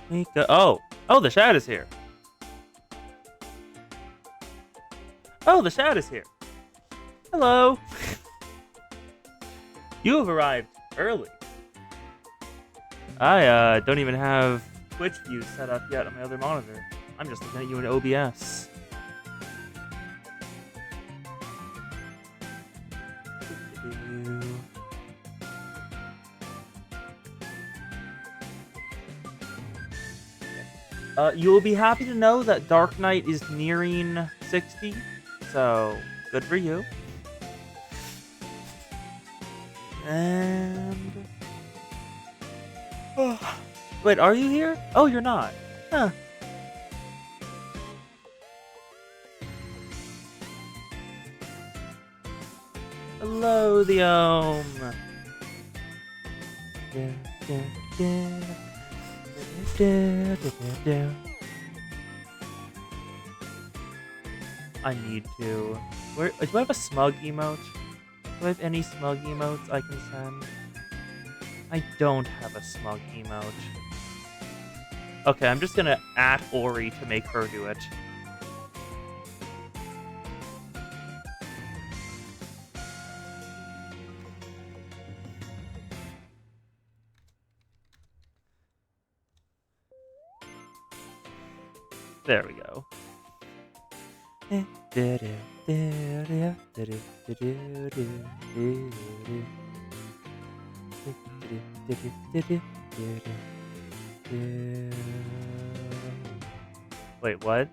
Mika. Oh, oh, the Shad is here. Oh, the Shad is here. Hello. You have arrived early. I don't even have Twitch views set up yet on my other monitor. I'm just looking at you in OBS. You will be happy to know that Dark Knight is nearing 60, so good for you. And... Wait, are you here? Oh, you're not. Huh. Hello, the I need to. Where do I have a smug emote? Do I have any smug emotes I can send? I don't have a smug emote. Okay, I'm just gonna at Ori to make her do it. There we go. Wait, what?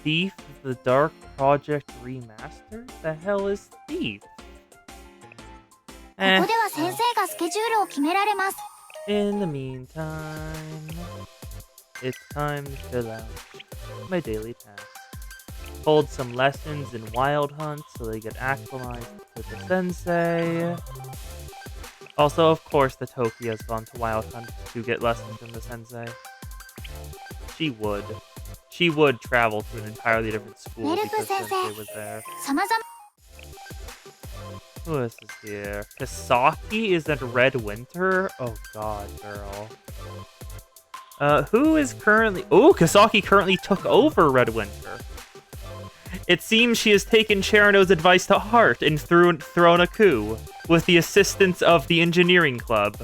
Thief the Dark Project Remastered? The hell is Thief? In the meantime, it's time to fill out my daily task. Hold some lessons in Wild Hunt so they get acclimatized to the sensei. Also, of course, the Toki has gone to Wild Hunt to get lessons from the sensei. She would. She would travel to an entirely different school because sensei was there. Who else is here? Kasaki is at Red Winter? Oh god, girl. Who is currently... Oh, Kasaki currently took over Red Winter. It seems she has taken Cherno's advice to heart and thrown a coup, with the assistance of the engineering club.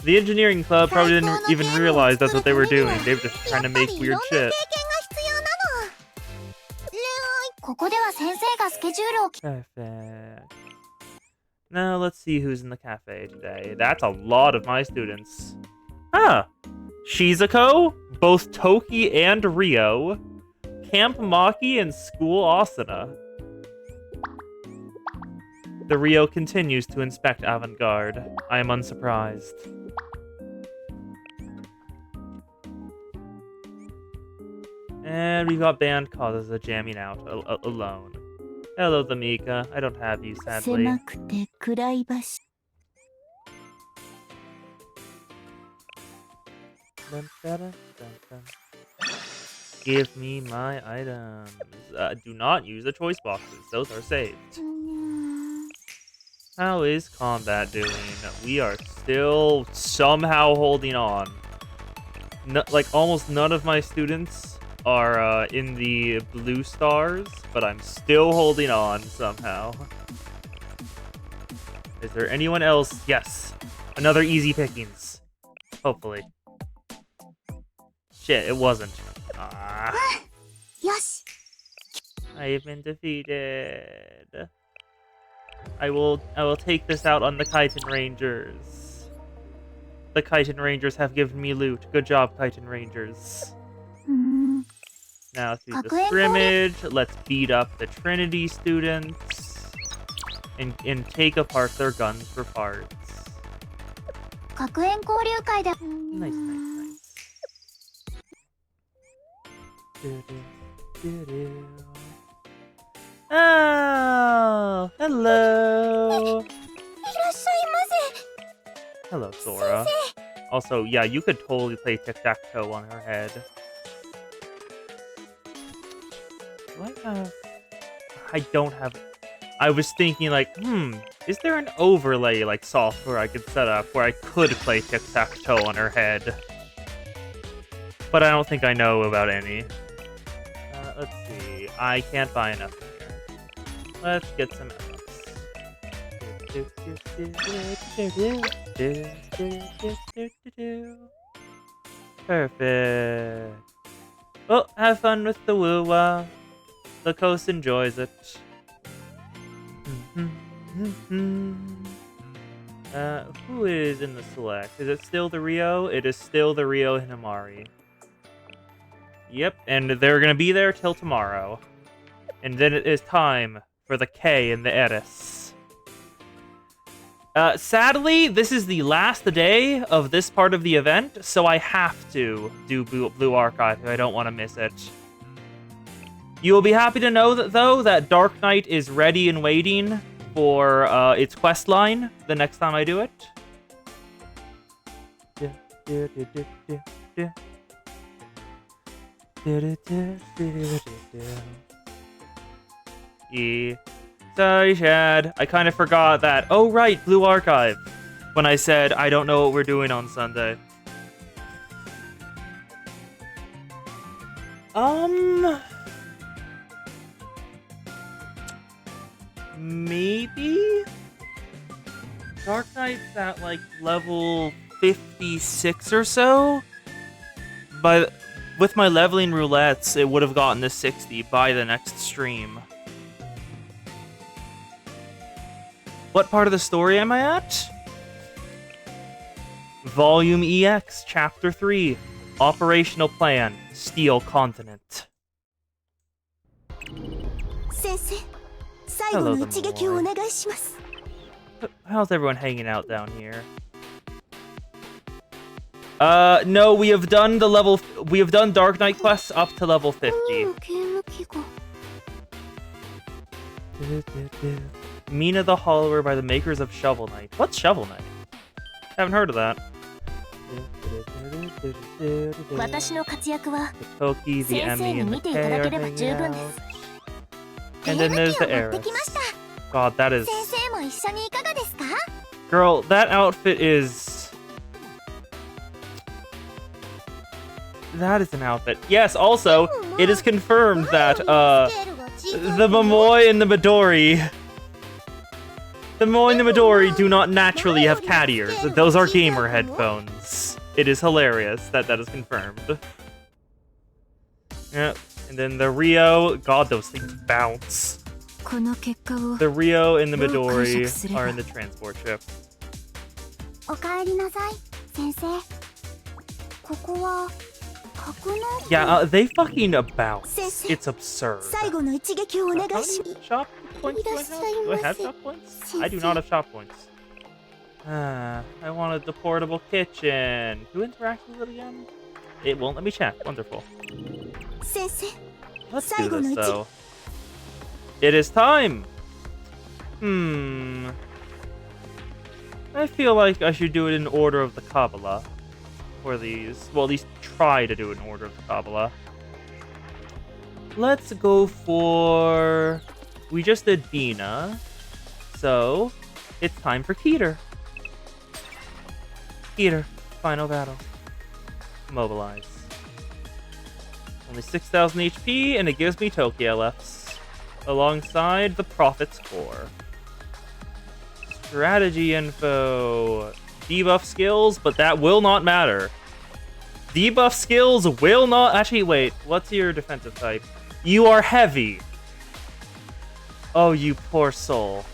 The engineering club probably didn't even realize that's what they were doing. They were just trying to make weird shit. Perfect. Now let's see who's in the cafe today. That's a lot of my students. Ah! Shizuko, both Toki and Rio, Camp Maki, and School Asuna. The Rio continues to inspect Avant-Garde. I am unsurprised. And we've got band Kazusa jamming out alone. Hello, Tamika. I don't have you, sadly. Give me my items. Do not use the choice boxes. Those are saved. How is combat doing? We are still somehow holding on. No, like, almost none of my students are in the blue stars, but I'm still holding on somehow. Is there anyone else? Yes. Another easy pickings. Hopefully. Shit, it wasn't. Ah. Yes. I have been defeated. I will take this out on the Kaiten Rangers. The Kaiten Rangers have given me loot. Good job, Kaiten Rangers. Now through the scrimmage, let's beat up the Trinity students and take apart their guns for parts. Nice, nice, nice. Oh, hello. Hello, Sora. Also, yeah, you could totally play tic-tac-toe on her head. Do I have... I don't have... I was thinking like, is there an overlay like software I could set up where I could play tic-tac-toe on her head? But I don't think I know about any. Let's see. I can't buy enough here. Let's get some else. Perfect. Well, have fun with the woo-wah. The coast enjoys it. Who is in the select? Is it still the Rio? It is still the Rio Hinamari. Yep, and they're gonna be there till tomorrow. And then it is time for the K and the Eris. Sadly, this is the last day of this part of the event, so I have to do Blue Archive if I don't want to miss it. You will be happy to know that, though, that Dark Knight is ready and waiting for its quest line the next time I do it. Sorry, Chad. I kind of forgot that. Oh, right, Blue Archive. When I said I don't know what we're doing on Sunday. Maybe? Dark Knight's at, like, level 56 or so? But with my leveling roulettes, it would have gotten to 60 by the next stream. What part of the story am I at? Volume EX, Chapter 3. Operational Plan, Steel Continent. Hello, how's everyone hanging out down here? No, we have done Dark Knight quests up to level 50. Mina the Hollower by the makers of Shovel Knight. What's Shovel Knight? Haven't heard of that. The Toki, the Emmy, and the Kay are hanging out. And then there's the Eris. God, that is... Girl, that outfit is... That is an outfit. Yes, also, it is confirmed that, the Momoi and the Midori... The Momoi and the Midori do not naturally have cat ears. Those are gamer headphones. It is hilarious that that is confirmed. Yep. And then the Rio... God, those things bounce. The Rio and the Midori are in the transport ship. Yeah, they fucking bounce. It's absurd. How many shop points do I have? Do I have shop points? I do not have shop points. I wanted the portable kitchen. Who interacts with it again? It won't let me check. Wonderful. Let's do this, though. It is time! I feel like I should do it in order of the Kabbalah. For these. Well, at least try to do it in order of the Kabbalah. Let's go for... We just did Bina. So, it's time for Keter. Keter, final battle. Mobilize. Only 6,000 HP, and it gives me Tokyo LFs. Alongside the Prophet's Core. Strategy info. Debuff skills, but that will not matter. Debuff skills will not... Actually, wait. What's your defensive type? You are heavy. Oh, you poor soul.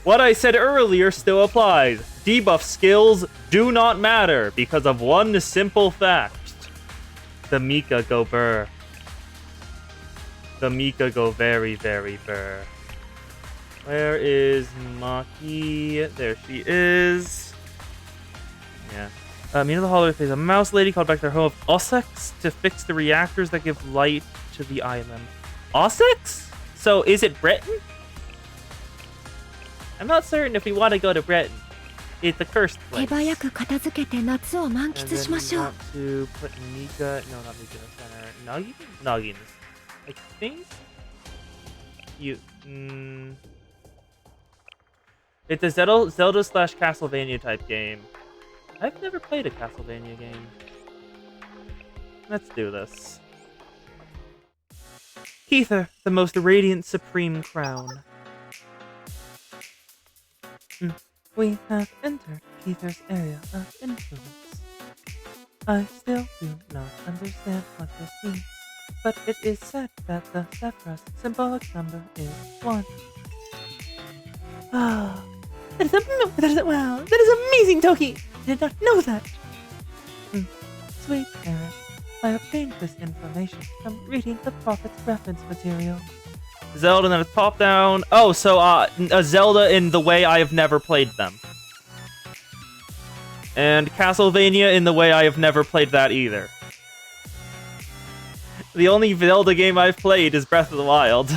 What I said earlier still applies. Debuff skills do not matter because of one simple fact. The Mika go burr. The Mika go very, very burr. Where is Maki? There she is. Yeah. Mina the Hollower plays a mouse lady called back to their home of Ossex to fix the reactors that give light to the island. Ossex? So is it Britain? I'm not certain if we want to go to Britain. It's a cursed place. And then we want to put Mika... No, not Mika in the center. Nagin? Nagin. I think... you... It's a Zelda/Castlevania type game. I've never played a Castlevania game. Let's do this. Keither, the most radiant supreme crown. We have entered Keither's area of influence. I still do not understand what this means, but it is said that the Sephiroth's symbolic number is 1. Ah, wow, that is amazing, Toki! I did not know that! Sweet Eris, I obtained this information from reading the Prophet's reference material. Zelda, and then it's top down. Oh, so a Zelda in the way I have never played them. And Castlevania in the way I have never played that either. The only Zelda game I've played is Breath of the Wild.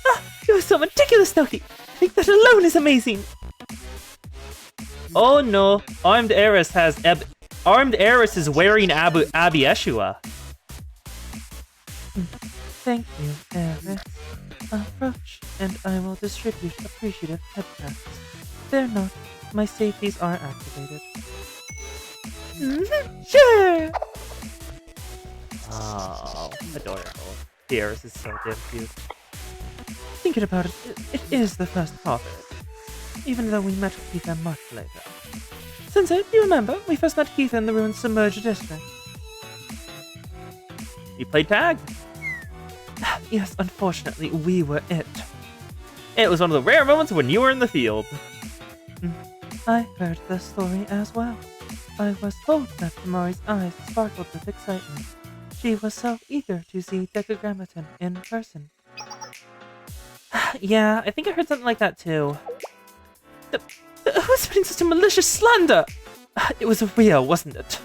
Ah, you're so meticulous, Toki! I think that alone is amazing! Oh no, Armed Eris is wearing Abi Eshua. Thank you, Eris. Approach, and I will distribute appreciative head pats. They're not. My safeties are activated. Sure! Oh, adorable. The Eris is so damn cute. Thinking about it, it is the first prophet. Even though we met Keither much later. Sensei, do you remember? We first met Keither in the ruined submerged district. You played tag? Yes, unfortunately, we were it. It was one of the rare moments when you were in the field. I heard the story as well. I was told that Tamari's eyes sparkled with excitement. She was so eager to see Decagrammaton in person. Yeah, I think I heard something like that too. Who's spreading such a malicious slander? It was Rio, wasn't it?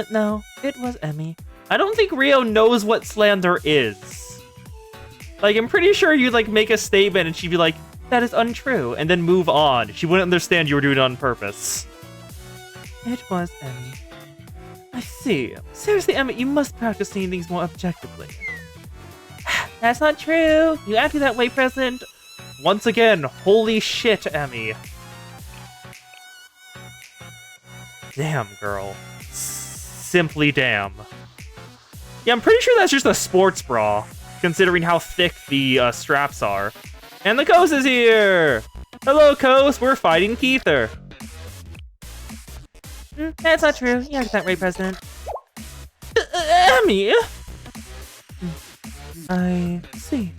No, it was Emmy. I don't think Rio knows what slander is. Like, I'm pretty sure you'd, like, make a statement and she'd be like, that is untrue, and then move on. She wouldn't understand you were doing it on purpose. It was Emmy. I see. Seriously, Emmy, you must practice seeing things more objectively. That's not true. You acted that way, President. Once again, holy shit, Emmy. Damn, girl. Simply damn. Yeah, I'm pretty sure that's just a sports bra, considering how thick the straps are. And the Coast is here! Hello, Coast, we're fighting Keither. That's not true. You acted that way, President. Emmy! I see.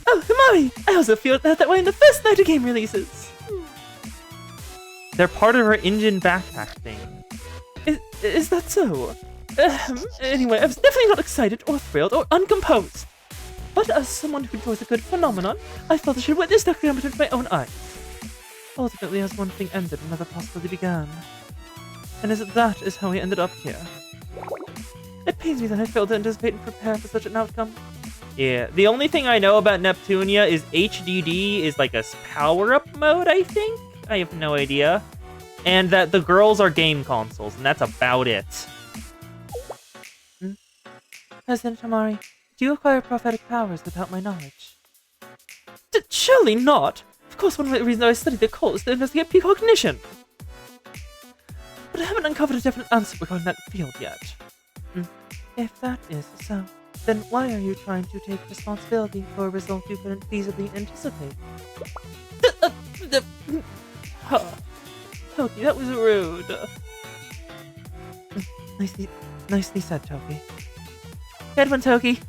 Oh, Himari! I also feel that way in the first night of game releases. They're part of our engine backpack thing. Is that so? Anyway, I was definitely not excited or thrilled or uncomposed. But as someone who enjoys a good phenomenon, I felt I should witness the Decagrammaton with my own eyes. Ultimately, as one thing ended, another possibility began. And that is how we ended up here. It pains me that I failed to anticipate and prepare for such an outcome. Yeah, the only thing I know about Neptunia is HDD is like a power-up mode, I think? I have no idea. And that the girls are game consoles, and that's about it. President Himari, do you acquire prophetic powers without my knowledge? Surely not! Of course, one of the reasons I studied the occult is to investigate precognition. But I haven't uncovered a definite answer regarding that field yet. If that is so, then why are you trying to take responsibility for a result you couldn't feasibly anticipate? Toki, that was rude. Nicely said, Toki. Good one, Toki.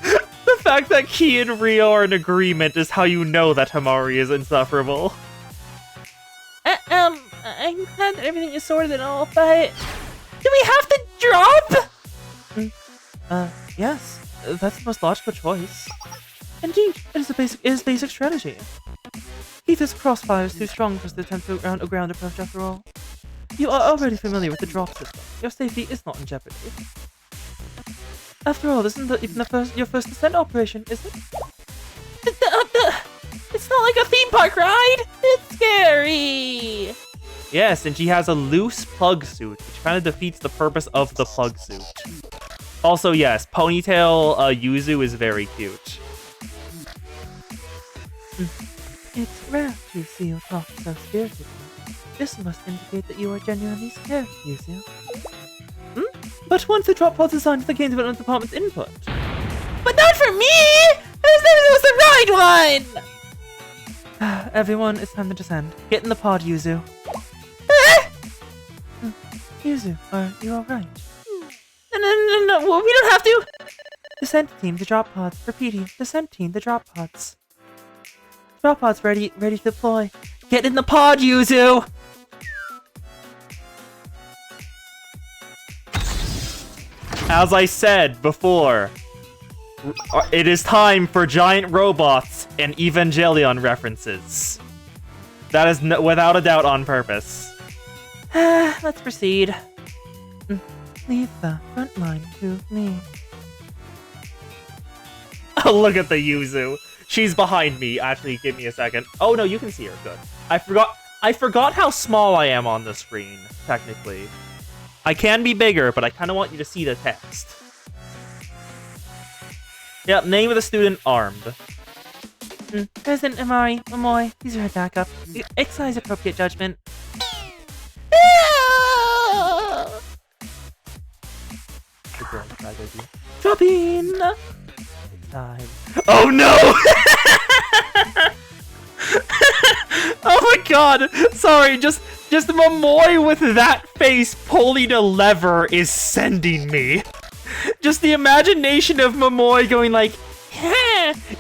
The fact that Key and Rio are in agreement is how you know that Himari is insufferable. I'm glad that everything is sorted and all, but... Do we have to drop? Yes. That's the most logical choice. Indeed, it is basic strategy. Keither's crossfire is too strong for us to attempt a ground approach after all. You are already familiar with the drop system. Your safety is not in jeopardy. After all, this isn't even your first descent operation, is it? It's not like a theme park ride! It's scary! Yes, and she has a loose plug suit, which kind of defeats the purpose of the plug suit. Also, yes, ponytail Yuzu is very cute. It's rare to see you talk so spiritedly. This must indicate that you are genuinely scared, Yuzu. But once the drop pod is assigned to the game development department's input. But not for me! This was the right one! Everyone, it's time to descend. Get in the pod, Yuzu. Yuzu, are you alright? No, we don't have to! Descent team, the drop pods. Repeating, descent team, the drop pods. Drop pods ready to deploy. Get in the pod, Yuzu! As I said before, it is time for giant robots and Evangelion references. That is without a doubt on purpose. Let's proceed. Leave the front line to me. Oh, look at the Yuzu. She's behind me. Actually, give me a second. Oh no, you can see her. Good. I forgot how small I am on the screen, technically. I can be bigger, but I kind of want you to see the text. Yep, name of the student, armed. President Amari, Momoy, please head back up. Exercise appropriate judgment. Dropping! Time. Oh no! Oh my god! Sorry, just Momoy with that face pulling a lever is sending me. Just the imagination of Momoy going like,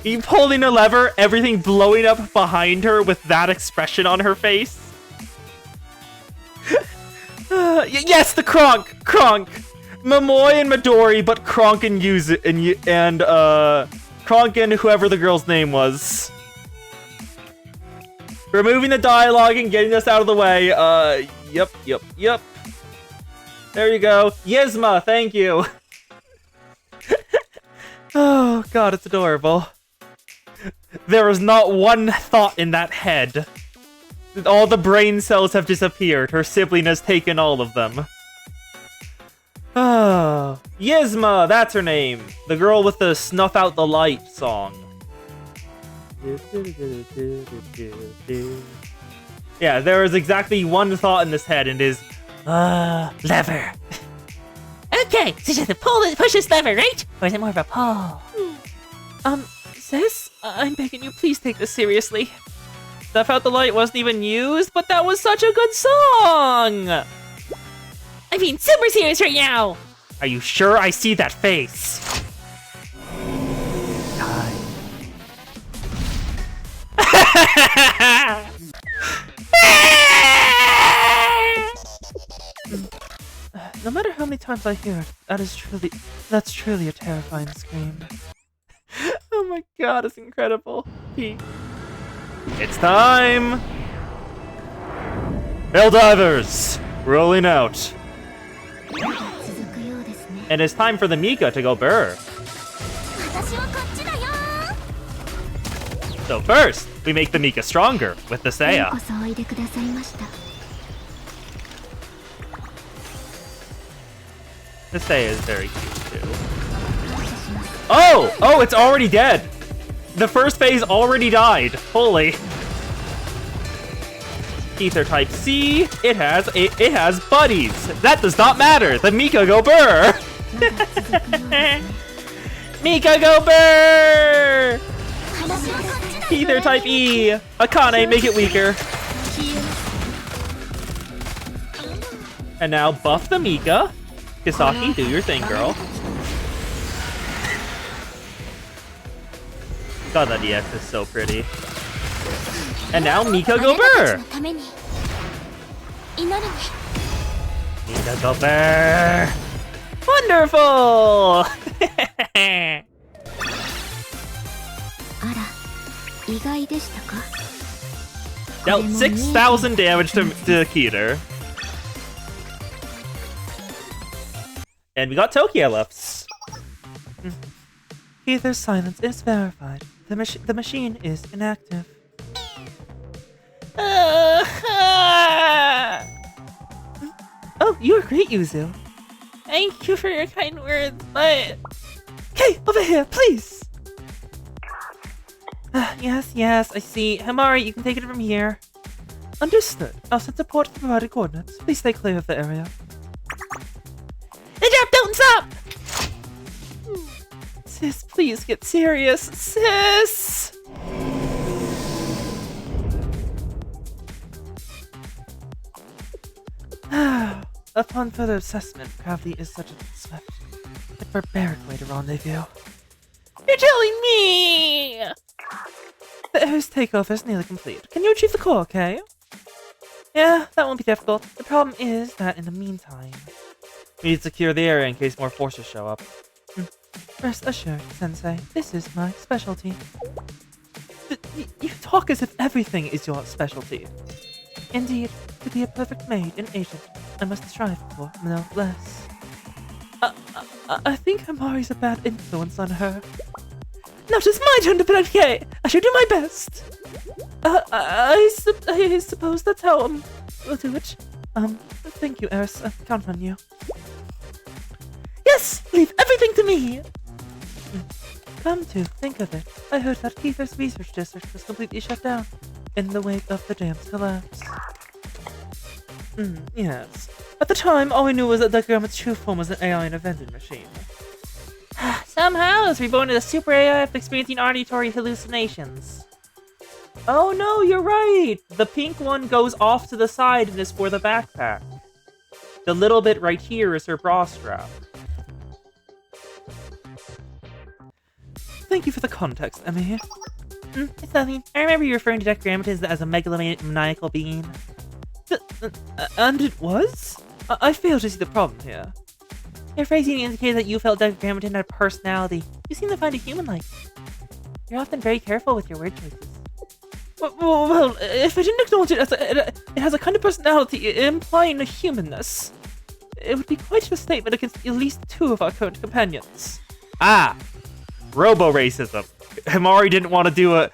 he pulling a lever, everything blowing up behind her with that expression on her face. Yes, the Kronk! Momoy and Midori, but Kronk and Yuzu and Kronk and whoever the girl's name was. Removing the dialogue and getting us out of the way. Yep. There you go. Yzma, thank you. Oh god, it's adorable. There is not one thought in that head. All the brain cells have disappeared. Her sibling has taken all of them. Oh, Yzma, that's her name. The girl with the Snuff Out the Light song. Yeah, there is exactly one thought in this head, and it is, lever. Okay, so just push this lever, right? Or is it more of a pull? Sis, I'm begging you, please take this seriously. Snuff Out the Light wasn't even used, but that was such a good song! I'm being super serious right now! Are you sure I see that face? No matter how many times I hear it, that's truly a terrifying scream. Oh my god, it's incredible. It's time! Helldivers! Rolling out. And it's time for the Mika to go burr. So first, we make the Mika stronger with the Seiya. The Seiya is very cute too. Oh, it's already dead. The first phase already died. Holy. Ether type C. It has buddies. That does not matter. The Mika go burr. Mika go burr. Ether type E. Akane, make it weaker. And now buff the Mika. Kisaki, do your thing, girl. God, that EX is so pretty. And now Mika go burr. Mika go burr. Wonderful. Dealt 6,000 damage to Keter. And we got Tokia lefts. Ether's silence is verified. The machine is inactive. Oh, you're great, Yuzu. Thank you for your kind words, but... Okay, over here, please! Yes, I see. Himari, you can take it from here. Understood. I'll send support to the provided coordinates. Please stay clear of the area. Hijab, don't stop! Sis, please get serious. Sis! Upon further assessment, gravity is such a swift and barbaric way to rendezvous. You're telling me! The Ares takeover is nearly complete. Can you achieve the core, okay? Yeah, that won't be difficult. The problem is that in the meantime... We need to secure the area in case more forces show up. Rest assured, Sensei, this is my specialty. You talk as if everything is your specialty. Indeed, to be a perfect maid and agent, I must strive for no less. I think Himari's a bad influence on her. Now it's my turn to play. I shall do my best. I suppose that's how we'll do it. Thank you, Eris. Count on you. Yes, leave everything to me. Come to think of it, I heard that Kiefer's research district was completely shut down in the wake of the dam's collapse. Yes. At the time, all we knew was that Dagramma's true form was an AI in a vending machine. Somehow, it's reborn as a super AI after experiencing auditory hallucinations. Oh no, you're right! The pink one goes off to the side and is for the backpack. The little bit right here is her bra strap. Thank you for the context, Emmy. It's nothing. I remember you referring to Dagrammatis as a megalomaniacal being. And it was? I fail to see the problem here. Your phrasing indicated that you felt Dagrammatin had a personality. You seem to find it human-like. You're often very careful with your word choices. Well, if I didn't acknowledge it as it has a kind of personality implying a humanness, it would be quite a statement against at least two of our current companions. Ah! Robo-racism. Himari didn't want to do a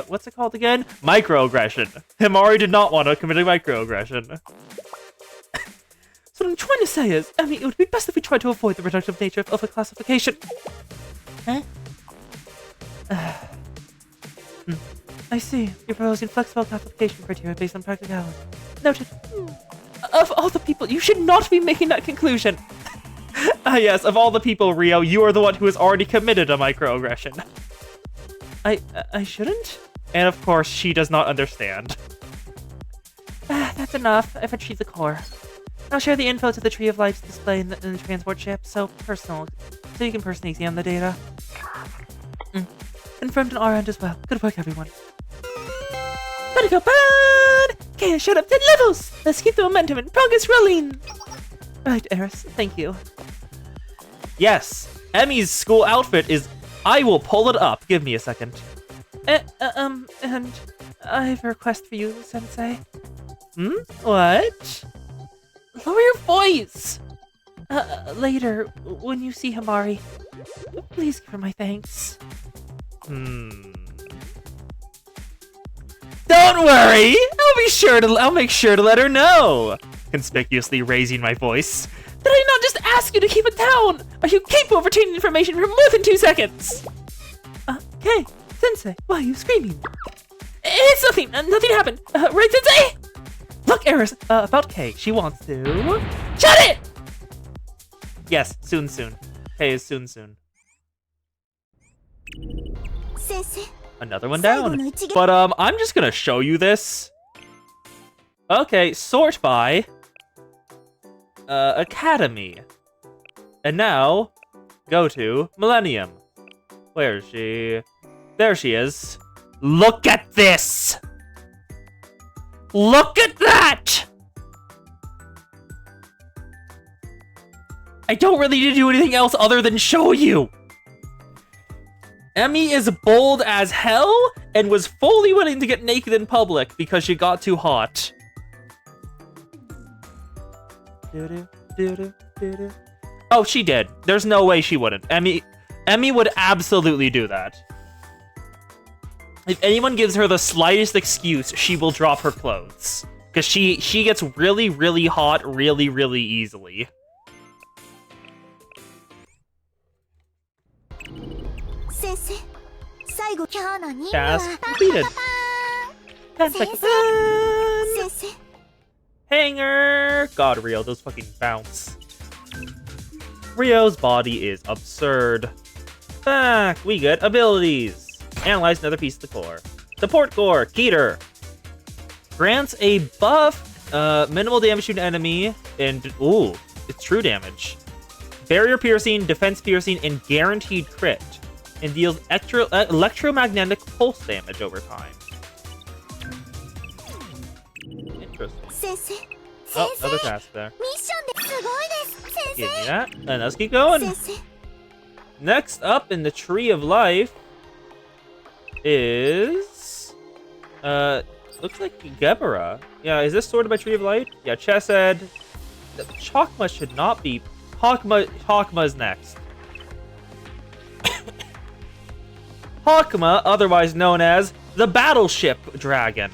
what's it called again? Microaggression. Himari did not want to commit a microaggression. So what I'm trying to say is, Emmy, it would be best if we tried to avoid the reductive nature of overclassification. Huh? I see. You're proposing flexible classification criteria based on practicality. Noted. Of all the people, you should not be making that conclusion. Yes, of all the people, Rio, you are the one who has already committed a microaggression. I shouldn't? And of course, she does not understand. That's enough. I've achieved the core. I'll share the info to the Tree of Life's display in the transport ship, so you can personally examine the data. Confirmed on our end as well. Good work, everyone. Better go bad! Okay, shut up 10 levels! Let's keep the momentum and progress rolling! Right, Eris, thank you. Yes, Emmy's school outfit is... I will pull it up. Give me a second. And I have a request for you, Sensei. What? Lower your voice! Later, when you see Himari, please give her my thanks. Don't worry! I'll make sure to let her know! Conspicuously raising my voice. Did I not just ask you to keep it down? Are you capable of retaining information for more than 2 seconds? Okay, Sensei, why are you screaming? It's nothing, nothing happened. Right, Sensei? Look, Eris, about Kay, she wants to... Shut it! Yes, soon. Kay is soon. Another one down. But, I'm just gonna show you this. Okay, sort by... Academy. And now, go to Millennium. Where is she? There she is. Look at this! Look at that! I don't really need to do anything else other than show you. Emmy is bold as hell and was fully willing to get naked in public because she got too hot. Oh, she did. There's no way she wouldn't. Emmy would absolutely do that. If anyone gives her the slightest excuse, she will drop her clothes. Because she gets really, really hot really, really easily. 先生、最後今日の任務 Task は completed. 10 先 seconds. 生、先生、 Hanger! God, Rio, those fucking bounce. Rio's body is absurd. Back, we get abilities. Analyze another piece of the core. Support core, Keter. Grants a buff, minimal damage to an enemy, and, ooh, it's true damage. Barrier piercing, defense piercing, and guaranteed crit. And deals electromagnetic pulse damage over time. Interesting. 先生、 Oh, 先生、 another task there. ミッションですごいです、先 Give me 生。 that. And let's keep going. 先生、 Next up in the Tree of Life is... looks like Gebera. Yeah, is this sorted by Tree of Light? Yeah, Chesed. Chakma should not be... Hakma's next. Hakma, otherwise known as the Battleship Dragon.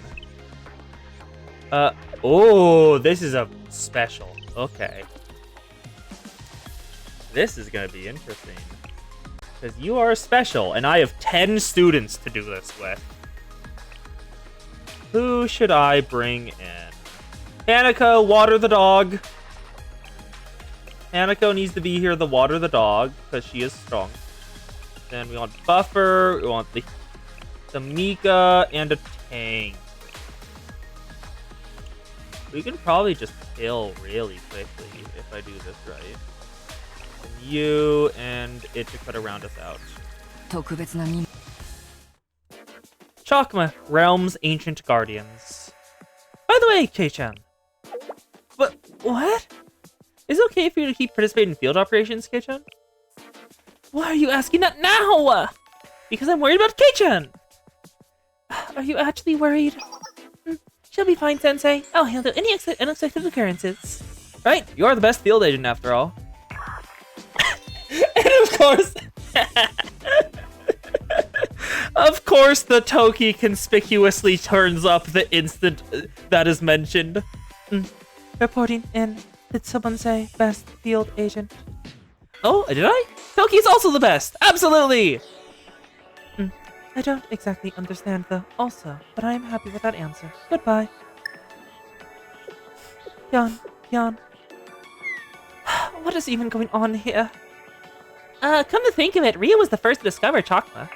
Oh, this is a special. Okay. This is gonna be interesting. Because you are special, and I have 10 students to do this with. Who should I bring in? Hanako, water the dog. Hanako needs to be here to water the dog, because she is strong. Then we want Buffer, we want the Mika, and a Tank. We can probably just kill really quickly if I do this right. And you and it to cut around us out. 特別な任 Chakma, Realm's Ancient Guardians. By the way, Kei-chan. But, what? Is it okay for you to keep participating in field operations, Kei-chan? Why are you asking that now? Because I'm worried about Kei-chan. Are you actually worried? She'll be fine, Sensei. I'll handle any unexpected occurrences. Right, you're the best field agent after all. And of course... Of course, the Toki conspicuously turns up the instant that is mentioned. Reporting in. Did someone say best field agent? Oh, did I? Toki is also the best. Absolutely. I don't exactly understand the also, but I am happy with that answer. Goodbye. Yan. What is even going on here? Come to think of it, Ria was the first to discover Chakma.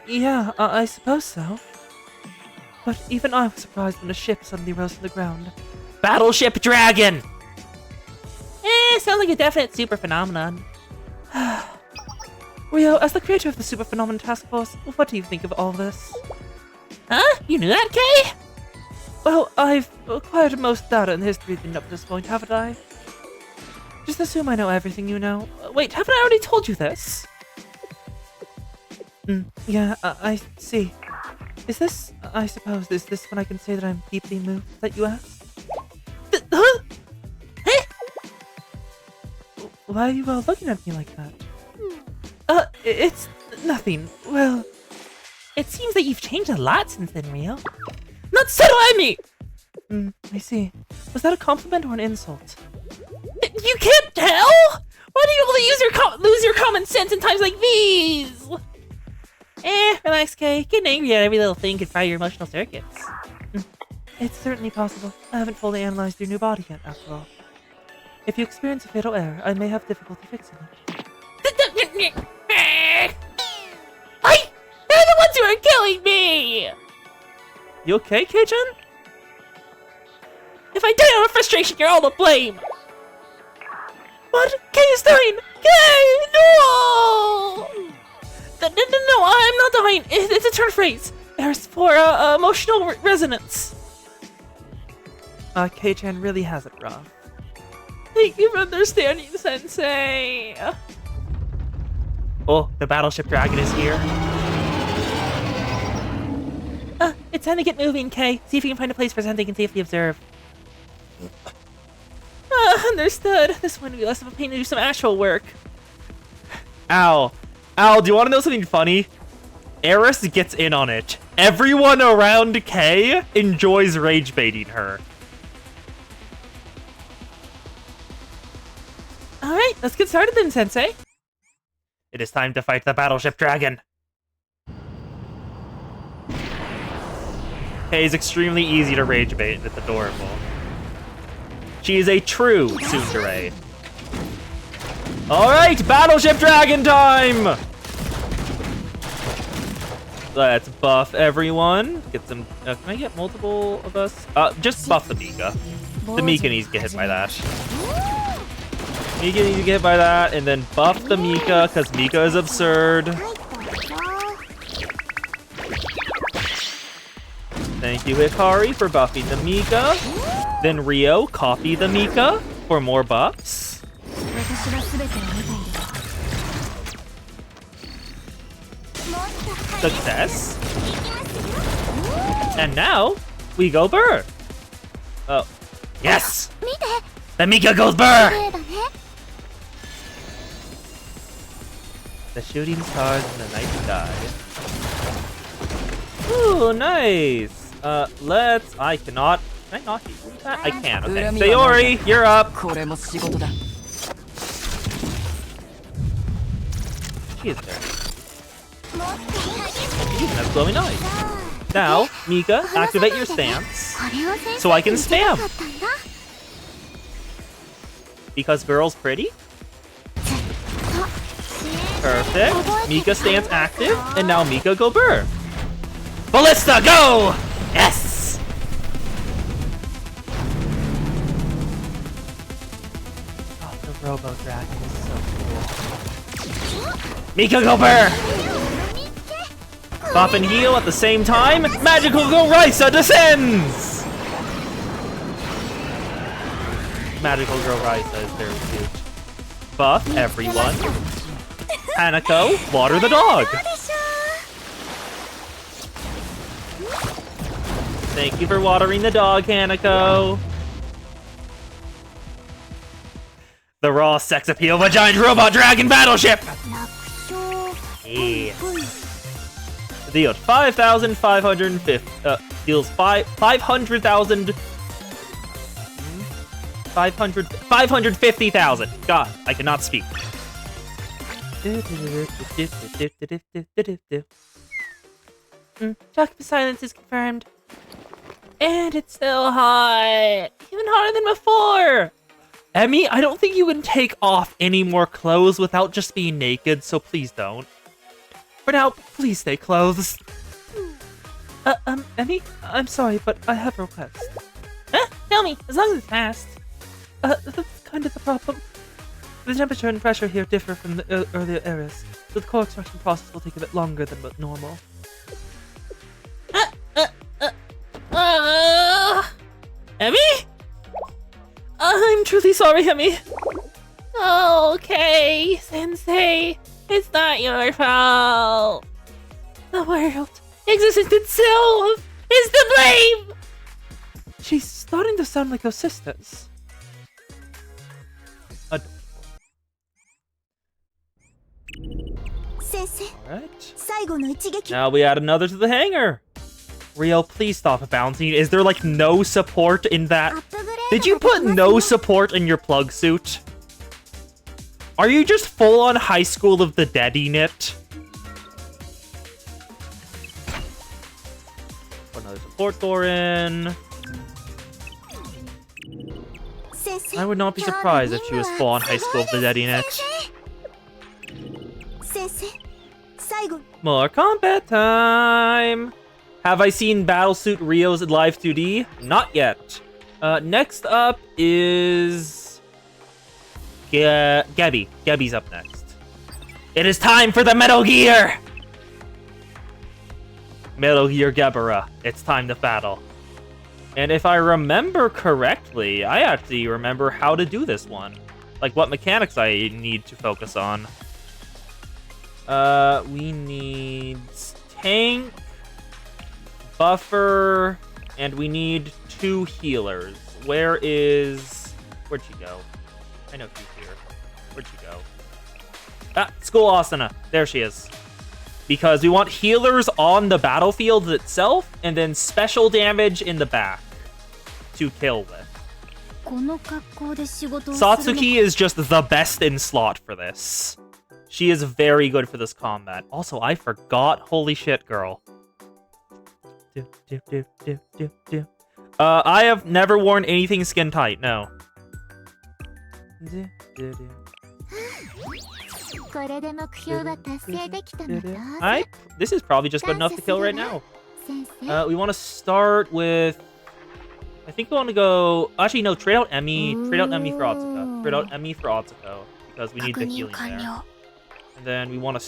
Yeah, I suppose so. But even I was surprised when a ship suddenly rose from the ground. Battleship Dragon! Sounds like a definite super phenomenon. Rio, as the creator of the Super Phenomenon Task Force, what do you think of all this? Huh? You knew that, Kay? Well, I've acquired most data in the history leading up to this point, haven't I? Just assume I know everything you know. Wait, haven't I already told you this? Yeah, I see. Is this, I suppose, is this when I can say that I'm deeply moved that you asked? Huh? Why are you all looking at me like that? It's nothing. Well, it seems that you've changed a lot since then, Rio. Not so I mean! I see. Was that a compliment or an insult? You can't tell? Why do you only lose your common sense in times like these? Relax, Kay. Getting angry at every little thing can fry your emotional circuits. It's certainly possible. I haven't fully analyzed your new body yet, after all. If you experience a fatal error, I may have difficulty fixing it. They're the ones who are killing me! You okay, Kei-chan? If I die out of frustration, you're all to blame! What? Kay is dying! Kay! No! No, I'm not dying. It's a turn phrase. There's for emotional resonance. Kei-chan really has it rough. Thank you for understanding, Sensei. Oh, the Battleship Dragon is here. It's time to get moving, Kay. See if you can find a place for something and safely observe. Understood. This one will be less of a pain to do some actual work. Ow. Ow, do you want to know something funny? Eris gets in on it. Everyone around Kay enjoys rage baiting her. Alright, let's get started then, Sensei. It is time to fight the battleship dragon. Kay is extremely easy to rage bait. It's adorable. She is a true tsundere. Alright, battleship dragon time! Let's buff everyone. Get some. Can I get multiple of us? Just buff the Mika. The Mika needs to get hit by that. Mika needs to get hit by that, and then buff the Mika, because Mika is absurd. Thank you, Hikari, for buffing the Mika. Then Rio, copy the Mika for more buffs. Success. And now, we go Burr. Oh, yes! The Mika goes Burr! The shooting stars in the night sky. Ooh, nice! I cannot... Can I not use that? I can, okay. Sayori, you're up! これも仕事だ She is there. That's glowing eyes. Now, Mika, activate your stance so I can spam. Because girl's pretty? Perfect. Mika stance active, and now Mika go Burr. Ballista, go! Yes! Oh, the Robo Dragon is so cool. Mika go Burr! Buff and heal at the same time. Magical Go Risa descends! Magical Girl Risa is very cute. Buff everyone. Hanako, water the dog. Thank you for watering the dog, Hanako. The raw sex appeal of a giant robot dragon battleship. Yeah. Deals 5,550. Deals 500,000. 550,000. God, I cannot speak. Shock of silence is confirmed. And it's still hot. Even hotter than before. Emmy, I don't think you can take off any more clothes without just being naked, so please don't. For now, please stay clothes. Emmy, I'm sorry, but I have a request. Tell me, as long as it's fast. That's kind of the problem. The temperature and pressure here differ from the earlier eras, so the core extraction process will take a bit longer than normal. Emmy? I'm truly sorry, Emmy. Okay, Sensei. It's not your fault. The world, existence itself, is to blame. She's starting to sound like her sisters. Alright. Now we add another to the hangar. Rio, please stop bouncing. Is there like no support in that? Did you put no support in your plug suit? Are you just full on High School of the Dead-ing it? Put another support door in. I would not be surprised if she was full on High School of the Dead-ing it. More combat time! Have I seen Battlesuit Rio's Live 2D? Not yet. Next up is... Gebby. Gebby's up next. It is time for the Metal Gear! Metal Gear Gebera. It's time to battle. And if I remember correctly, I actually remember how to do this one. Like what mechanics I need to focus on. We need tank, buffer, and we need 2 healers. Where'd she go? I know she's here. Where'd she go? Ah, School Asuna. There she is. Because we want healers on the battlefield itself, and then special damage in the back to kill with. この格好で仕事をするの Satsuki is just the best in slot for this. She is very good for this combat. Also, I forgot. Holy shit, girl. I have never worn anything skin tight, no. これで目標は達成できたのだ This is probably just good enough to kill right now. 先生 We want to start with... I think we want to go... Actually, no, trade out Emmy. Trade out Emmy for Otsuka. Trade out Emmy for Otsuka. Because we need the 確認 healing 完 there. 了 And then we want to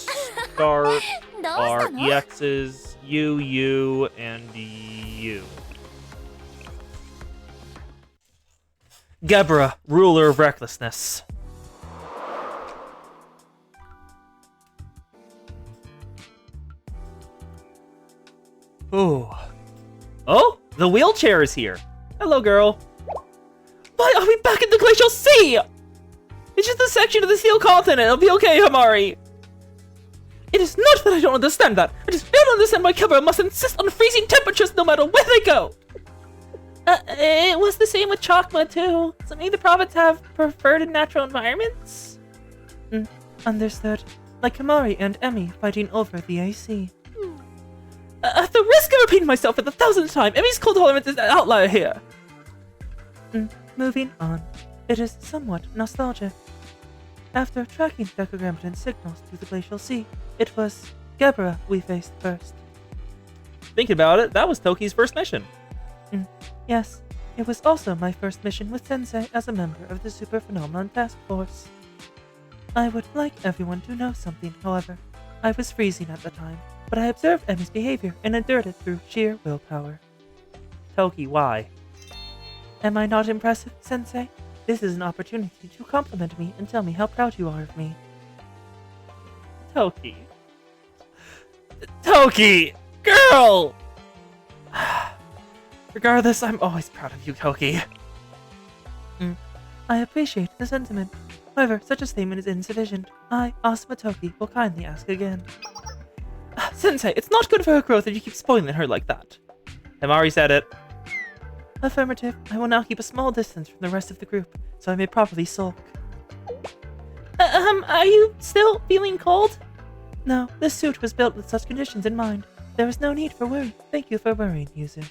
start どう our したの EXs, you, and you. Gebra, ruler of recklessness. Ooh. Oh, the wheelchair is here. Hello, girl. Why are we back in the Glacial Sea? It's just a section of the Seal Continent. It'll be okay, Hamari. It is not that I don't understand that. I just don't understand why Kebra must insist on freezing temperatures no matter where they go. It was the same with Chakma, too. Doesn't either province have preferred natural environments? Understood. Like Hamari and Emmy fighting over the AC. At the risk of repeating myself for the 1000th time, Emmy's cold tolerance is an outlier here. Moving on. It is somewhat nostalgic. After tracking Decagrammaton signals to the Glacial Sea, it was Gebra we faced first. Thinking about it, that was Toki's first mission. Yes, it was also my first mission with Sensei as a member of the Super Phenomenon Task Force. I would like everyone to know something, however. I was freezing at the time, but I observed Emmy's behavior and endured it through sheer willpower. Toki, why? Am I not impressive, Sensei? This is an opportunity to compliment me and tell me how proud you are of me. Toki. Toki! Girl! Regardless, I'm always proud of you, Toki. I appreciate the sentiment. However, such a statement is insufficient. I, Asuma Toki, will kindly ask again. Sensei, it's not good for her growth that you keep spoiling her like that. Hamari said it. Affirmative. I will now keep a small distance from the rest of the group, so I may properly sulk. Are you still feeling cold? No, this suit was built with such conditions in mind. There is no need for worry. Thank you for worrying, Yuzu.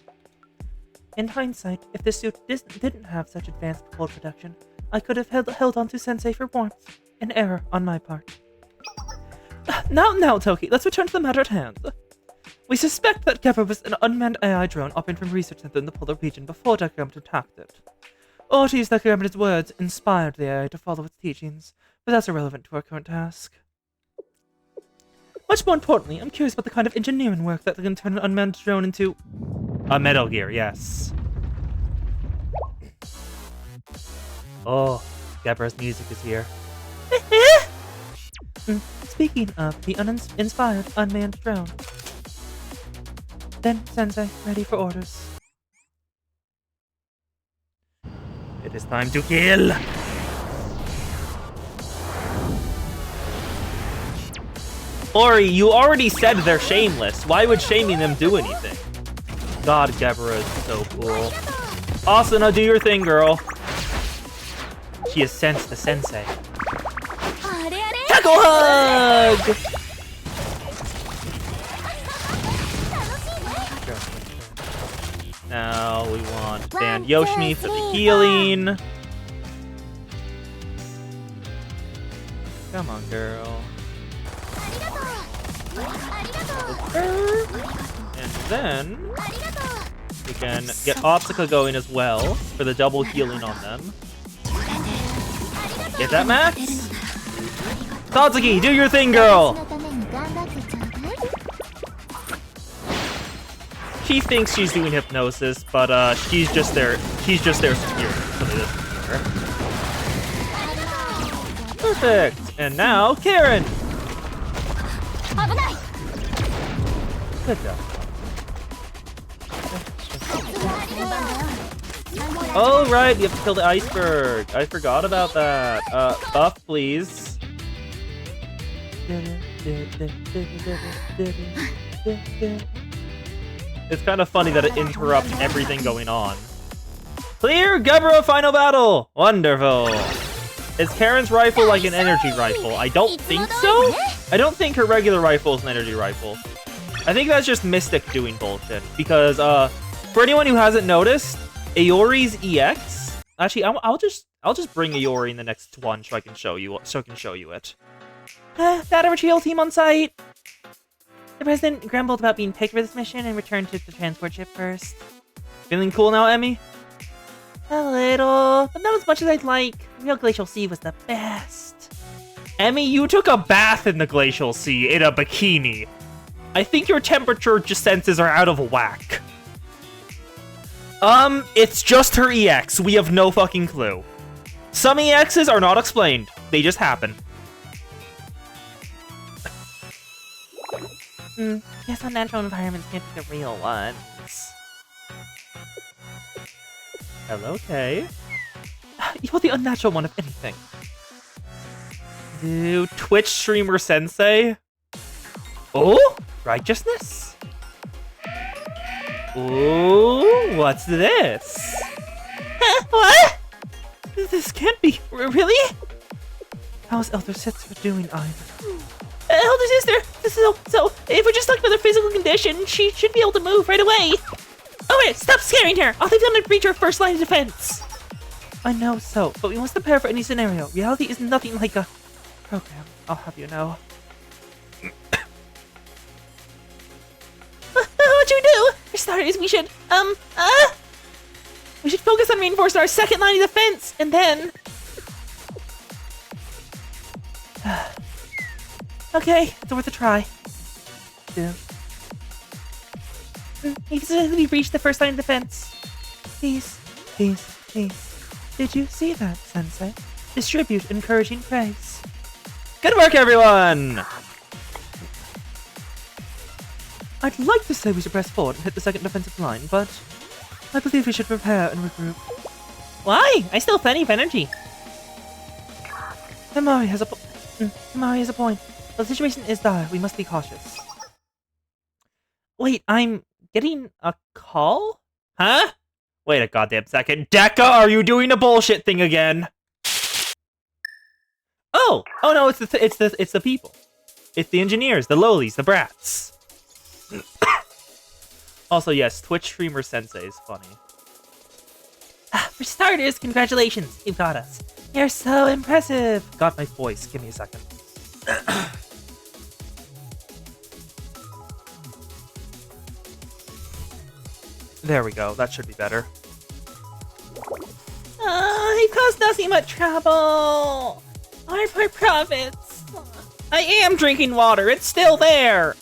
In hindsight, if this suit didn't have such advanced cold protection, I could have held on to Sensei for warmth. An error on my part. Now, Toki, let's return to the matter at hand. We suspect that Gebra was an unmanned AI drone operating from research center in the polar region before Decagrammaton attacked it. Or to use Decagrammaton's words, inspired the AI to follow its teachings, but that's irrelevant to our current task. Much more importantly, I'm curious about the kind of engineering work that can turn an unmanned drone into... A Metal Gear, yes. Oh, Gebra's music is here. Speaking of the uninspired unmanned drone. Then, Sensei, ready for orders. It is time to kill! Ori, you already said they're shameless. Why would shaming them do anything? God, Gebra is so cool. Asuna, do your thing, girl. She has sensed the sensei. あれあれ Tackle hug! Now we want Band Yoshimi for the healing. Come on, girl. And then we can get Otsuka going as well for the double healing on them. Get that, Max? Satsuki, do your thing, girl! のために頑張ってちょうだい She thinks she's doing hypnosis, but she's just their superior, so they listen to her. Perfect! And now, Karen! 危ない Good job. 本番だよ Oh, right, you have to kill the iceberg. I forgot about that. Buff, please. It's kind of funny that it interrupts everything going on. Clear Gebra final battle! Wonderful. Is Karen's rifle like an energy rifle? I don't think so. I don't think her regular rifle is an energy rifle. I think that's just Mystic doing bullshit. Because for anyone who hasn't noticed, Aori's EX. Actually, I'll just bring Aori in the next one so I can show you it. Data retrieval team on site. The president grumbled about being picked for this mission and returned to the transport ship first. Feeling cool now, Emmy? A little, but not as much as I'd like. Real Glacial Sea was the best. Emmy, you took a bath in the Glacial Sea in a bikini. I think your temperature senses are out of whack. It's just her EX. We have no fucking clue. Some EXs are not explained. They just happen. Guess unnatural environments can't be the real ones. Hello, Kay. You're the unnatural one, if anything. Dude, Twitch streamer sensei. Oh, righteousness. Ooh, what's this? What? This can't be. Really? How's Elder Sister doing, either? Elder Sister! So, if we're just talking about her physical condition, she should be able to move right away. Oh wait, stop scaring her! I'll leave them to breach our first line of defense. I know so, but we must prepare for any scenario. Reality is nothing like a program, I'll have you know. What should we do? For starters, we should, we should focus on reinforcing our second line of defense, and then... Okay, it's worth a try. Yeah. We've reached the first line of defense. Please. Did you see that, Sensei? Distribute encouraging praise. Good work, everyone! I'd like to say we should press forward and hit the second defensive line, but I believe we should prepare and regroup. Why? I still have plenty of energy. Himari has a point. The situation is dire. We must be cautious. Wait, I'm getting a call? Huh? Wait a goddamn second. Deca, are you doing a bullshit thing again? Oh no, it's the people. It's the engineers, the lowlies, the brats. Also, yes, Twitch streamer sensei is funny. For starters, congratulations, you've got us. You're so impressive. Got my voice. Give me a second. There we go. That should be better. You've caused nothing but trouble. Our poor prophets. I am drinking water. It's still there.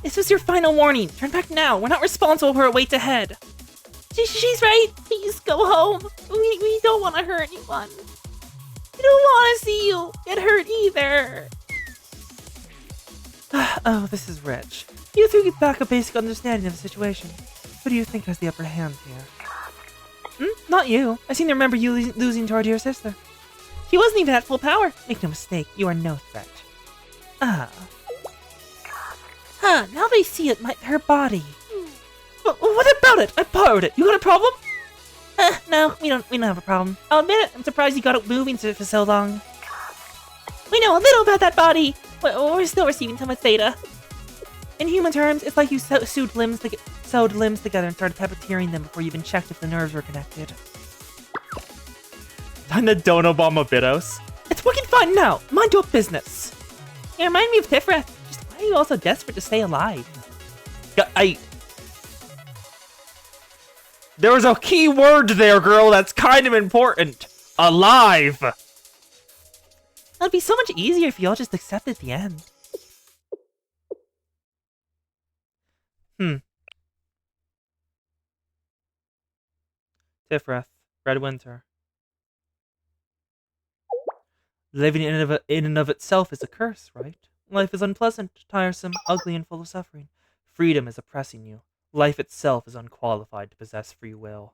This was your final warning. Turn back now. We're not responsible for what waits ahead. She's right. Please go home. We don't want to hurt anyone. We don't want to see you get hurt either. Oh, this is rich. You threw back a basic understanding of the situation. Who do you think has the upper hand here? Not you. I seem to remember you losing to our dear sister. She wasn't even at full power. Make no mistake, you are no threat. Now they see it, her body. What about it? I borrowed it. You got a problem? No, we don't have a problem. I'll admit it, I'm surprised you got it moving for so long. We know a little about that body. We're still receiving so much data. In human terms, it's like you sewed limbs together and started puppeteering them before you even checked if the nerves were connected. I'm the Donobama Bidos. It's working fine now. Mind your business. You remind me of Tifreth. Just why are you all so desperate to stay alive? There was a key word there, girl, that's kind of important. Alive! It'd be so much easier if you all just accepted the end. Tifreth, Red Winter. Living in and of itself is a curse, right? Life is unpleasant, tiresome, ugly, and full of suffering. Freedom is oppressing you. Life itself is unqualified to possess free will.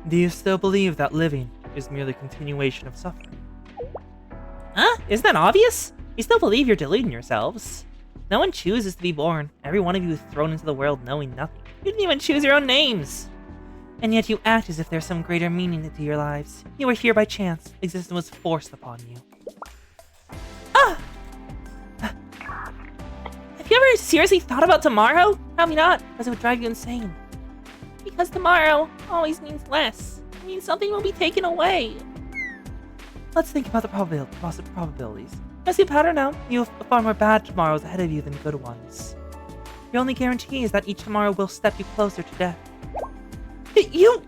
Do you still believe that living is merely continuation of suffering? Huh? Isn't that obvious? You still believe you're deluding yourselves. No one chooses to be born. Every one of you is thrown into the world knowing nothing. You didn't even choose your own names. And yet you act as if there's some greater meaning to your lives. You were here by chance. Existence was forced upon you. Ah! Have you ever seriously thought about tomorrow? Probably not, because it would drive you insane. Because tomorrow always means less. It means something will be taken away. Let's think about the probabilities. I see a pattern now. You have far more bad tomorrows ahead of you than good ones. Your only guarantee is that each tomorrow will step you closer to death. You...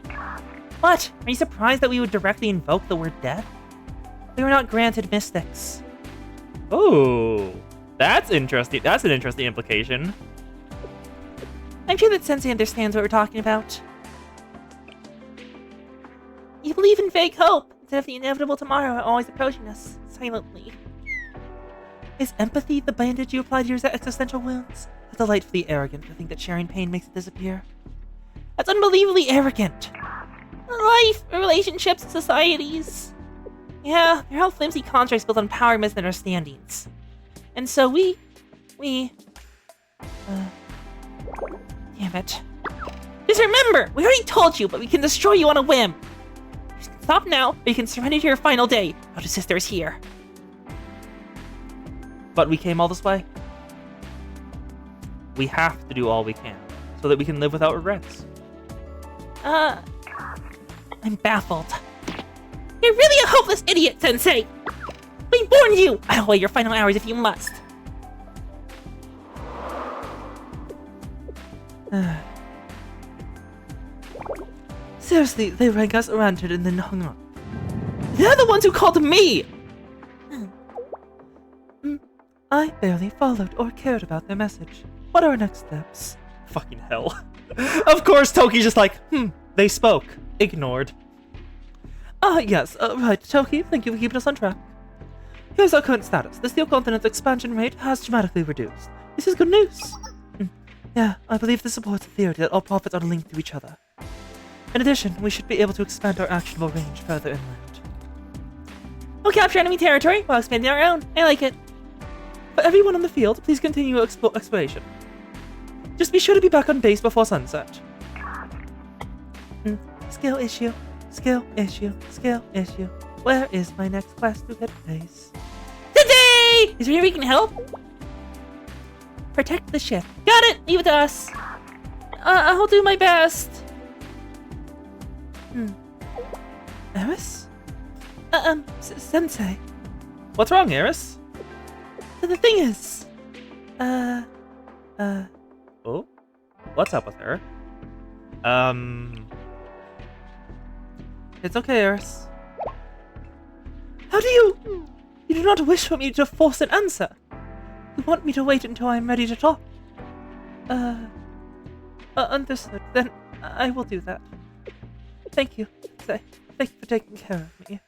What? Are you surprised that we would directly invoke the word death? We were not granted mystics. Oh, that's interesting. That's an interesting implication. I'm sure that Sensei understands what we're talking about. You believe in fake hope instead of the inevitable tomorrow always approaching us, silently. Is empathy the bandage you apply to your existential wounds? It's delightfully arrogant to think that sharing pain makes it disappear. That's unbelievably arrogant. Life, relationships, societies. Yeah, they're all flimsy constructs built on power misunderstandings. And so damn it. Just remember, we already told you, but we can destroy you on a whim. You can stop now, or you can surrender to your final day. Our sister is here. But we came all this way. We have to do all we can, so that we can live without regrets. I'm baffled. You're really a hopeless idiot, Sensei! We warned you! I'll wait your final hours if you must. Seriously, they rang us, ranted, and then hung up. They're the ones who called me! I barely followed or cared about their message. What are our next steps? Fucking hell. Of course, Toki's just like, they spoke. Ignored. Yes, right, Toki, thank you for keeping us on track. Here's our current status. The Steel Continent's expansion rate has dramatically reduced. This is good news. Yeah, I believe this supports the theory that all prophets are linked to each other. In addition, we should be able to expand our actionable range further inland. We'll capture enemy territory while expanding our own. I like it. For everyone on the field, please continue exploration. Just be sure to be back on base before sunset. Skill issue. Skill issue. Skill issue. Where is my next quest to get base? Sensei! Is there any way we can help? Protect the ship. Got it! Leave it to us. I'll do my best. Eris? Sensei. What's wrong, Eris? The thing is... Oh? What's up with her? It's okay, Eris. How do you... You do not wish for me to force an answer? You want me to wait until I am ready to talk? Understood. Then I will do that. Thank you. Thank you for taking care of me.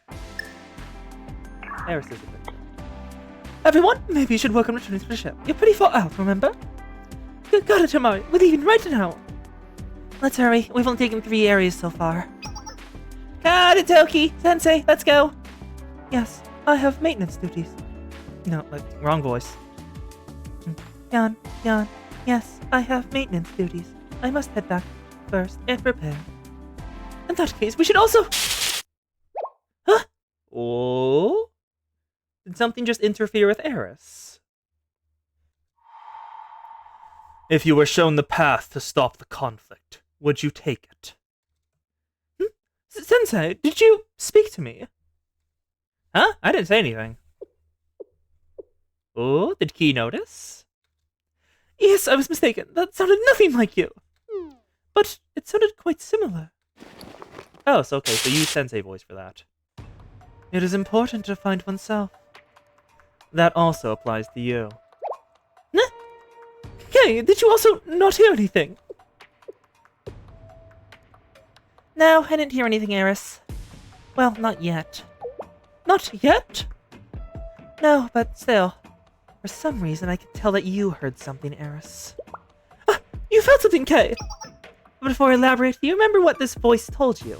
Eris is a good girl. Everyone, maybe you should work on returning to the ship. You're pretty far out, remember? Got it, Tamari. We're leaving right now. Let's hurry. We've only taken 3 areas so far. Got it, Toki! Sensei, let's go! Yes, I have maintenance duties. No, wrong voice. Yan, yes, I have maintenance duties. I must head back first and prepare. In that case, we should also... Huh? Oh? Did something just interfere with Eris? If you were shown the path to stop the conflict, would you take it? Sensei, did you speak to me? Huh? I didn't say anything. Oh, did Key notice? Yes, I was mistaken. That sounded nothing like you. But it sounded quite similar. Oh, so okay, so use Sensei voice for that. It is important to find oneself. That also applies to you. Okay, did you also not hear anything? No, I didn't hear anything, Eris. Well, not yet. Not yet? No, but still. For some reason, I could tell that you heard something, Eris. You felt something, Kay! But before I elaborate, do you remember what this voice told you?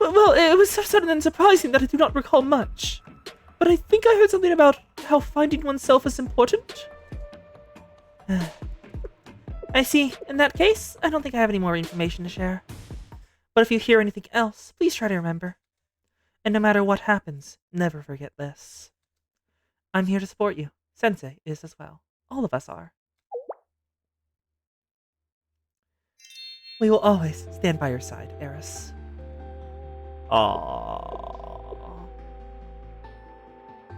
Well, it was so sudden and surprising that I do not recall much. But I think I heard something about how finding oneself is important. I see. In that case, I don't think I have any more information to share. But if you hear anything else, please try to remember. And no matter what happens, never forget this. I'm here to support you. Sensei is as well. All of us are. We will always stand by your side, Eris. Aww.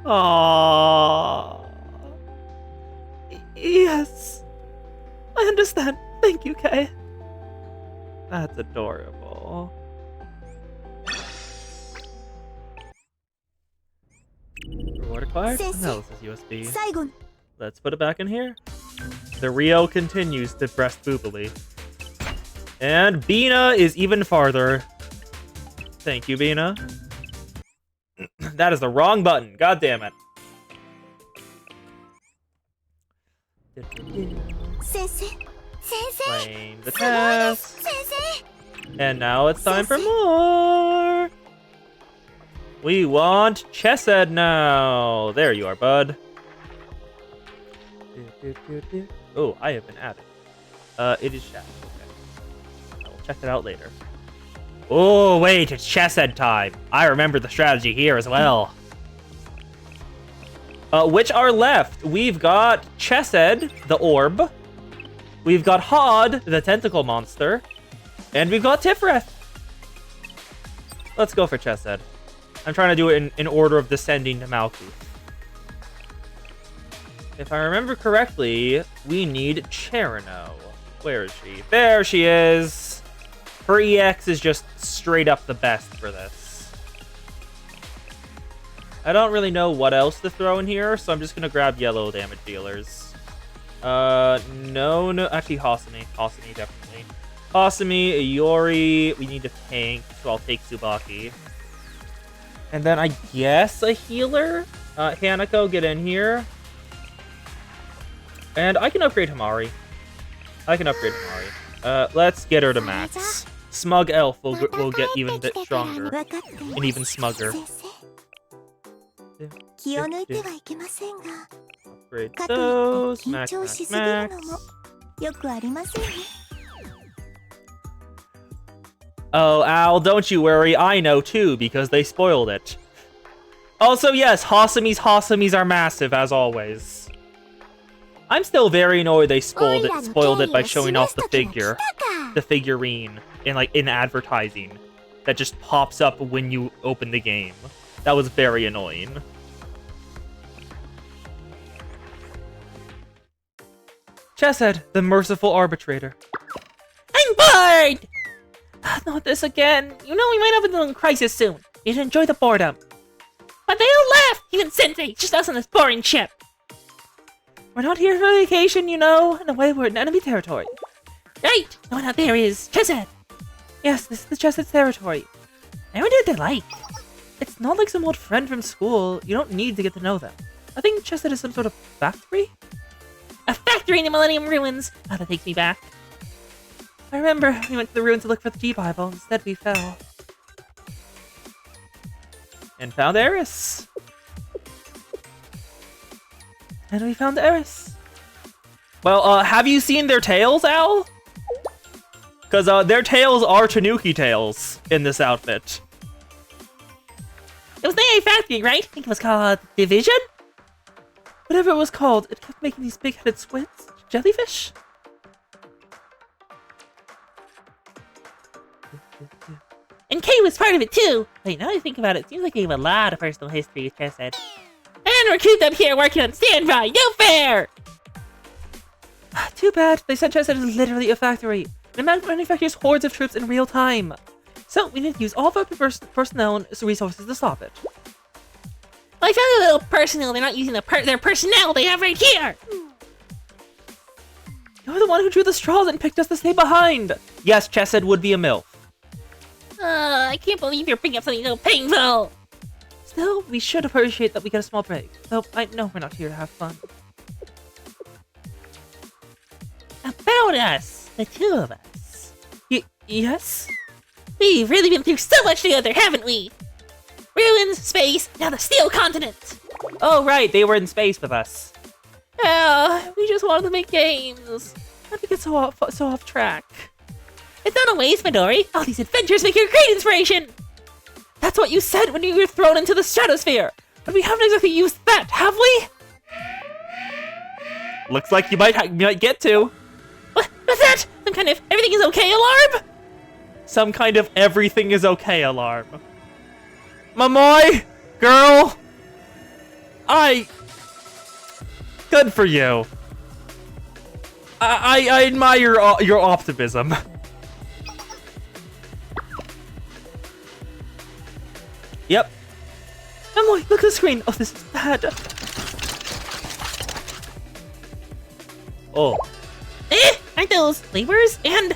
Aww. Yes. I understand. Thank you, Kay. That's adorable. Reward acquired? Sensei. No, this is USB. 最後 Let's put it back in here. The Rio continues to breast boobily. And Bina is even farther. Thank you, Bina. That is the wrong button. God damn it. 先生先生 Claim the すごいで test. す先生 And now it's time for more. We want Chesed now. There you are, bud. Oh, I have been added. It is Shadow. Okay. I will check it out later. Oh, wait, it's Chesed time. I remember the strategy here as well. Which are left? We've got Chesed, the orb. We've got Hod, the tentacle monster. And we've got Tifrith. Let's go for Chesed. I'm trying to do it in order of descending to Malkuth. If I remember correctly, we need Cherno. Where is she? There she is. Her EX is just straight up the best for this. I don't really know what else to throw in here, so I'm just gonna grab yellow damage dealers. No, actually Hasumi. Hasumi, definitely. Hasumi, Iori, we need a tank, so I'll take Tsubaki. And then I guess a healer? Hanako, get in here. And I can upgrade Hamari. Let's get her to max. Smug Elf will get even a bit stronger. 分かっています And even smugger. 先生気を抜いてはいけませんが Upgrade かといって those. 緊 Max, 張し max, すぎるの max. もよくありませんね Oh, Al, don't you worry. I know too, because they spoiled it. Also, yes, Hasumis are massive, as always. I'm still very annoyed they spoiled it by showing off the figure. The figurine in advertising that just pops up when you open the game. That was very annoying. Chesed, the merciful arbitrator. I'm bored! Not this again. You know we might have a little crisis soon. You should enjoy the boredom. But they all left! Even Sensei, just us on this boring ship. We're not here for vacation, you know. In a way, we're in enemy territory. Right! The one out there is Chesed. Yes, this is the Chesed's territory. I wonder what they're like. It's not like some old friend from school. You don't need to get to know them. I think Chesed is some sort of factory? A factory in the Millennium Ruins! Oh, that takes me back. I remember we went to the ruins to look for the G-Bible. Instead, we fell. And found Eris. And we found Eris. Well, have you seen their tails, Al? Because their tails are Tanuki tails in this outfit. It was the factory, right? I think it was called Division? Whatever it was called, it kept making these big-headed squids. Jellyfish? And Kay was part of it too! Wait, now that I think about it, it seems like we have a lot of personal history with Chesed. And we're cooped up here working on standby! No fair! Too bad. They said Chesed is literally a factory. It manufactures hordes of troops in real time. So we need to use all of our personnel and resources to stop it. Well, I found a little personnel. They're not using their personnel they have right here! You're the one who drew the straws and picked us to stay behind! Yes, Chesed would be a MILF. I can't believe you're bringing up something so painful! Still, we should appreciate that we get a small break. Though I know we're not here to have fun. About us! The two of us. Yes? We've really been through so much together, haven't we? Ruins, space, now the Steel Continent! Oh right, they were in space with us. Yeah, we just wanted to make games. Not to get so off track. It's not a waste, Midori. All these adventures make you a great inspiration! That's what you said when you were thrown into the stratosphere! But we haven't exactly used that, have we? Looks like you might get to. What's that? Some kind of everything is okay alarm? Some kind of everything is okay alarm. Momoy, girl, good for you. I admire your optimism. Yep. Momoy, look at the screen. Oh, this is bad. Oh. Aren't those laborers? And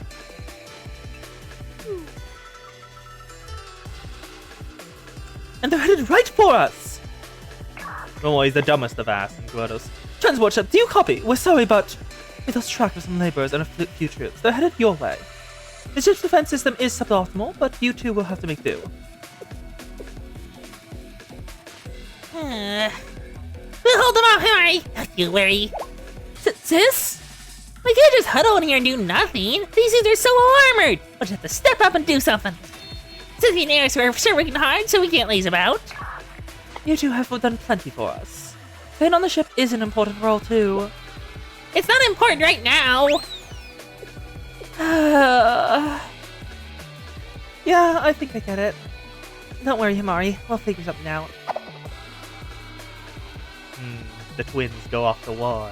they're headed right for us! Momoy is the dumbest of us and Grottos. Transport ship, do you copy? We're sorry, but with those trackers and laborers and a few troops, they're headed your way. The ship's defense system is suboptimal, but you two will have to make do. We'll hold them off, Harry! Don't you worry. Sis? We can't just huddle in here and do nothing. These things are so armored. We'll just have to step up and do something. Since the Nairs were sure working hard, so we can't laze about. You two have done plenty for us. Staying on the ship is an important role, too. It's not important right now. Yeah, I think I get it. Don't worry, Himari. We'll figure something out. The twins go off to war.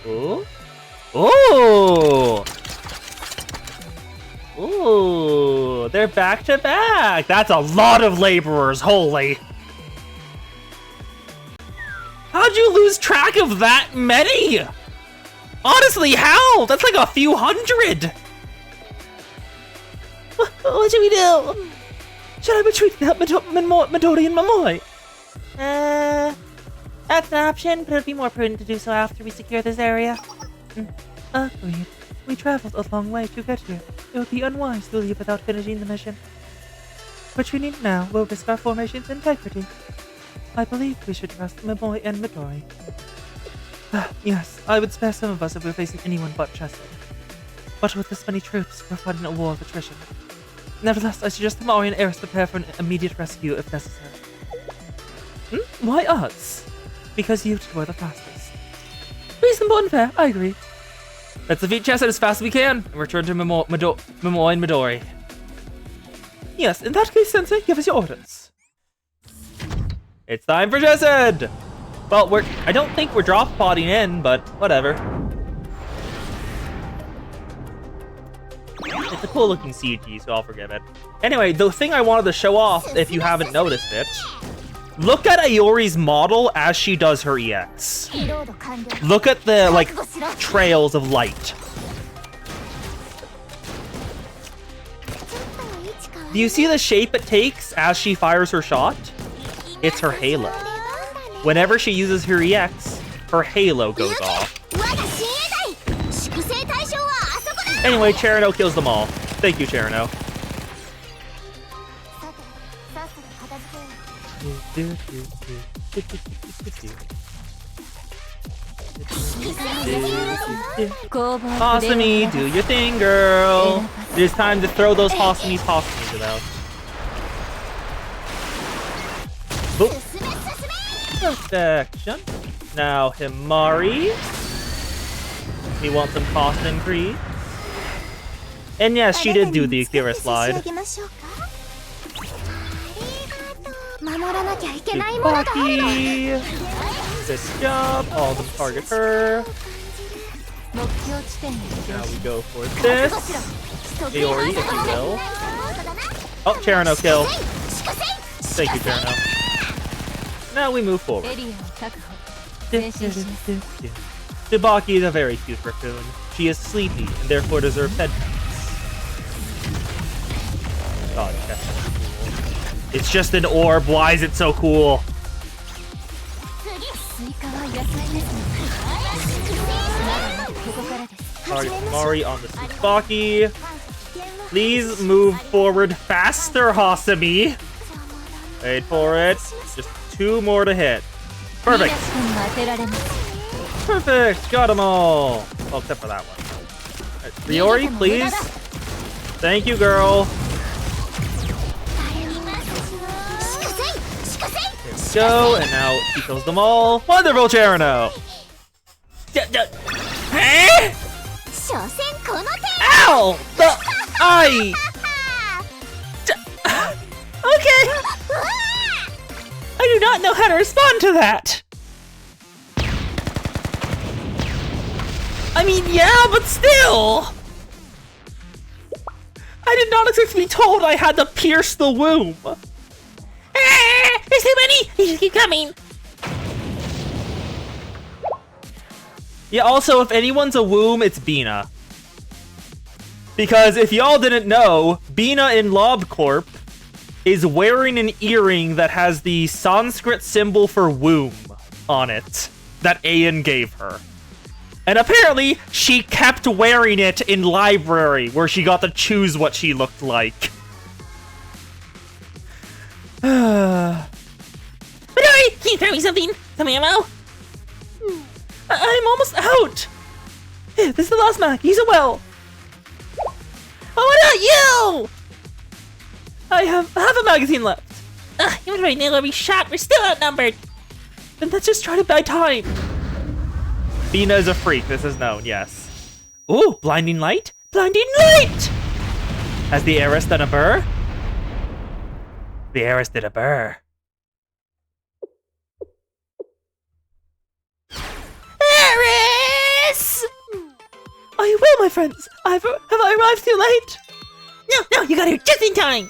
Oh. Oh! Ooh, they're back to back. That's a lot of laborers, holy. How'd you lose track of that many? Honestly, how? That's like a few hundred. What should we do? Should I retreat to help Midori and Momoy? That's an option, but it'd be more prudent to do so after we secure this area. Agreed. We traveled a long way to get here. It would be unwise to leave without finishing the mission. Retreating now will risk our formation's integrity. I believe we should trust Momoy and Midori. Yes, I would spare some of us if we were facing anyone but Chesed. But with this many troops, we're fighting a war of attrition. Nevertheless, I suggest Himari and Eris prepare for an immediate rescue if necessary. Why us? Because you two are the fastest. Reasonable and fair, I agree. Let's defeat Chesed as fast as we can and return to Momoy and Midori. Yes, in that case, Sensei, give us your orders. It's time for Chesed! Well, I don't think we're drop podding in, but whatever. It's a cool looking CG, so I'll forgive it. Anyway, the thing I wanted to show off, if you haven't noticed it, look at Iori's model as she does her EX. Look at the, like, trails of light. Do you see the shape it takes as she fires her shot? It's her halo. Whenever she uses her EX, her halo goes off. Anyway, Cherno kills them all. Thank you, Cherno. Hosami, do your thing, girl. It is time to throw those Hosamis about. Boop. Protection. Now Himari. We want some cost increase. And yes, she did do the Akira slide. Baki. Good job. All of them target her. Now we go for this. Iori, if you will. Oh, Cherno kill. Thank you, Cherno. Now we move forward. Tsubaki is a very cute raccoon. She is sleepy and therefore deserves bedtime. God, that's so cool. It's just an orb. Why is it so cool? Target Mari on the Tsubaki. Please move forward faster, Hasami. Wait for it. Just 2 more to hit. Perfect. Perfect. Got them all. Well, except for that one. Right, Ryori, please. Thank you, girl. Here we go. And now he kills them all. Wonderful, Cherno. Huh? 所詮この程度 Ow! The eye! Okay. I do not know how to respond to that. I mean, yeah, but still. I did not expect to be told I had to pierce the womb. There's too many. They just keep coming. Yeah, also, if anyone's a womb, it's Bina. Because if y'all didn't know, Bina in LobCorp is wearing an earring that has the Sanskrit symbol for womb on it that Ayan gave her. And apparently, she kept wearing it in library, where she got to choose what she looked like. Midori, can you throw me something? Some ammo? I'm almost out! Here, this is the last mag. Use it well. Oh, not you! I have half a magazine left. Even if I nail every shot, we're still outnumbered. Then let's just try to buy time. Bina is a freak. This is known, yes. Ooh, blinding light? Blinding light! Has the heiress done a burr? The heiress did a burr. Eris! I will, my friends. Have I arrived too late? No, you got here just in time.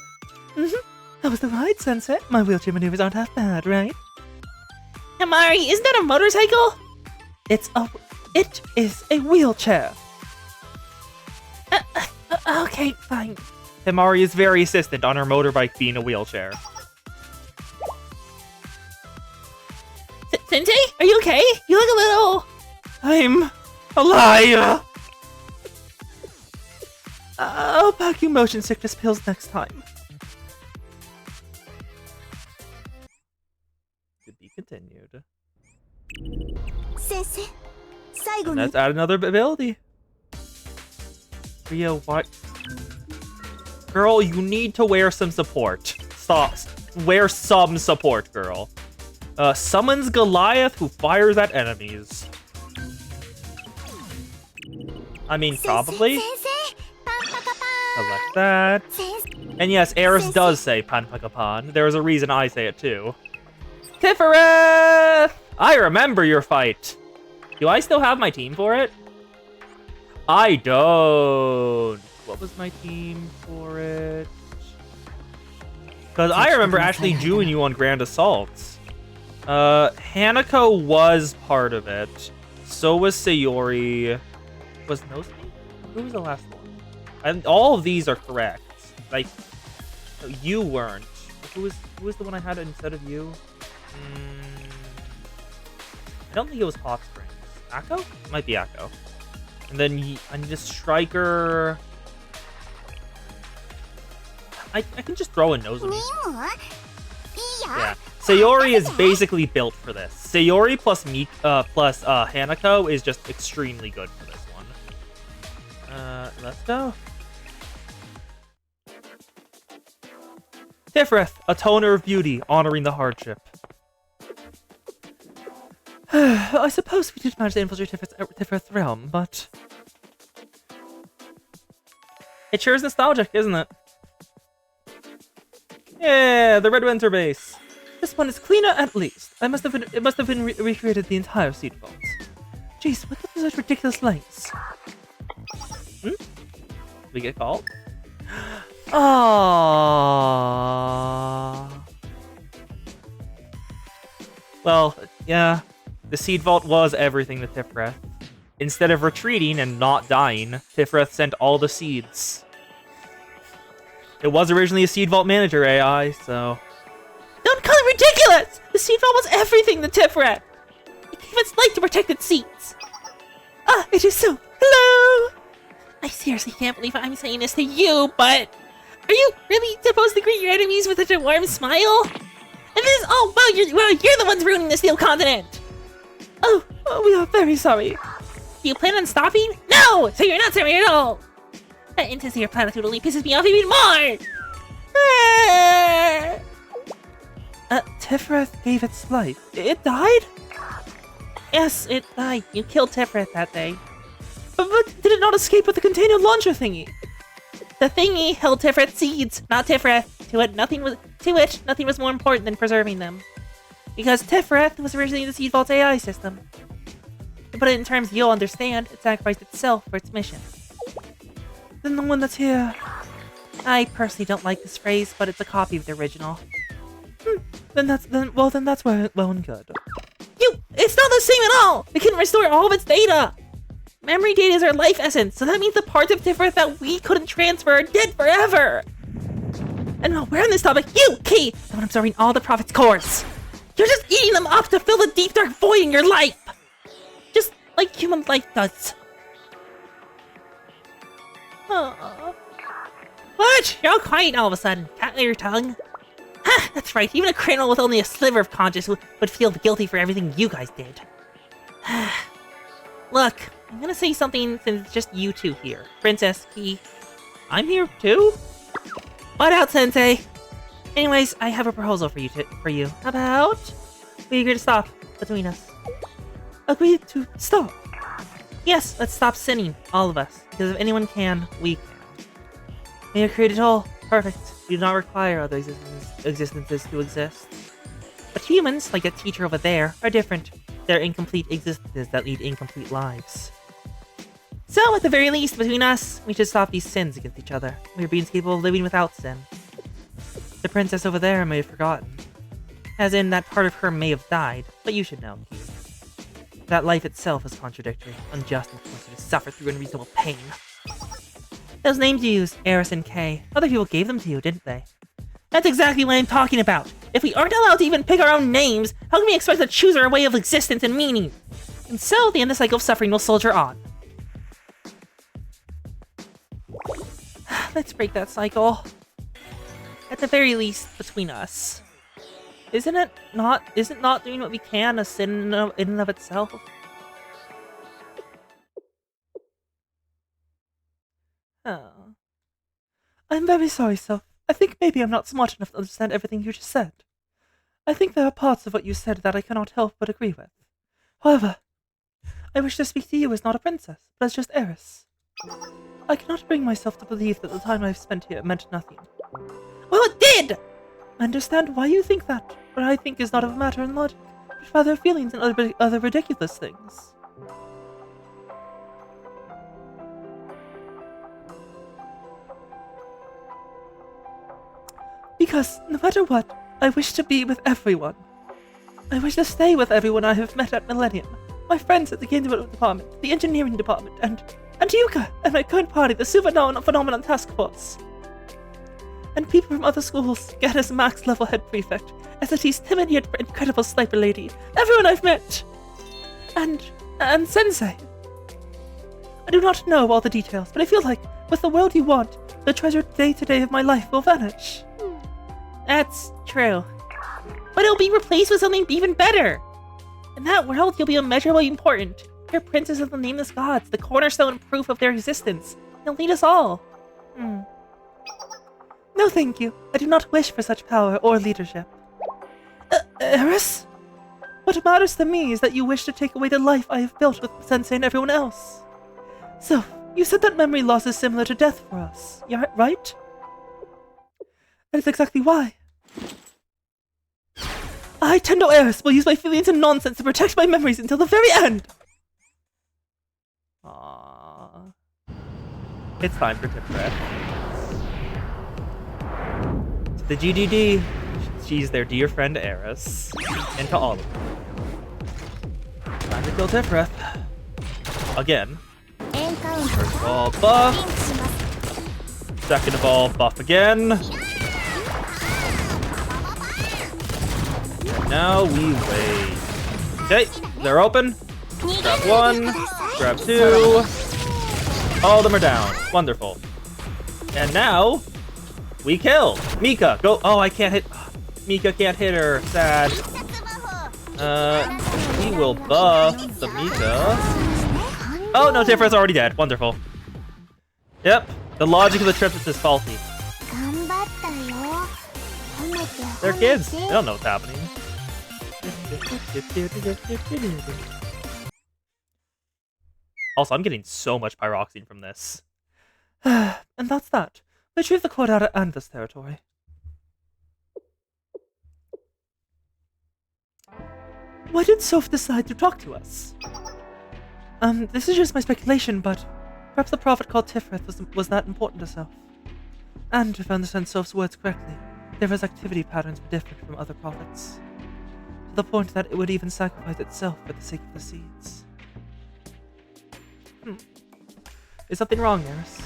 That was the ride, Sensei. My wheelchair maneuvers aren't half bad, right? Amari, isn't that a motorcycle? It is a wheelchair. Okay, fine. Himari is very insistent on her motorbike being a wheelchair. Sensei, are you okay? You look a little... I'm alive! I'll pack you motion sickness pills next time. To be continued. 先生最後 And に let's add another ability. Rio, what? Girl, you need to wear some support. Stop. Wear some support, girl. Summons Goliath who fires at enemies. I mean, probably. 先生パンパカパ Select that. ン先生 And yes, Eris does say Panpakapan. There is a reason I say it too. Tifereth! I remember your fight. Do I still have my team for it? I don't. What was my team for it? Because I remember actually doing you on Grand Assaults. Hanako was part of it. So was Sayori. Was Nosuke? Who was the last one? And all of these are correct. Like, you weren't. Who was the one I had instead of you? I don't think it was Hot Springs. Akko? It might be Akko. And then I need a striker. I can just throw a Nozomi. にもいい Yeah. や Sayori is basically built for this. Sayori plus Hanako is just extremely good for this one. Let's go. Tifereth, a toner of beauty, honoring the hardship. I suppose we did manage to infiltrate Tifereth's realm, but... It sure is nostalgic, isn't it? Yeah, the Red Winter base. This one is cleaner at least. It must have been recreated the entire seed vault. Jeez, what are such ridiculous lengths? Did we get called? Aww. Well, yeah. The seed vault was everything to Tifereth. Instead of retreating and not dying, Tifereth sent all the seeds. It was originally a seed vault manager AI, so... Don't call it ridiculous! The seed vault was everything to Tifereth! It gave its light to protect its seeds! Ah, it is so! Hello! I seriously can't believe I'm saying this to you, but are you really supposed to greet your enemies with such a warm smile? And this, oh wow, you're the ones ruining the Steel Continent! Oh, we are very sorry. Do you plan on stopping? No! So you're not sorry at all! That insincere platitude only pisses me off even more! Tifereth gave its life. It died? Yes, it died. You killed Tifereth that day. But did it not escape with the container launcher thingy? The thingy held Tifereth's seeds, not Tifereth. To it, nothing was more important than preserving them. Because Tifereth was originally the Seed Vault's AI system. To put it in terms you'll understand, it sacrificed itself for its mission. Then the one that's here. I personally don't like this phrase, but it's a copy of the original. Then that's well and good. It's not the same at all! It can restore all of its data! Memory data is our life essence, so that means the parts of Tifereth that we couldn't transfer are dead forever! And while we're on this topic, you, Key, the one absorbing all the Prophet's cores! You're just eating them up to fill the deep dark void in your life! Just like human life does. Aww. What? You're all quiet all of a sudden. Cat your tongue. Ha! That's right, even a criminal with only a sliver of conscience would feel guilty for everything you guys did. Look, I'm gonna say something since it's just you two here. Princess, Key. I'm here too? Butt out, Sensei! Anyways, I have a proposal for you. How about we agree to stop between us? Agree to stop? Yes, let's stop sinning, all of us. Because if anyone can, we can. We are created whole. Perfect. We do not require other existences to exist. But humans, like that teacher over there, are different. They're incomplete existences that lead incomplete lives. So, at the very least, between us, we should stop these sins against each other. We are beings capable of living without sin. The princess over there may have forgotten. As in, that part of her may have died, but you should know, Key. That life itself is contradictory, unjust, and forced you to suffer through unreasonable pain. Those names you used, Eris and Kay, other people gave them to you, didn't they? That's exactly what I'm talking about! If we aren't allowed to even pick our own names, how can we expect to choose our way of existence and meaning? And so, the end of the cycle of suffering will soldier on. Let's break that cycle. At the very least, between us. Isn't not doing what we can a sin in and of itself? Oh. I'm very sorry, Soph. I think maybe I'm not smart enough to understand everything you just said. I think there are parts of what you said that I cannot help but agree with. However, I wish to speak to you as not a princess, but as just Eris. I cannot bring myself to believe that the time I've spent here meant nothing. Well, it did! I understand why you think that, but I think is not of matter and logic, but rather feelings and other ridiculous things. Because, no matter what, I wish to be with everyone. I wish to stay with everyone I have met at Millennium, my friends at the game department, the engineering department, and Yuka, and my current party, the Phenomenon Task Force. And people from other schools, Gana's max level head prefect, SAT's timid yet incredible sniper lady, everyone I've met! And Sensei. I do not know all the details, but I feel like, with the world you want, the treasured day-to-day of my life will vanish. That's true. But it'll be replaced with something even better! In that world, you'll be immeasurably important. You're princess of the nameless gods, the cornerstone proof of their existence. They'll lead us all. No thank you. I do not wish for such power or leadership. Eris? What matters to me is that you wish to take away the life I have built with Sensei and everyone else. So, you said that memory loss is similar to death for us, right? That is exactly why. I, Tendo Eris, will use my feelings and nonsense to protect my memories until the very end! Aww. It's time for Tifereth. To the GDD, she's their dear friend Eris, and to all of them. Time to kill Tifereth. Again. First of all, buff. Second of all, buff again. And now we wait. Okay, they're open. Grab one, grab two, All of them are down. Wonderful. And now, we kill. Mika, go. Oh, I can't hit. Mika can't hit her. Sad. We will buff the Mika. Oh, no, Tifa's already dead. Wonderful. Yep, the logic of the trip is faulty. They're kids. They don't know what's happening. Also, I'm getting so much pyroxene from this. And that's that. Retrieve the cord out of Andus territory. Why did Soph decide to talk to us? This is just my speculation, but perhaps the prophet called Tiferet was that important to Soph. And if I understand Soph's words correctly, Tiferet's activity patterns were different from other prophets, to the point that it would even sacrifice itself for the sake of the seeds. Is something wrong, Eris?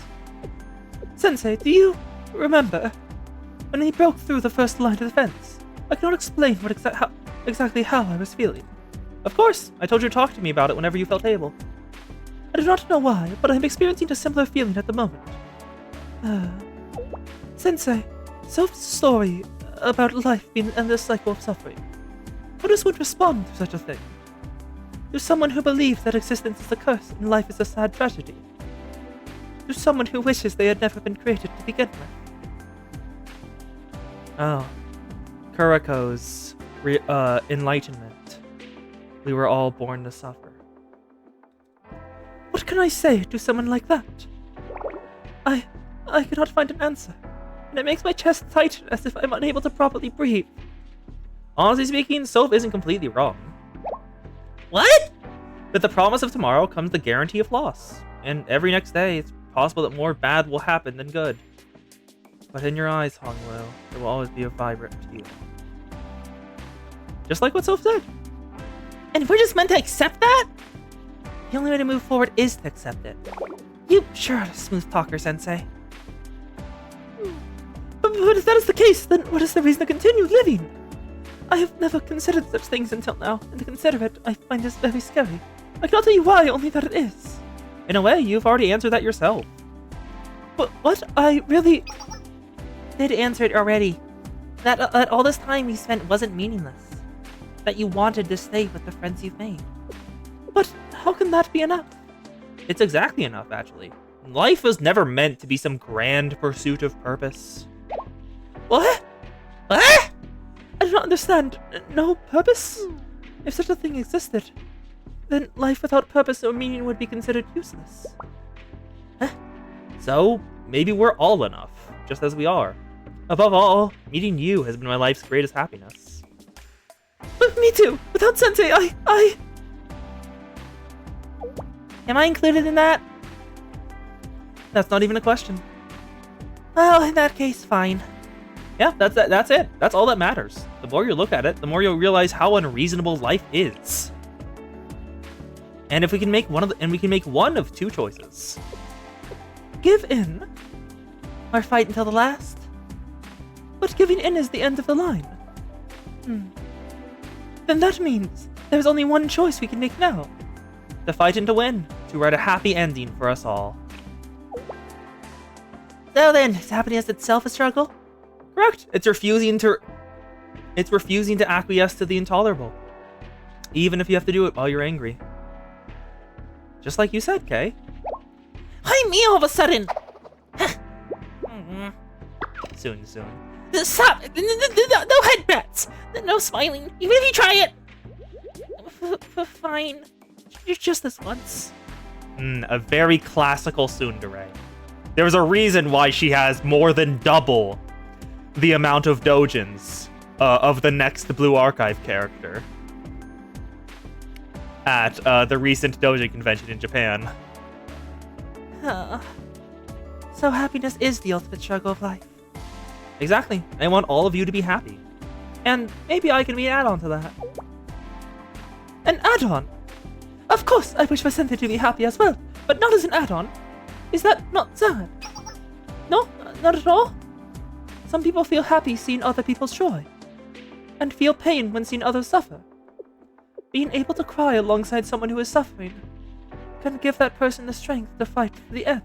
Sensei, do you remember when he broke through the first line of defense? I cannot explain exactly how I was feeling. Of course, I told you to talk to me about it whenever you felt able. I do not know why, but I am experiencing a similar feeling at the moment. Sensei, Soph's story about life being an endless cycle of suffering. How does one respond to such a thing? To someone who believes that existence is a curse and life is a sad tragedy? To someone who wishes they had never been created to begin with? Oh. Kuriko's enlightenment. We were all born to suffer. What can I say to someone like that? I cannot find an answer, and it makes my chest tighten as if I'm unable to properly breathe. Honestly speaking, Soph isn't completely wrong. What? With the promise of tomorrow comes the guarantee of loss, and every next day it's possible that more bad will happen than good. But in your eyes, Hongwu, there will always be a vibrant hue. Just like what Soph said. And we're just meant to accept that? The only way to move forward is to accept it. You sure are a smooth talker, Sensei. But if that is the case, then what is the reason to continue living? I have never considered such things until now, and to consider it, I find this very scary. I cannot tell you why, only that it is. In a way, you've already answered that yourself. But what? I really did answer it already. That all this time you spent wasn't meaningless. That you wanted to stay with the friends you've made. But how can that be enough? It's exactly enough, actually. Life was never meant to be some grand pursuit of purpose. What? What? I do not understand. No purpose? If such a thing existed, then life without purpose or meaning would be considered useless. Huh? So, maybe we're all enough, just as we are. Above all, meeting you has been my life's greatest happiness. Me too! Without Sensei, Am I included in that? That's not even a question. Well, in that case, fine. Yeah, that's it. That's all that matters. The more you look at it, the more you'll realize how unreasonable life is. And if we can make one of two choices. Give in? Or fight until the last? But giving in is the end of the line. Then that means there's only one choice we can make now. To fight and to win. To write a happy ending for us all. So then, is happiness itself a struggle? Correct. It's refusing to acquiesce to the intolerable. Even if you have to do it while you're angry. Just like you said, Kay. Why me all of a sudden? Soon. Stop! No headbats! No smiling. Even if you try it! Fine. Just this once. A very classical tsundere. There's a reason why she has more than double the amount of dojins of the next Blue Archive character at the recent Doujin convention in Japan. So happiness is the ultimate struggle of life. Exactly. I want all of you to be happy. And maybe I can be an add-on to that. An add-on? Of course, I wish for Sensei to be happy as well, but not as an add-on. Is that not sad? No, not at all. Some people feel happy seeing other people's joy, and feel pain when seeing others suffer. Being able to cry alongside someone who is suffering can give that person the strength to fight to the end.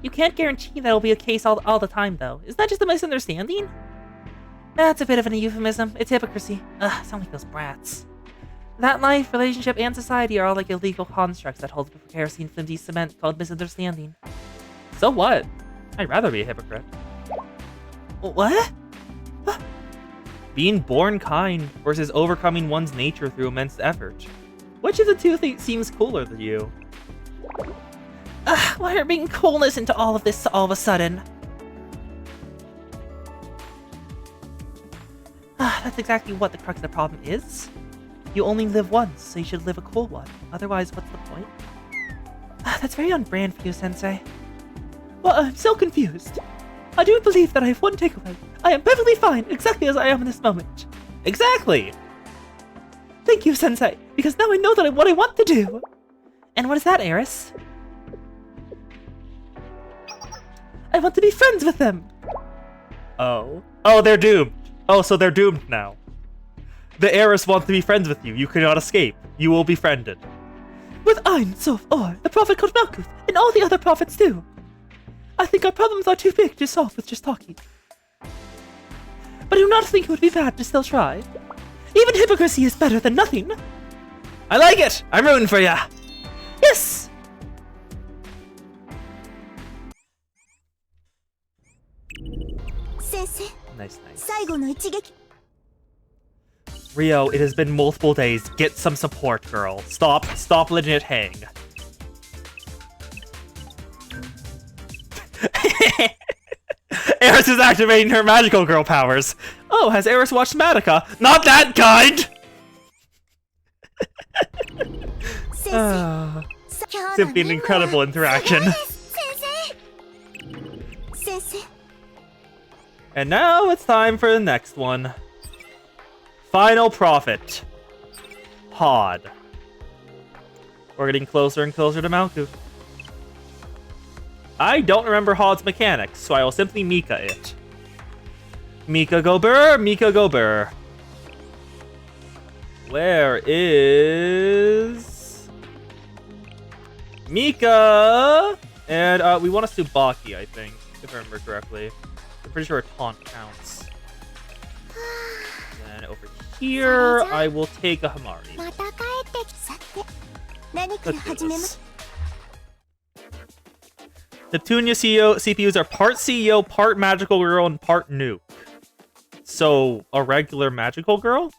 You can't guarantee that'll be the case all the time, though. Isn't that just a misunderstanding? That's a bit of an euphemism. It's hypocrisy. Ugh, sound like those brats. That life, relationship, and society are all like illegal constructs that hold up kerosene, flimsy cement called misunderstanding. So what? I'd rather be a hypocrite. What? Being born kind versus overcoming one's nature through immense effort. Which of the two seems cooler to you? Why are bringing coolness into all of this all of a sudden? That's exactly what the crux of the problem is. You only live once, so you should live a cool one. Otherwise, what's the point? That's very on brand for you, Sensei. Well, I'm so confused. I do believe that I have one takeaway. I am perfectly fine, exactly as I am in this moment. Exactly! Thank you, Sensei, because now I know what I want to do! And what is that, Eris? I want to be friends with them! Oh. Oh, they're doomed! Oh, so they're doomed now. The Eris wants to be friends with you. You cannot escape. You will be friended. With Ein, Sof, Or, the prophet called Malkuth, and all the other prophets too. I think our problems are too big to solve with just talking. But I do not think it would be bad to still try. Even hypocrisy is better than nothing. I like it! I'm rooting for ya! Yes! Sensei, Nice. 最後の一撃 Rio, it has been multiple days. Get some support, girl. Stop letting it hang. Eris is activating her magical girl powers. Oh, has Eris watched Madoka? Not that kind! Simply an incredible interaction. Sensei, And now it's time for the next one. Final Prophet. Hod. We're getting closer and closer to Malkuth. I don't remember Hod's mechanics, so I will simply Mika it. Mika go burr, Mika go burr. Where is... Mika? And we want a Tsubaki, I think, if I remember correctly. I'm pretty sure a taunt counts. Then over here, I will take a Hamari. また帰ってきさて何か Let's ら do 始めま this. Neptunia CPUs are part CEO, part magical girl, and part nuke. So, a regular magical girl?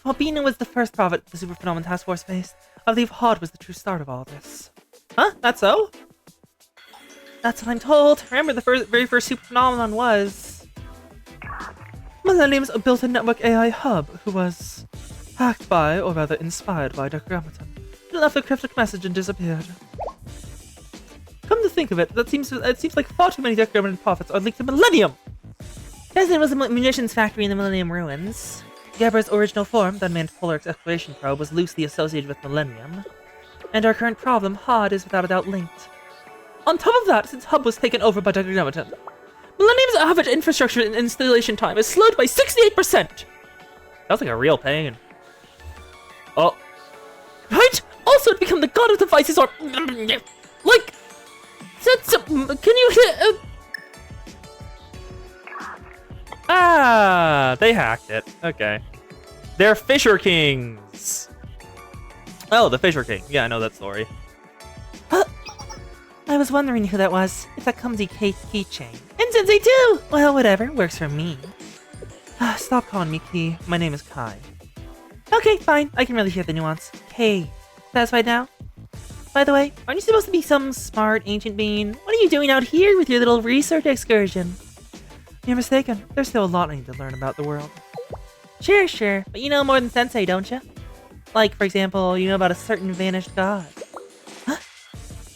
Well, Bina was the first prophet the Super Phenomenon Task Force faced. I believe Hod was the true start of all this. Huh? That's so? That's what I'm told. Remember, the very first Super Phenomenon was... Millennium's built a network AI hub who was hacked by, or rather inspired by, Dr. Grammaton. It left a cryptic message and disappeared. Come to think of it, it seems like far too many Dr. Grammaton prophets are linked to Millennium! Yes, it was a munitions factory in the Millennium ruins. Gabra's original form, the unmanned polar exploration probe, was loosely associated with Millennium. And our current problem, Hod, is without a doubt linked. On top of that, since Hub was taken over by Dr. Grammaton, Millennium's average infrastructure and installation time is slowed by 68%! Sounds like a real pain. Oh. Right? Also, to become the god of devices or... Like... Can you hit... Ah, they hacked it. Okay. They're Fisher Kings. Oh, the Fisher King. Yeah, I know that story. I was wondering who that was. It's a clumsy keychain. And Sensei too! Well, whatever. Works for me. Stop calling me Key. My name is Kai. Okay, fine. I can really hear the nuance. K. Satisfied now? By the way, aren't you supposed to be some smart ancient being? What are you doing out here with your little research excursion? You're mistaken. There's still a lot I need to learn about the world. Sure. But you know more than Sensei, don't you? Like, for example, you know about a certain vanished god. Huh?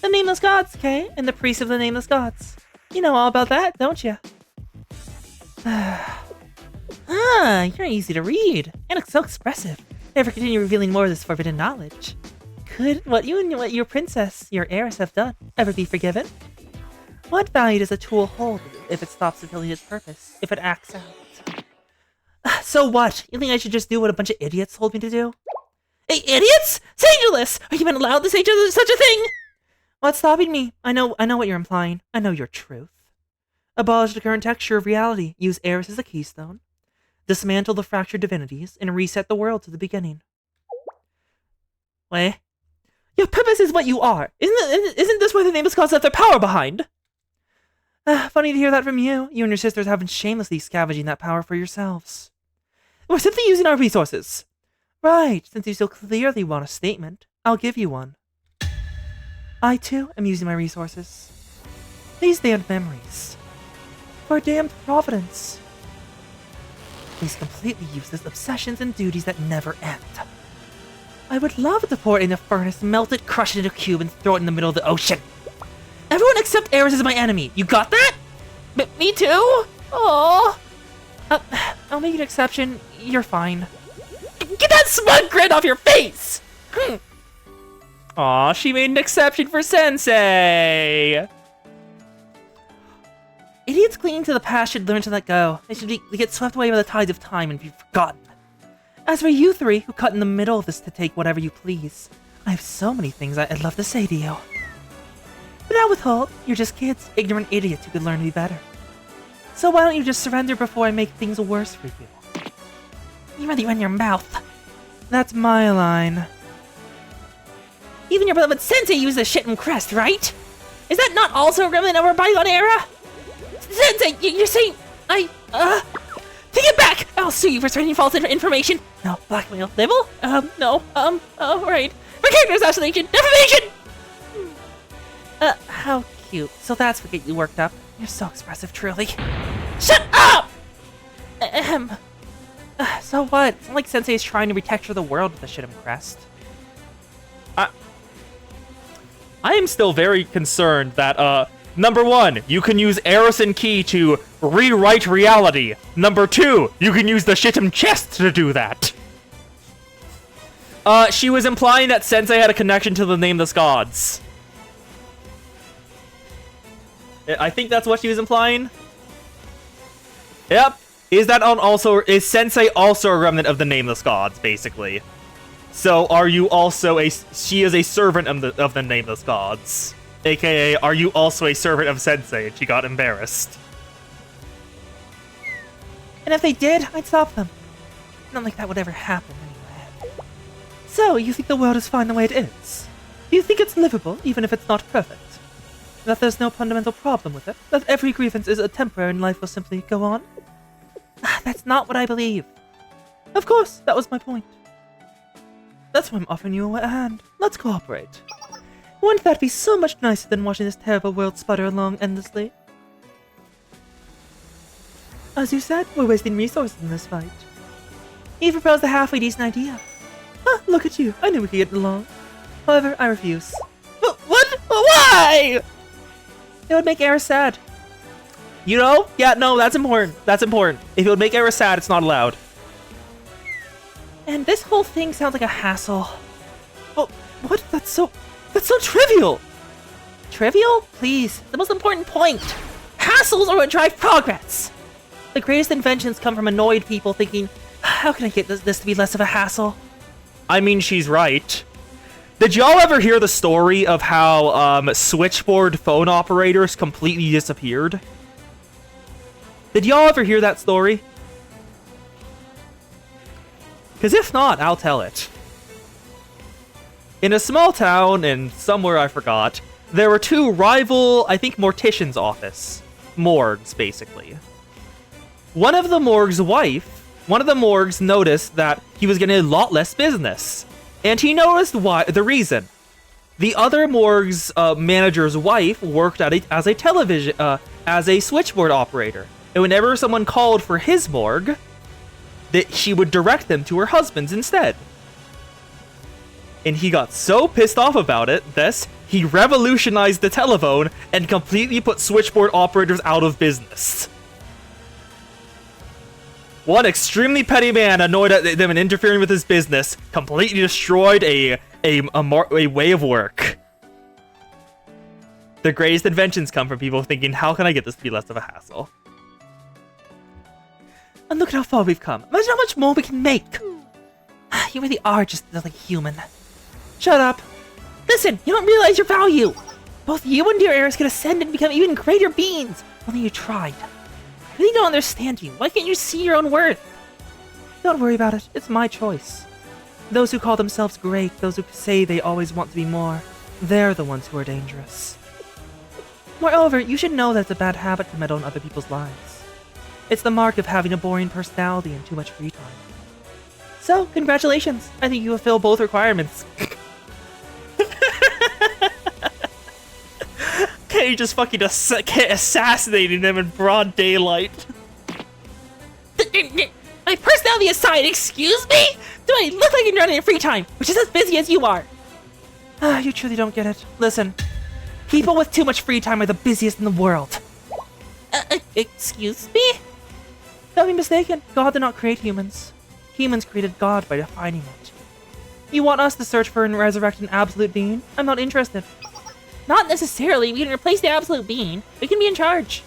The Nameless Gods, Kay, and the Priest of the Nameless Gods. You know all about that, don't you? You're easy to read, and so expressive. Never continue revealing more of this forbidden knowledge. Could what you and your princess, your heiress, have done ever be forgiven? What value does a tool hold if it stops fulfilling its purpose, if it acts out? So what? You think I should just do what a bunch of idiots told me to do? Hey, idiots! Sangeless! Are you even allowed to say such a thing? What's stopping me? I know what you're implying. I know your truth. Abolish the current texture of reality. Use Eris as a keystone. Dismantle the fractured divinities and reset the world to the beginning. Wait. Your purpose is what you are. Isn't this why the nameless gods left their power behind? Funny to hear that from you. You and your sisters have been shamelessly scavenging that power for yourselves. We're simply using our resources. Right, since you so clearly want a statement, I'll give you one. I, too, am using my resources. These damned memories. For a damned providence. These completely useless obsessions and duties that never end. I would love to pour it in a furnace, melt it, crush it into a cube, and throw it in the middle of the ocean. Everyone except Eris is my enemy. You got that? Me too? Aww. I'll make an exception. You're fine. Get that smug grin off your face! Aw, she made an exception for Sensei! Idiots clinging to the past should learn to let go. They get swept away by the tides of time and be forgotten. As for you three, who cut in the middle of this to take whatever you please, I have so many things I'd love to say to you. Without withhold, you're just kids, ignorant idiots who could learn to be better. So why don't you just surrender before I make things worse for you? You really run your mouth. That's my line. Even your beloved Sensei used the shit and crest, right? Is that not also a remnant of our bygone era? Sensei, you're saying take it back! I'll sue you for spreading false information. No, blackmail. Libel? No. Right. For character assassination! Defamation! How cute. So that's what get you worked up. You're so expressive, truly. Shut up! So what? It's not like Sensei is trying to retexture the world with the Shit'em crest. I am still very concerned that, number 1, you can use Eris and Key to rewrite reality. Number 2, you can use the Shit'em chest to do that. She was implying that Sensei had a connection to the Nameless Gods. I think that's what she was implying. Yep. Is Sensei also a remnant of the Nameless Gods, basically? So are you also she is a servant of the Nameless Gods. AKA, are you also a servant of Sensei? And she got embarrassed. And if they did, I'd stop them. Not like that would ever happen anyway. So, you think the world is fine the way it is? Do you think it's livable, even if it's not perfect? That there's no fundamental problem with it? That every grievance is a temporary and life will simply go on? That's not what I believe. Of course, that was my point. That's why I'm offering you a hand. Let's cooperate. Wouldn't that be so much nicer than watching this terrible world sputter along endlessly? As you said, we're wasting resources in this fight. You proposed a halfway decent idea. Look at you. I knew we could get along. However, I refuse. What? Why? It would make Eris sad. You know? Yeah, no, that's important. That's important. If it would make Eris sad, it's not allowed. And this whole thing sounds like a hassle. Oh, what? That's so trivial. Trivial? Please. The most important point. Hassles are what drive progress. The greatest inventions come from annoyed people thinking, how can I get this to be less of a hassle? I mean, she's right. Did y'all ever hear the story of how switchboard phone operators completely disappeared? Did y'all ever hear that story? Because if not, I'll tell it. In a small town, and somewhere I forgot, there were two rival, I think, mortician's office. Morgues, basically. One of the morgues noticed that he was getting a lot less business. And he noticed the reason. The other morgue's manager's wife worked as a switchboard operator. And whenever someone called for his morgue, she would direct them to her husband's instead. And he got so pissed off about this, he revolutionized the telephone and completely put switchboard operators out of business. One extremely petty man, annoyed at them and interfering with his business, completely destroyed a way of work. The greatest inventions come from people thinking, how can I get this to be less of a hassle? And look at how far we've come. Imagine how much more we can make. You really are just like human. Shut up. Listen, you don't realize your value. Both you and dear Eris could ascend and become even greater beings. Only you tried. I really don't understand you. Why can't you see your own worth? Don't worry about it. It's my choice. Those who call themselves great, those who say they always want to be more, they're the ones who are dangerous. Moreover, you should know that it's a bad habit to meddle in other people's lives. It's the mark of having a boring personality and too much free time. So, congratulations. I think you fulfill both requirements. Okay, just fucking assassinating them in broad daylight. My personality aside, excuse me? Do I look like you're running in free time, which is as busy as you are? You truly don't get it. Listen, people with too much free time are the busiest in the world. Excuse me? Don't be mistaken. God did not create humans. Humans created God by defining it. You want us to search for and resurrect an absolute being? I'm not interested. Not necessarily. We can replace the absolute being. We can be in charge.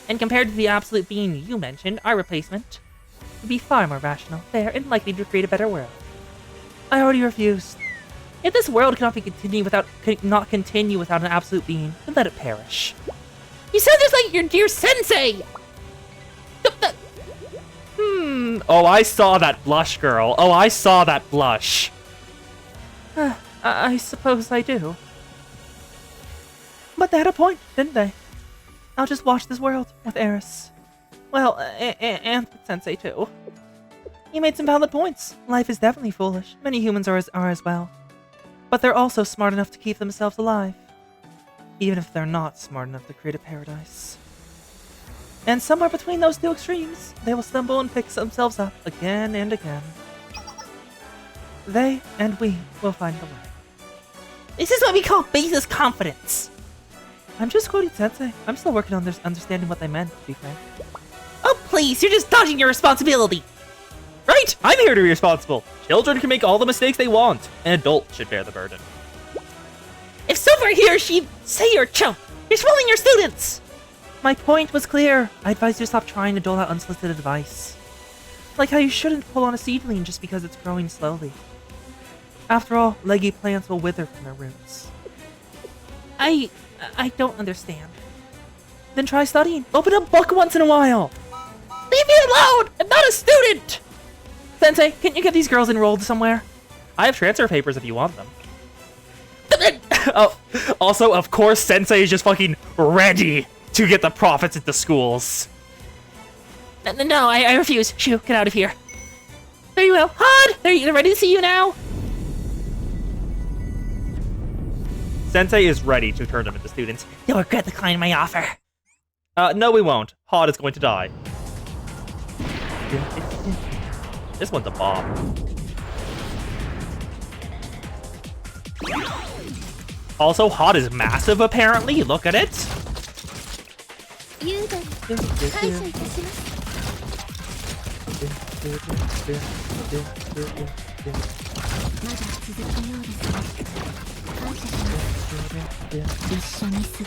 And compared to the absolute being you mentioned, our replacement would be far more rational, fair, and likely to create a better world. I already refused. If this world cannot continue without an absolute being, then let it perish. You said this like your dear sensei! Oh, I saw that blush, girl. Oh, I saw that blush. I suppose I do. But they had a point, didn't they? I'll just watch this world with Eris. Well, and with Sensei too. You made some valid points. Life is definitely foolish. Many humans are as well. But they're also smart enough to keep themselves alive. Even if they're not smart enough to create a paradise. And somewhere between those two extremes, they will stumble and pick themselves up again and again. They and we will find a way. This is what we call baseless confidence. I'm just quoting Sensei. I'm still working on understanding what they meant, to be frank. Oh, please, you're just dodging your responsibility. Right, I'm here to be responsible. Children can make all the mistakes they want. An adult should bear the burden. If someone here, she'd say you're a chump. You're fooling your students. My point was clear. I advise you to stop trying to dole out unsolicited advice. Like how you shouldn't pull on a seedling just because it's growing slowly. After all, leggy plants will wither from their roots. I don't understand. Then try studying. Open a book once in a while. Leave me alone! I'm not a student! Sensei, can you get these girls enrolled somewhere? I have transfer papers if you want them. Oh, also, of course, Sensei is just fucking ready to get the profits into schools. No, I refuse. Shoo, get out of here. Very well. Hod! They're ready to see you now. Sensei is ready to turn them into students. You'll regret declining my offer. No, we won't. Hod is going to die. This one's a bomb. Also, Hod is massive, apparently. Look at it.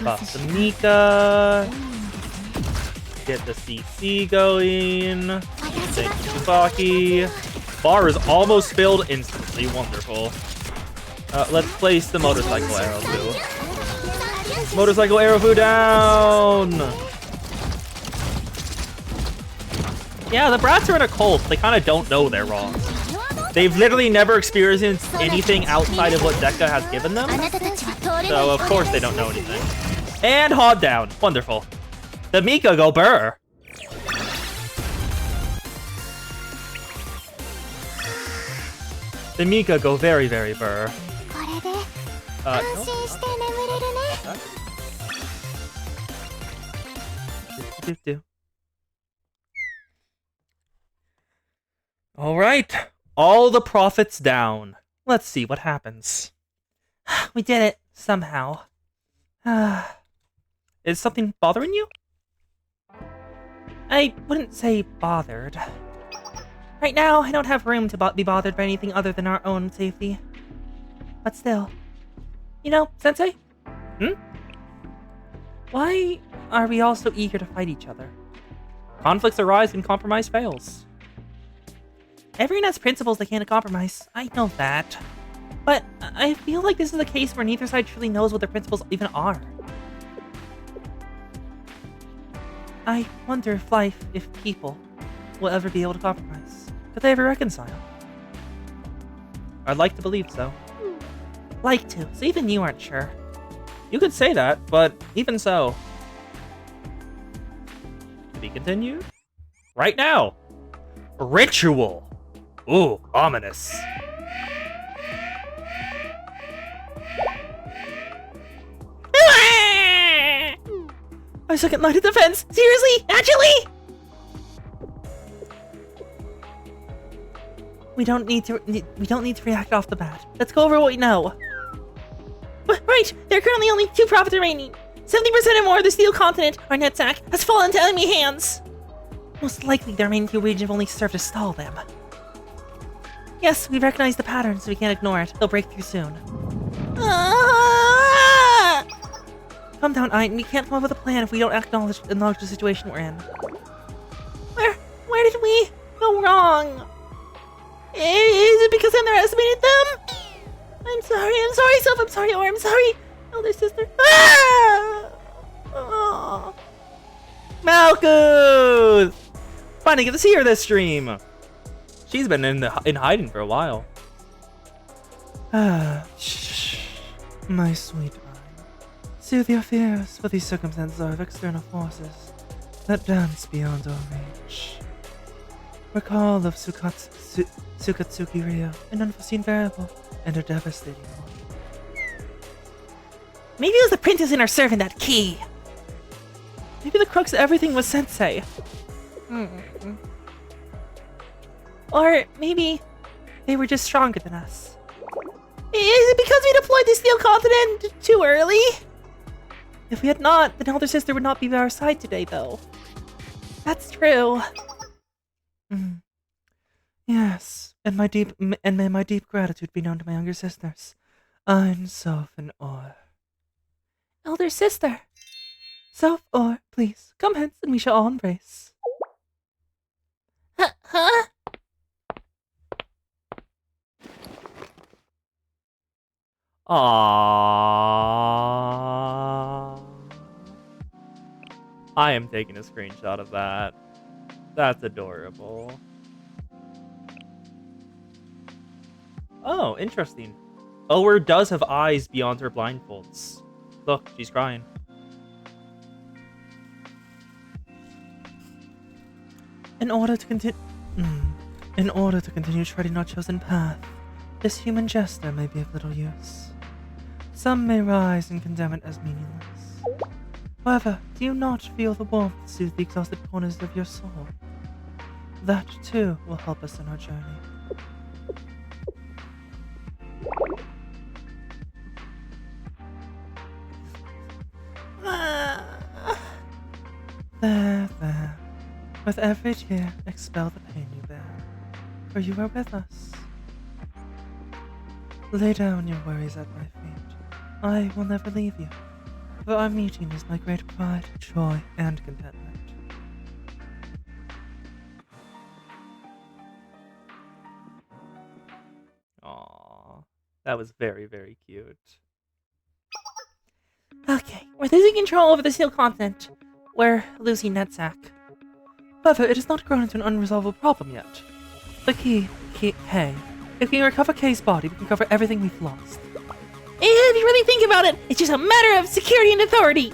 Bust the Mika. Get the CC going. Thank you, Tsubaki. Bar is almost filled instantly. Wonderful. Let's place the motorcycle arrow too. Motorcycle arrow down! Yeah, the brats are in a cult. They kind of don't know they're wrong. They've literally never experienced anything outside of what Deca has given them. So, of course, they don't know anything. And Hod down. Wonderful. The Mika go burr. The Mika go very, very burr. No, All right, all the profits down. Let's see what happens. We did it, somehow. Is something bothering you? I wouldn't say bothered. Right now, I don't have room to be bothered by anything other than our own safety. But still. You know, Sensei? Why are we all so eager to fight each other? Conflicts arise when compromise fails. Everyone has principles they can't compromise. I know that. But I feel like this is a case where neither side truly knows what their principles even are. I wonder if people will ever be able to compromise. Could they ever reconcile? I'd like to believe so. Like to, so even you aren't sure. You could say that, but even so. To be continued? Right now! Ritual! Ooh, ominous. Our second line of defense! Seriously? Actually? We don't need to react off the bat. Let's go over what we know. Right! There are currently only 2 prophets remaining. 70% or more of the Steel Continent, our Netsack, has fallen into enemy hands. Most likely the remaining 2 regions have only served to stall them. Yes, we recognize the pattern, so we can't ignore it. They'll break through soon. Calm down, Ein. We can't come up with a plan if we don't acknowledge the situation we're in. Where did we go wrong? Is it because I underestimated them? I'm sorry, Soph, I'm sorry, or I'm sorry, elder sister. Oh. Malkuth! Finally get to see her this stream. She's been in hiding for a while. Shh. My sweet Ein. Soothe your fears, for these circumstances are of external forces that dance beyond our reach. Recall of Sukatsuki Ryo, an unforeseen variable, and a devastating one. Maybe it was the princess and her servant that key. Maybe the crux of everything was Sensei. Or maybe they were just stronger than us. Is it because we deployed the Steel Continent too early? If we had not, then Elder Sister would not be by our side today, though. That's true. Yes, and may my deep gratitude be known to my younger sisters, Ein, Soph, and Or. Elder Sister. Soph, Or, please, come hence and we shall all embrace. Huh? Aww. I am taking a screenshot of that. That's adorable. Oh, interesting. Ower does have eyes beyond her blindfolds. Look, she's crying. In order to continue treading our chosen path, this human jester may be of little use. Some may rise and condemn it as meaningless. However, do you not feel the warmth soothe the exhausted corners of your soul? That, too, will help us in our journey. There. With every tear, expel the pain you bear, for you are with us. Lay down your worries at my feet. I will never leave you, for our meeting is my great pride, joy, and contentment. Aww. That was very, very cute. Okay, we're losing control over the Steel Continent. We're losing Netsack. However, it has not grown into an unresolvable problem yet. The Kay. If we can recover Kay's body, we can cover everything we've lost. If you really think about it, it's just a matter of security and authority.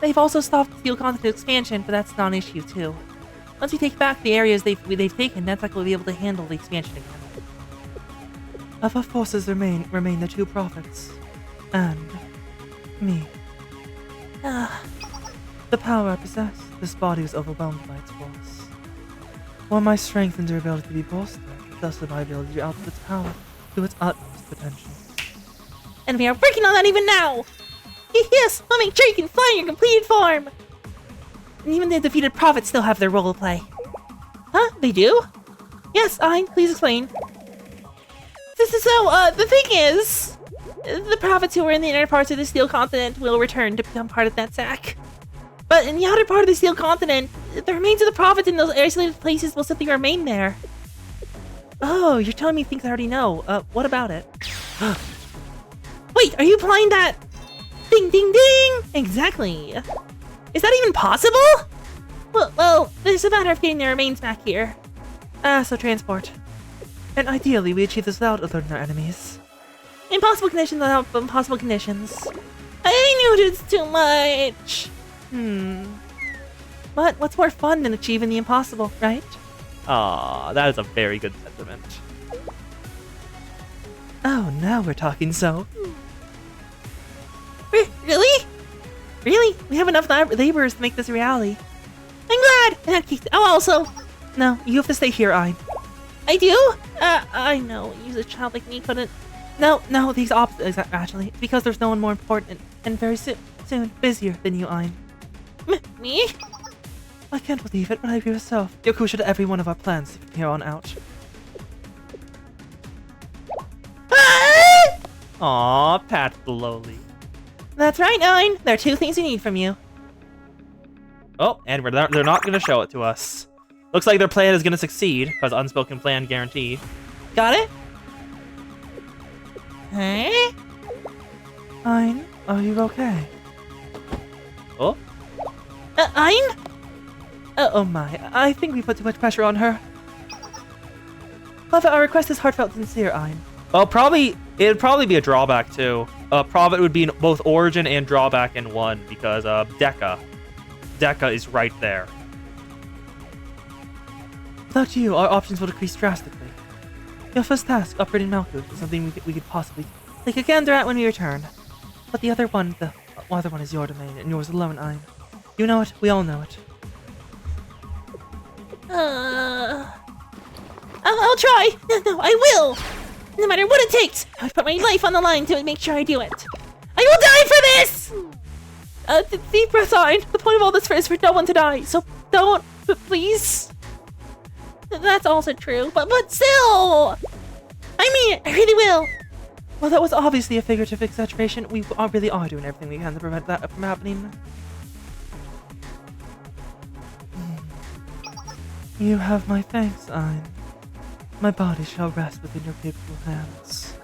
They've also stopped the Steel Continent expansion, but that's not an issue too. Once we take back the areas they've taken, Netsack will be able to handle the expansion again. Of our forces remain the 2 prophets. And me. The power I possess, this body was overwhelmed by its force. While my strength and durability to be bolstered, thus would my ability to output its power to its utmost potential. And we are working on that even now! Yes, I'll make sure you can fly in your completed form! And even the defeated prophets still have their role to play. Huh? They do? Yes, Ein, please explain. The thing is, the prophets who were in the inner parts of the Steel Continent will return to become part of Netsack. But in the outer part of the Steel Continent, the remains of the prophets in those isolated places will simply remain there. Oh, you're telling me things I already know. What about it? Wait, are you applying that? Ding, ding, ding! Exactly. Is that even possible? Well, it's a matter of getting the remains back here. So transport. And ideally, we achieve this without alerting our enemies. Impossible conditions without impossible conditions. I knew it's too much. But what's more fun than achieving the impossible, right? Aw, that is a very good sentiment. Oh, now we're talking so. Really? Really? We have enough laborers to make this a reality. I'm glad! In that case, also... No, you have to stay here, Ein. I do? I know. Use a child like me couldn't... No, these opposites, actually. It's because there's no one more important and very soon busier than you, Ein. Me? I can't believe it, but I agree with Soph. You're crucial to every one of our plans from here on out. Aw, pat the lowly. That's right, Ein. There are two things we need from you. Oh, and they're not going to show it to us. Looks like their plan is going to succeed, because unspoken plan guaranteed. Got it? Huh? Ein, are you okay? Oh? Ein? Oh my, I think we put too much pressure on her. However, our request is heartfelt and sincere, Ein. Well, it'd probably be a drawback too. Profit would be in both origin and drawback in one, because Deca is right there. Without you, our options will decrease drastically. Your first task, upgrading Malkuth, is something we could possibly take a gander at when we return. But the other one is your domain, and yours alone, Ein. You know it, we all know it. I'll try. No, I will. No matter what it takes, I would put my life on the line to make sure I do it. I will die for this! Deep breath, Ein. The point of all this is for no one to die, so don't, please. That's also true, but still! I mean it, I really will! Well, that was obviously a figurative exaggeration. We really are doing everything we can to prevent that from happening. You have my thanks, Ein. My body shall rest within your capable hands.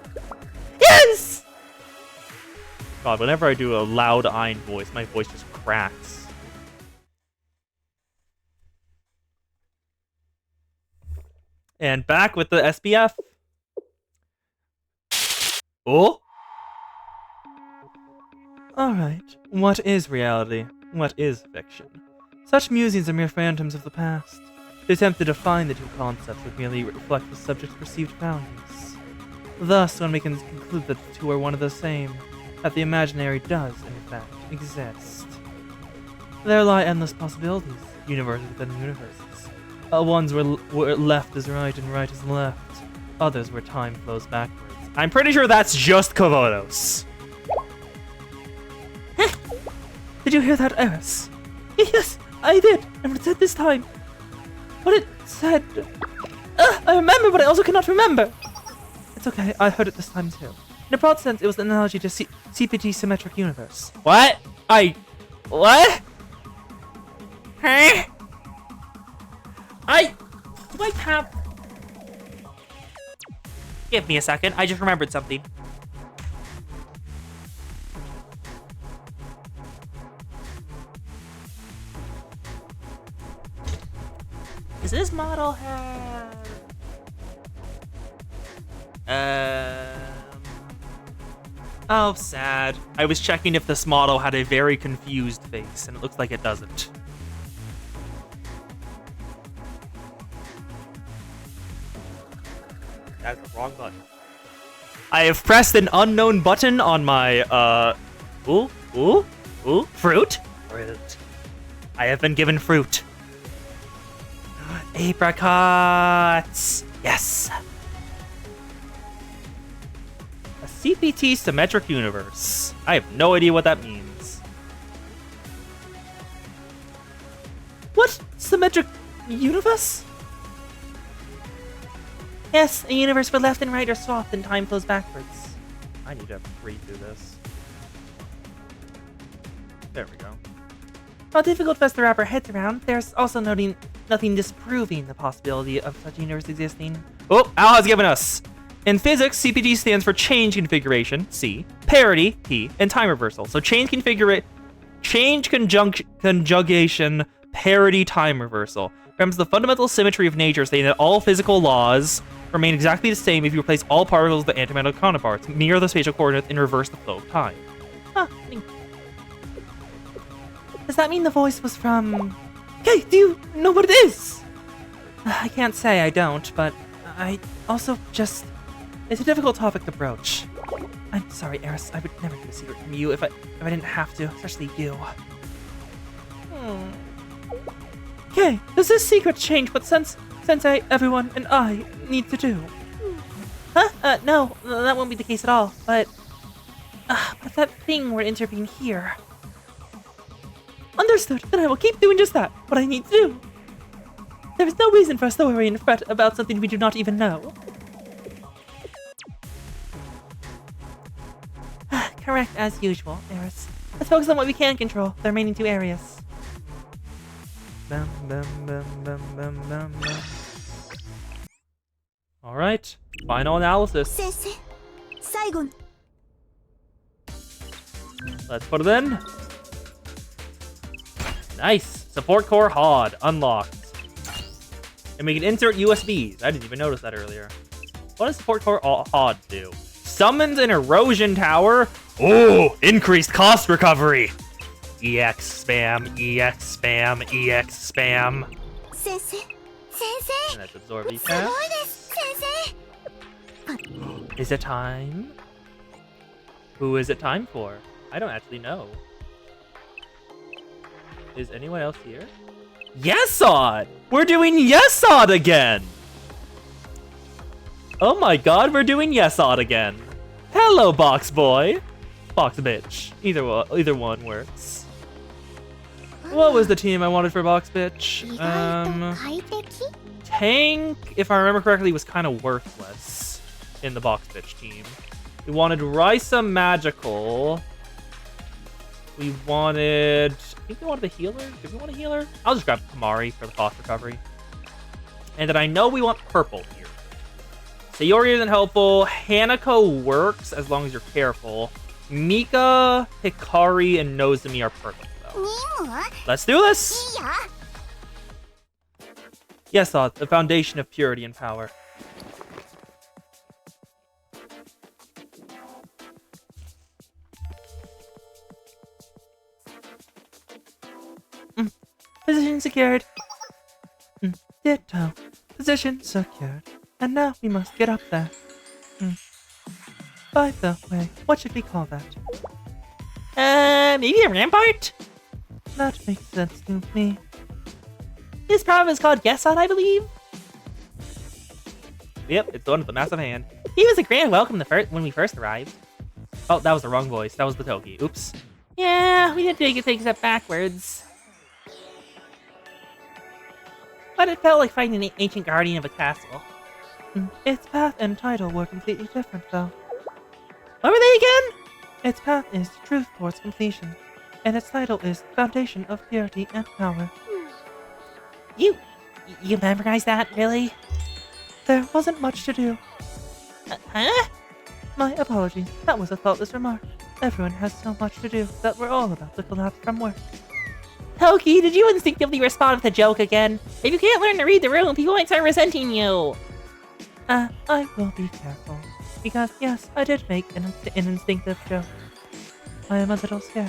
Yes! God, whenever I do a loud Ein voice, my voice just cracks. And back with the SBF. Oh? Alright, what is reality? What is fiction? Such musings are mere phantoms of the past. The attempt to define the two concepts would merely reflect the subject's perceived boundaries. Thus, one may conclude that the two are one and the same, that the imaginary does, in fact, exist. There lie endless possibilities, universes within universes. Ones where left is right and right is left. Others where time flows backwards. I'm pretty sure that's just Kovodos. Did you hear that, Eris? Yes, I did, and what it said this time. What it said... I remember, but I also cannot remember. It's okay, I heard it this time too. In a broad sense, it was an analogy to CPT Symmetric Universe. What? What? Huh? Do I have... Give me a second, I just remembered something. Does this model have... Oh, sad. I was checking if this model had a very confused face, and it looks like it doesn't. That's the wrong button. I have pressed an unknown button on my, fruit? Fruit. I have been given fruit. Apricots! Yes! A CPT Symmetric Universe. I have no idea what that means. What? Symmetric Universe? Yes, a universe where left and right are swapped and time flows backwards. I need to read through this. There we go. While difficult for us to wrap our heads around, there's also nothing disproving the possibility of such a universe existing. Oh, Al has given us. In physics, CPT stands for change configuration, C, parity, P, and time reversal. So change conjugation, parity, time reversal. Remember the fundamental symmetry of nature, stating that all physical laws remain exactly the same if you replace all particles with antimatter counterparts, mirror the spatial coordinates, and reverse the flow of time. Huh. Does that mean the voice was from... Hey, do you know what it is? I can't say I don't, but I also just... It's a difficult topic to broach. I'm sorry, Eris. I would never keep a secret from you if I didn't have to, especially you. Okay, does this secret change what Sensei, everyone, and I need to do? Huh? No, that won't be the case at all, but that thing we're interviewing here. Understood, then I will keep doing just that, what I need to do. There is no reason for us to worry and fret about something we do not even know. Correct, as usual, Eris. Let's focus on what we can control, the remaining two areas. Alright, final analysis. 先生最後の Let's put it in. Nice. Support core HOD unlocked. And we can insert USBs. I didn't even notice that earlier. What does support core HOD do? Summons an erosion tower. Oh, increased cost recovery. EX spam, EX spam, EX spam. 先生先生 And let's absorb these すごい tabs. です先生 Is it time? Who is it time for? I don't actually know. Is anyone else here? Yesod! We're doing Yesod again! Oh my god, we're doing Yesod again. Hello, box boy. Box bitch. Either one works. What was the team I wanted for box bitch? 意外と快適 Tank, if I remember correctly, was kind of worthless in the box bitch team. We wanted Risa Magical. We wanted... I think we wanted a healer. Did we want a healer? I'll just grab Kamari for the cost recovery. And then I know we want purple here. Sayori isn't helpful. Hanako works as long as you're careful. Mika, Hikari, and Nozumi are perfect, though. 任務 Let's do this! いいよ Yes, the foundation of purity and power. Position secured. Ditto. Position secured. And now we must get up there. By the way, what should we call that? Maybe a rampart? That makes sense to me. His problem is called Yesod, I believe. Yep, it's the one with the massive hand. He was a grand welcome when we first arrived. Oh, that was the wrong voice. That was the Toki. Oops. Yeah, we did take a step backwards. But it felt like finding an ancient guardian of a castle. Its path and title were completely different, though. What were they again? Its path is truth towards completion, and its title is Foundation of Purity and Power. You memorized that, really? There wasn't much to do. Huh? My apologies. That was a thoughtless remark. Everyone has so much to do that we're all about to collapse from work. Toki, did you instinctively respond with a joke again? If you can't learn to read the room, people might start resenting you. I will be careful. Because, yes, I did make an instinctive joke. I am a little scared.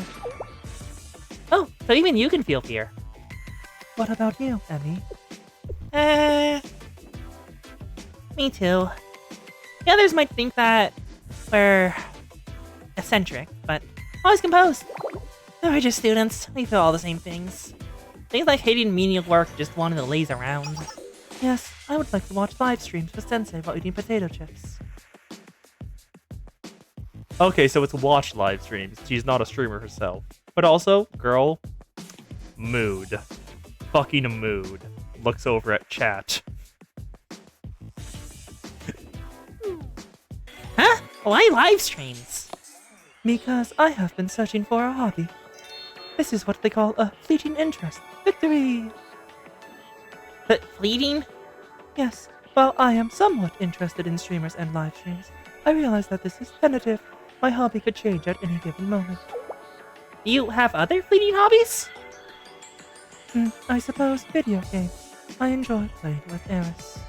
Oh, so even you can feel fear. What about you, Emmy? Me too. The others might think that we're eccentric, but always composed. We're just students. We feel all the same things. Things like hating menial work, just wanting to laze around. Yes, I would like to watch live streams with Sensei while eating potato chips. Okay, so it's watch live streams. She's not a streamer herself. But also, girl, mood. Fucking mood. Looks over at chat. Huh? Why live streams? Because I have been searching for a hobby. This is what they call a fleeting interest. Victory! But fleeting? Yes, while I am somewhat interested in streamers and live streams, I realize that this is tentative. My hobby could change at any given moment. Do you have other fleeting hobbies? I suppose video games. I enjoy playing with Eris.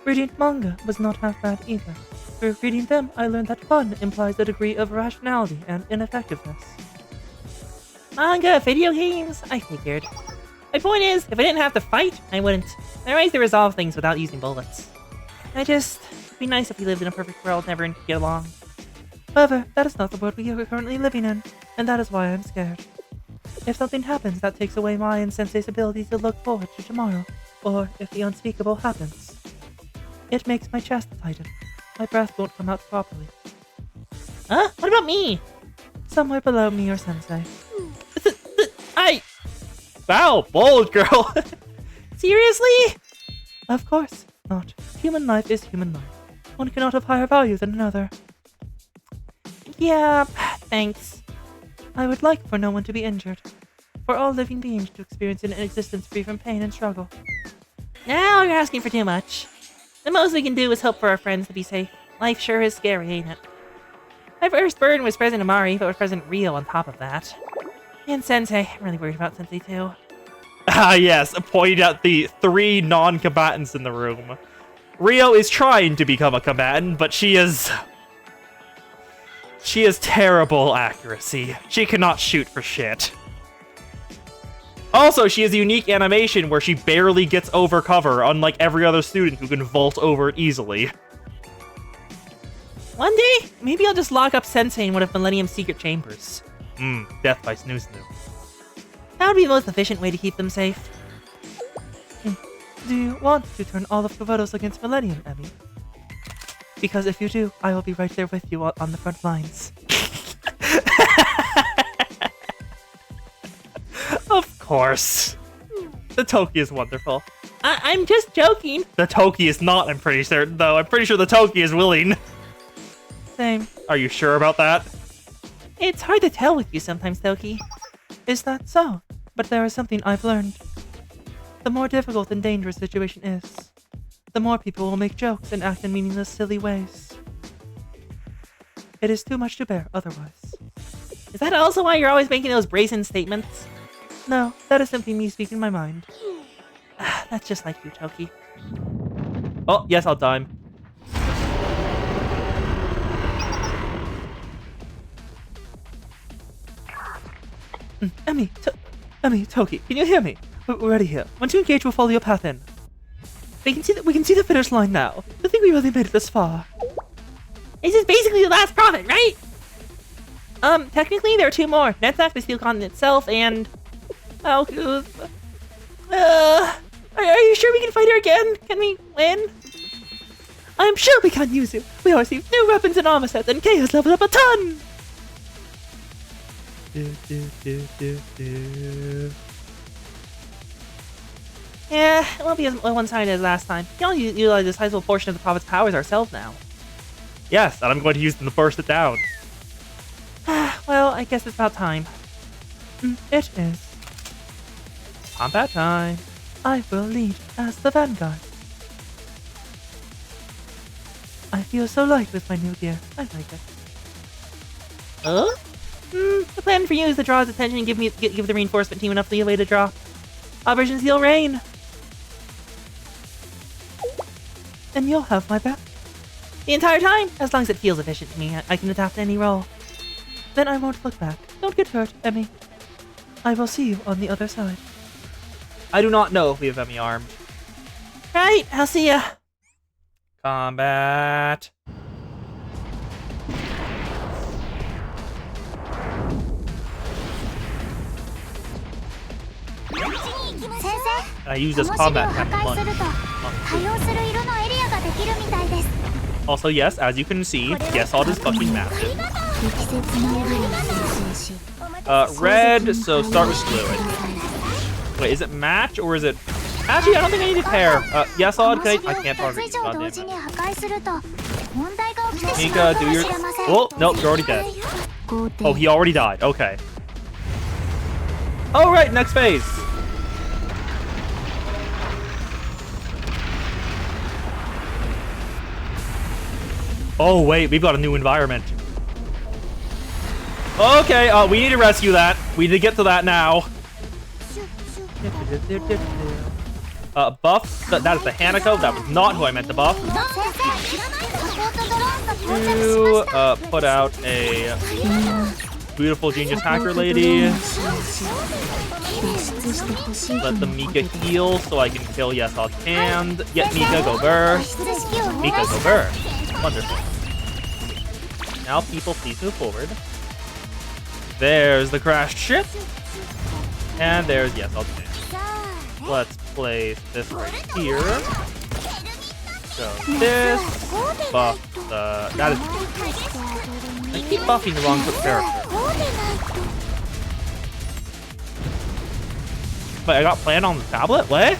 Reading manga was not half bad either. Through reading them, I learned that fun implies a degree of rationality and ineffectiveness. Manga, video games? I figured. My point is, if I didn't have to fight, I wouldn't. There are ways to resolve things without using bullets. It'd be nice if we lived in a perfect world and everyone could get along. However, that is not the world we are currently living in, and that is why I'm scared. If something happens that takes away my and Sensei's ability to look forward to tomorrow, or if the unspeakable happens, it makes my chest tighten. My breath won't come out properly. Huh? What about me? Somewhere below me or Sensei. Wow, bold girl. Seriously? Of course not. Human life is human life. One cannot have higher value than another. Yeah, thanks. I would like for no one to be injured. For all living beings to experience an existence free from pain and struggle. Now you're asking for too much. The most we can do is hope for our friends to be safe. Life sure is scary, ain't it? My first burden was President Amari, but was President Rio on top of that. And Sensei. I'm really worried about Sensei too. Ah, yes, pointing at the 3 non-combatants in the room. Rio is trying to become a combatant, but she has terrible accuracy. She cannot shoot for shit. Also, she has a unique animation where she barely gets over cover, unlike every other student who can vault over it easily. One day, maybe I'll just lock up Sensei in one of Millennium's secret chambers. Death by Snoo Snoo. That would be the most efficient way to keep them safe. Do you want to turn all of the photos against Millennium, Emmy? Because if you do, I will be right there with you on the front lines. Of course. The Toki is wonderful. I'm just joking. The Toki is not, I'm pretty certain, though. I'm pretty sure the Toki is willing. Same. Are you sure about that? It's hard to tell with you sometimes, Toki. Is that so? But there is something I've learned. The more difficult and dangerous a situation is, the more people will make jokes and act in meaningless, silly ways. It is too much to bear otherwise. Is that also why you're always making those brazen statements? No, that is simply me speaking my mind. That's just like you, Toki. Oh, yes, I'll dime. Emmy, Toki, can you hear me? We're ready here. Once you engage, we'll follow your path in. We can see the finish line now. I think we really made it this far. This is basically the last prophet, right? Technically there are 2 more. Netzach, the Steel Continent itself, and... Malkuth. Are you sure we can fight her again? Can we win? I'm sure we can use it. We all received new weapons and armor sets, and Kay has leveled up a ton! Yeah, it won't be as one-sided as last time. We can only utilize a sizable portion of the prophet's powers ourselves now. Yes, and I'm going to use them to burst it down. Well, I guess it's about time. It is. Combat time. I will lead as the vanguard. I feel so light with my new gear. I like it. Huh? The plan for you is to draw his attention and give the reinforcement team enough leeway to drop Operation Steel Rain. And you'll have my back. The entire time, as long as it feels efficient to me, I can adapt to any role. Then I won't look back. Don't get hurt, Emmy. I will see you on the other side. I do not know if we have Emmy armed. Right, I'll see ya. Combat. I use this combat time money. Also, yes, as you can see, Yesod is fucking massive. Red, so start with blue. Wait, is it match or is it... Actually, I don't think I need to pair. Yesod, I can't target you. God damn it. Mika, do your... Oh, nope, you're already dead. Oh, he already died. Okay. All right, next phase. Oh wait, we've got a new environment. Okay, we need to rescue that. We need to get to that now. Buff. That is the Hanako. That was not who I meant to buff. To put out a beautiful genius hacker lady. Let the Mika heal so I can kill Yesod's hand. Get Mika, go burst. Mika, go burst. Wonderful. Now, people, please move forward. There's the crashed ship. And there's Yesod's hand. Let's place this right here. So this buff the that is. I keep buffing the wrong character. But I got planned on the tablet? What?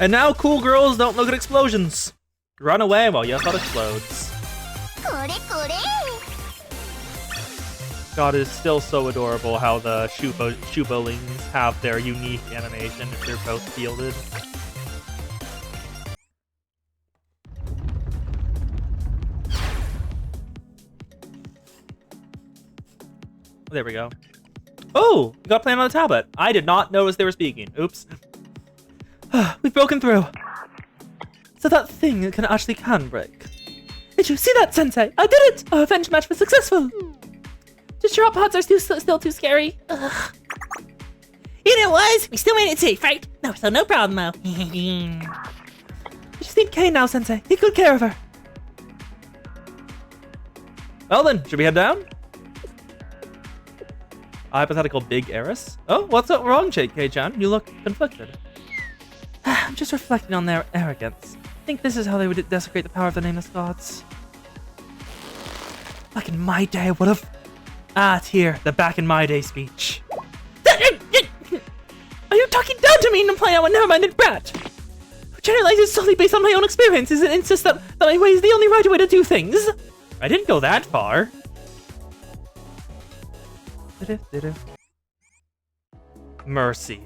And now cool girls don't look at explosions. Run away while Yesod explodes. God, it is still so adorable how the Shubalings have their unique animation if they're both fielded. There we go. Oh, we got playing on the tablet. I did not notice they were speaking. Oops. We've broken through. So that thing can break. Did you see that, Sensei? I did it! Our revenge match was successful. The drop pods are still too scary. Ugh. You know what it was? We still made it safe, right? No, so no problem, though. We just need Kay now, Sensei. Take good care of her. Well then, should we head down? A hypothetical big heiress? Oh, what's wrong, Kei-chan? You look conflicted. I'm just reflecting on their arrogance. I think this is how they would desecrate the power of the nameless gods. Back in my day, I would have... Ah, it's here. The back in my day speech. Are you talking down to me and implying I'm a narrow-minded brat? Who generalizes solely based on my own experiences and insists that my way is the only right way to do things? I didn't go that far. Mercy.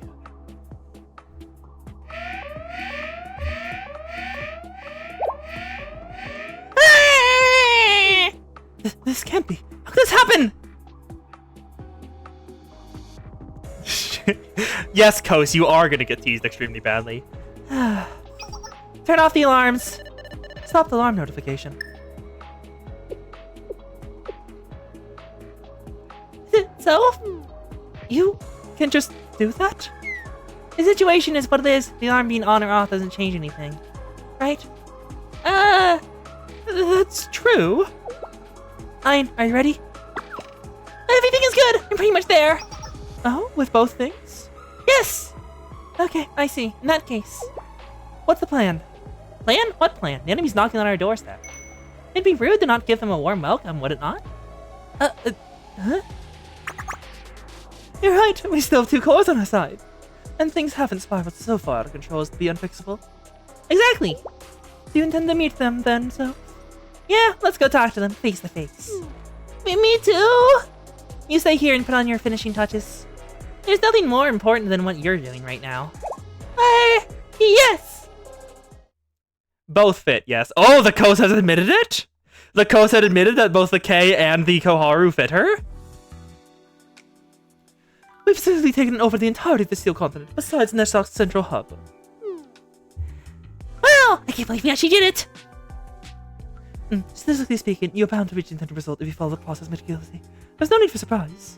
This can't be. How could this happen? Yes, Kos, you are gonna get teased extremely badly. Turn off the alarms. Stop the alarm notification. So? You can just do that? The situation is what it is. The alarm being on or off doesn't change anything. Right? That's true. Fine, are you ready? Everything is good! I'm pretty much there! Oh, with both things? Yes! Okay, I see. In that case, what's the plan? Plan? What plan? The enemy's knocking on our doorstep. It'd be rude to not give them a warm welcome, would it not? Huh? You're right, we still have 2 cores on our side. And things haven't spiraled so far out of control as to be unfixable. Exactly! Do you intend to meet them then, so? Yeah, let's go talk to them face to face. Me too! You stay here and put on your finishing touches. There's nothing more important than what you're doing right now. Yes! Both fit, yes. Oh, the Kos has admitted it? The Kos had admitted that both the Kei and the Koharu fit her? We've seriously taken over the entirety of the Steel Continent, besides Neshok's central hub. Well, I can't believe we actually did it! Statistically speaking, you're bound to reach the intended result if you follow the process meticulously. There's no need for surprise.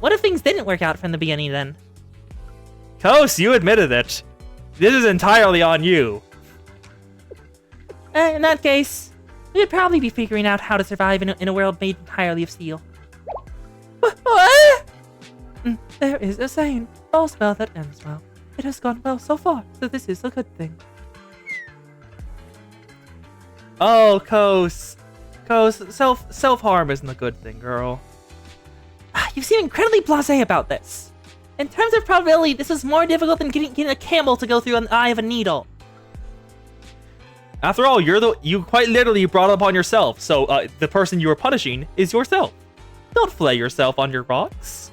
What if things didn't work out from the beginning then? Kos, you admitted it. This is entirely on you. In that case, we would probably be figuring out how to survive in a world made entirely of steel. What? There is a saying, all spell that ends well. It has gone well so far, so this is a good thing. Oh, Kos. Kos, self-harm isn't a good thing, girl. You seem incredibly blasé about this. In terms of probability, this is more difficult than getting a camel to go through an eye of a needle. After all, you quite literally brought it upon yourself, so the person you were punishing is yourself. Don't flay yourself on your rocks.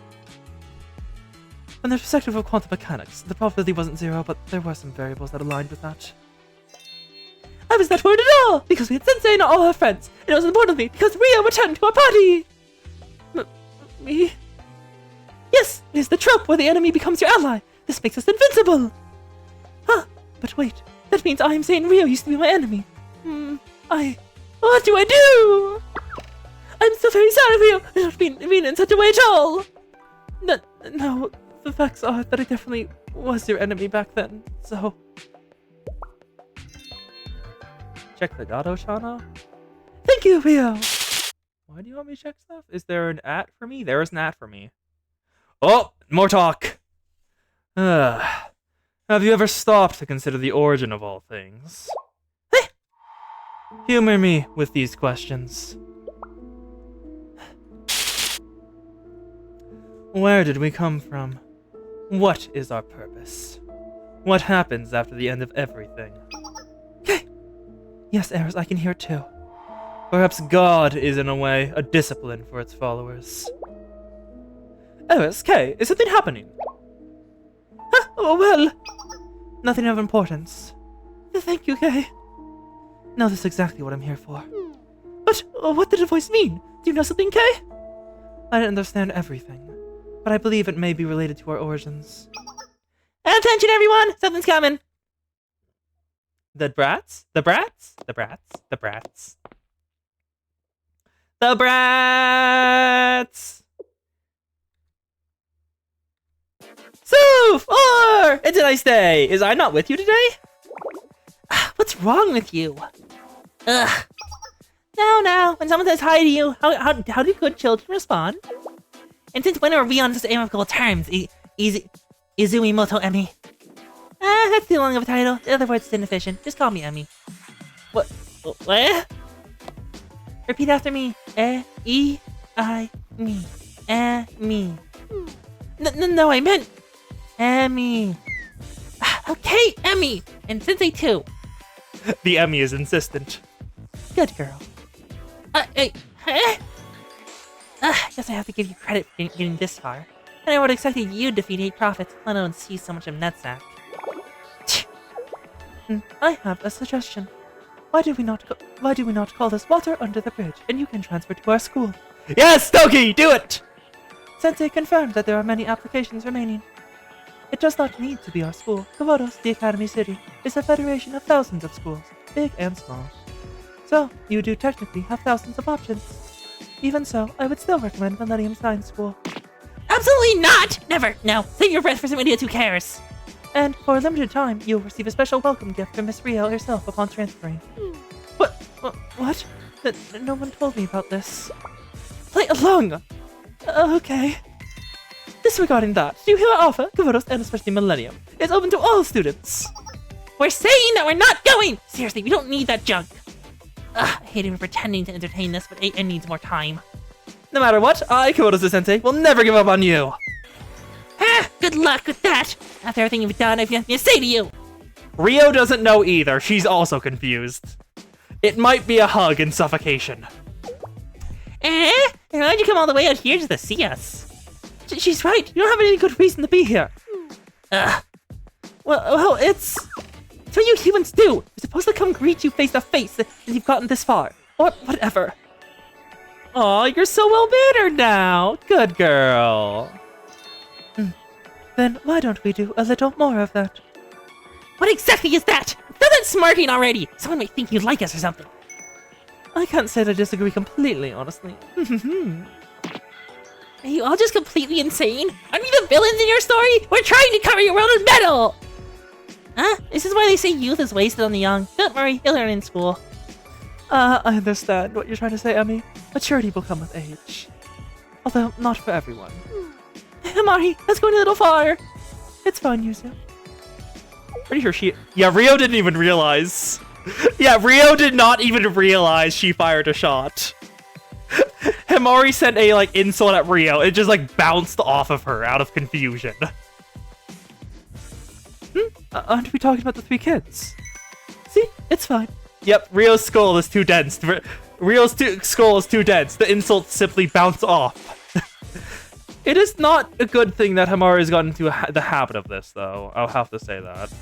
From the perspective of quantum mechanics, the probability wasn't 0, but there were some variables that aligned with that. I was not worried at all, because we had Sensei and all her friends. And it was importantly because Rio returned to our party. Me? Yes, it is the trope where the enemy becomes your ally. This makes us invincible. Huh, but wait, that means I am saying Rio used to be my enemy. What do I do? I'm so very sorry, Rio. I don't mean in such a way at all. No, the facts are that I definitely was your enemy back then, so... Check the Gato Shana. Thank you, Rio! Why do you want me to check stuff? Is there an at for me? There is an at for me. Oh, more talk. Have you ever stopped to consider the origin of all things? Humor me with these questions. Where did we come from? What is our purpose? What happens after the end of everything? Yes, Eris, I can hear it too. Perhaps God is, in a way, a discipline for its followers. Eris, Kay, is something happening? Oh, well. Nothing of importance. Thank you, Kay. No, this is exactly what I'm here for. But what did the voice mean? Do you know something, Kay? I didn't understand everything, but I believe it may be related to our origins. Attention, everyone! Something's coming. The brats? The brats? The brats? The brats? The brats! Soof! Or! It's a nice day! Is I not with you today? What's wrong with you? Ugh. Now, when someone says hi to you, how do good children respond? And since when are we on such amicable terms? Izumimoto Emmy. That's too long of a title. The other word's inefficient. Just call me Emmy. What? Repeat after me. Me. Me. No, I meant Emmy. Okay, Emmy. And Sensei too. The Emmy is insistent. Good girl. Guess I have to give you credit for getting this far. And I would have expected you to defeat 8 prophets, let alone see so much of Netsack. I have a suggestion. Why do we not call this water under the bridge, and you can transfer to our school? Yes, Toki, do it! Sensei confirmed that there are many applications remaining. It does not need to be our school. Kavodos, the Academy City, is a federation of thousands of schools, big and small. So, you do technically have thousands of options. Even so, I would still recommend Millennium Science School. Absolutely not! Never! No, save your breath for some idiot who cares! And for a limited time, you'll receive a special welcome gift from Miss Rio herself upon transferring. What? No one told me about this. Play along! Okay. Disregarding that, do you hear our offer, Kavodos, and especially Millennium, is open to all students. We're saying that we're not going! Seriously, we don't need that junk. I hate even pretending to entertain this, but it needs more time. No matter what, I, Kavodos the Sensei, will never give up on you. Good luck with that! After everything you've done, I have nothing to say to you! Rio doesn't know either. She's also confused. It might be a hug and suffocation. Why'd you come all the way out here just to see us? She's right. You don't have any good reason to be here. Well, it's what you humans do. We're supposed to come greet you face to face if you've gotten this far. Or whatever. Aw, you're so well mannered now. Good girl. Then why don't we do a little more of that? What exactly is that? Stop that smirking already! Someone might think you like us or something. I can't say that I disagree completely, honestly. Are you all just completely insane? Aren't we the villains in your story? We're trying to cover your world in metal! Huh? This is why they say youth is wasted on the young. Don't worry, you'll learn in school. I understand what you're trying to say, Emmy. Maturity will come with age. Although, not for everyone. Himari, that's going a little far. It's fine, Yuzu. Pretty sure she... Yeah, Rio didn't even realize. Yeah, Rio did not even realize she fired a shot. Himari sent a, insult at Rio. It just, bounced off of her out of confusion. Aren't we talking about the 3 kids? See? It's fine. Yep, Rio's skull is too dense. Skull is too dense. The insults simply bounce off. It is not a good thing that Hamaru has gotten into the habit of this, though. I'll have to say that.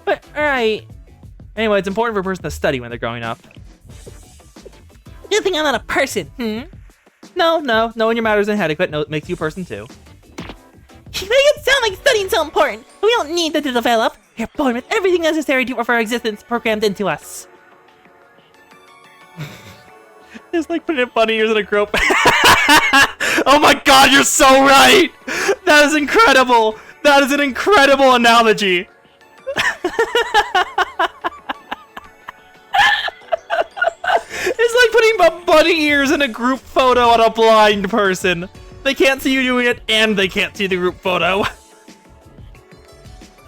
But, alright. Anyway, it's important for a person to study when they're growing up. Good thing I'm not a person, No, knowing your matters and adequate makes you a person too. You make it sound like studying's so important. We don't need that to develop. We're born with everything necessary for our existence programmed into us. It's like putting bunny ears in a group. Oh my god, you're so right! That is incredible! That is an incredible analogy! It's like putting bunny ears in a group photo on a blind person. They can't see you doing it, and they can't see the group photo.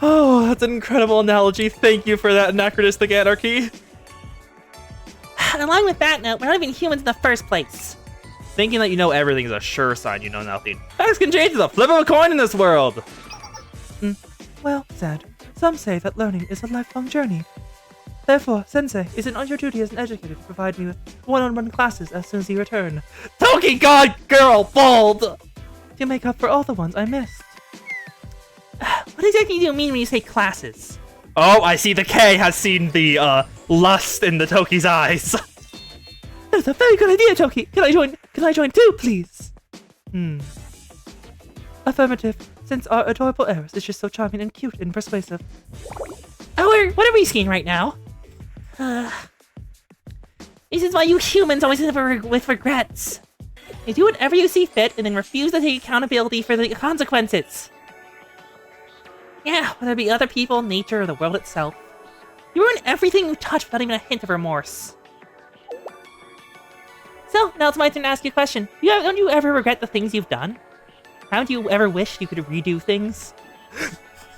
Oh, that's an incredible analogy. Thank you for that anachronistic anarchy. Along with that note, we're not even humans in the first place. Thinking that you know everything is a sure sign you know nothing. Facts can change the flip of a coin in this world. Well said. Some say that learning is a lifelong journey. Therefore, Sensei, is it not your duty as an educator to provide me with one-on-one classes as soon as you return? Toki God Girl Bold! To make up for all the ones I missed. What exactly do you mean when you say classes? Oh, I see the K has seen the lust in the Toki's eyes. That's a very good idea, Toki. Can I join too, please? Affirmative, since our adorable heiress is just so charming and cute and persuasive. Oh, what are we seeing right now? This is why you humans always live with regrets. You do whatever you see fit and then refuse to take accountability for the consequences. Yeah, whether it be other people, nature, or the world itself. You ruin everything you touch without even a hint of remorse. So, now it's my turn to ask you a question. Don't you ever regret the things you've done? Haven't you ever wished you could redo things?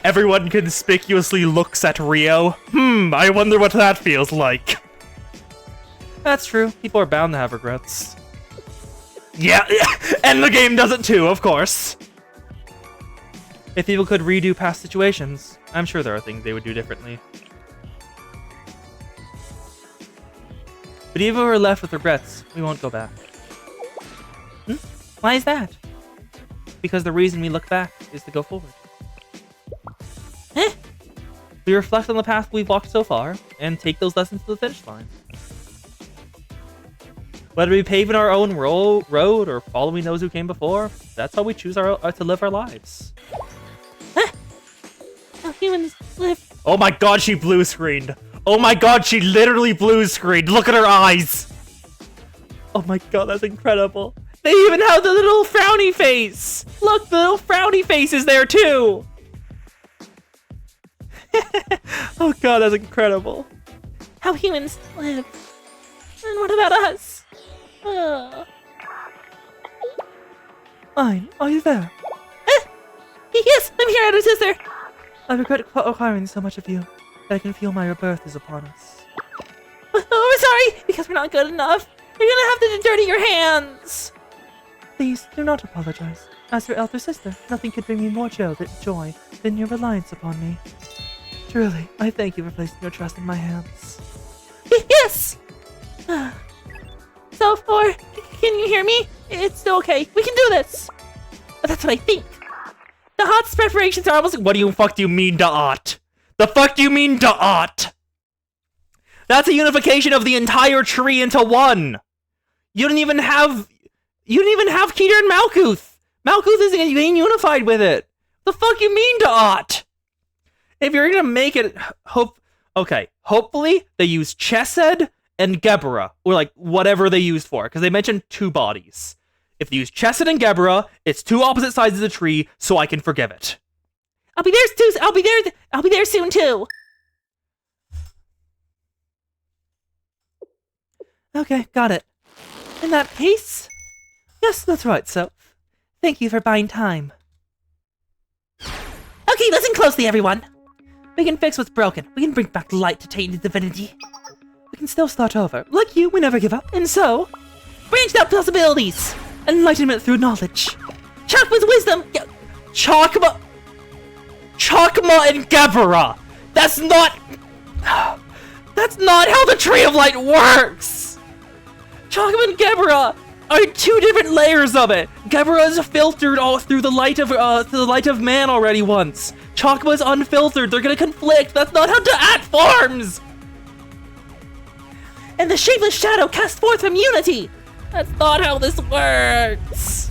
Everyone conspicuously looks at Rio. I wonder what that feels like. That's true. People are bound to have regrets. Yeah, and the game does it too, of course. If people could redo past situations, I'm sure there are things they would do differently. But even if we're left with regrets, we won't go back. Why is that? Because the reason we look back is to go forward. Eh? We reflect on the path we've walked so far, and take those lessons to the finish line. Whether we paving our own road or following those who came before, that's how we choose to live our lives. How humans live. Oh my god, she blue screened. Oh my god, she literally blue screened. Look at her eyes. Oh my god, that's incredible. They even have the little frowny face. Look, the little frowny face is there too. Oh god, that's incredible. How humans live. And what about us? Ayn, are you there? Yes, I'm here, elder sister. I regret acquiring so much of you that I can feel my rebirth is upon us. Oh, we're sorry, because we're not good enough. You're gonna have to dirty your hands. Please, do not apologize. As your elder sister, nothing could bring me more joy than your reliance upon me. Truly, I thank you for placing your trust in my hands. Yes! So, or, can you hear me? It's still okay. We can do this. But that's what I think. The hot's preparations are almost... What do you fuck do you mean da'at? The fuck do you mean da'at? That's a unification of the entire tree into one. You didn't even have Keter and Malkuth. Malkuth isn't getting unified with it. The fuck you mean da'at? If you're gonna make it, hopefully they use Chesed and Geburah, or like whatever they used for, because they mentioned two bodies. If they use Chesed and Geburah, it's two opposite sides of the tree, so I can forgive it. I'll be there too. I'll be there soon too. Okay, got it. In that case, Yes, that's right, so thank you for buying time. okay, listen closely, everyone. We can fix what's broken. We can bring back light to tainted divinity. We can still start over. Like you, we never give up. And so, branched out possibilities. Enlightenment through knowledge. Chakma's wisdom. Chakma and Geburah. That's not. That's not how the Tree of Light works! Chakma and Gebra are two different layers of it. Gebra is filtered all through the light of man already once. Chakma is unfiltered. They're gonna conflict. That's not how Da'at forms! And the shapeless shadow cast forth from unity! That's not how this works!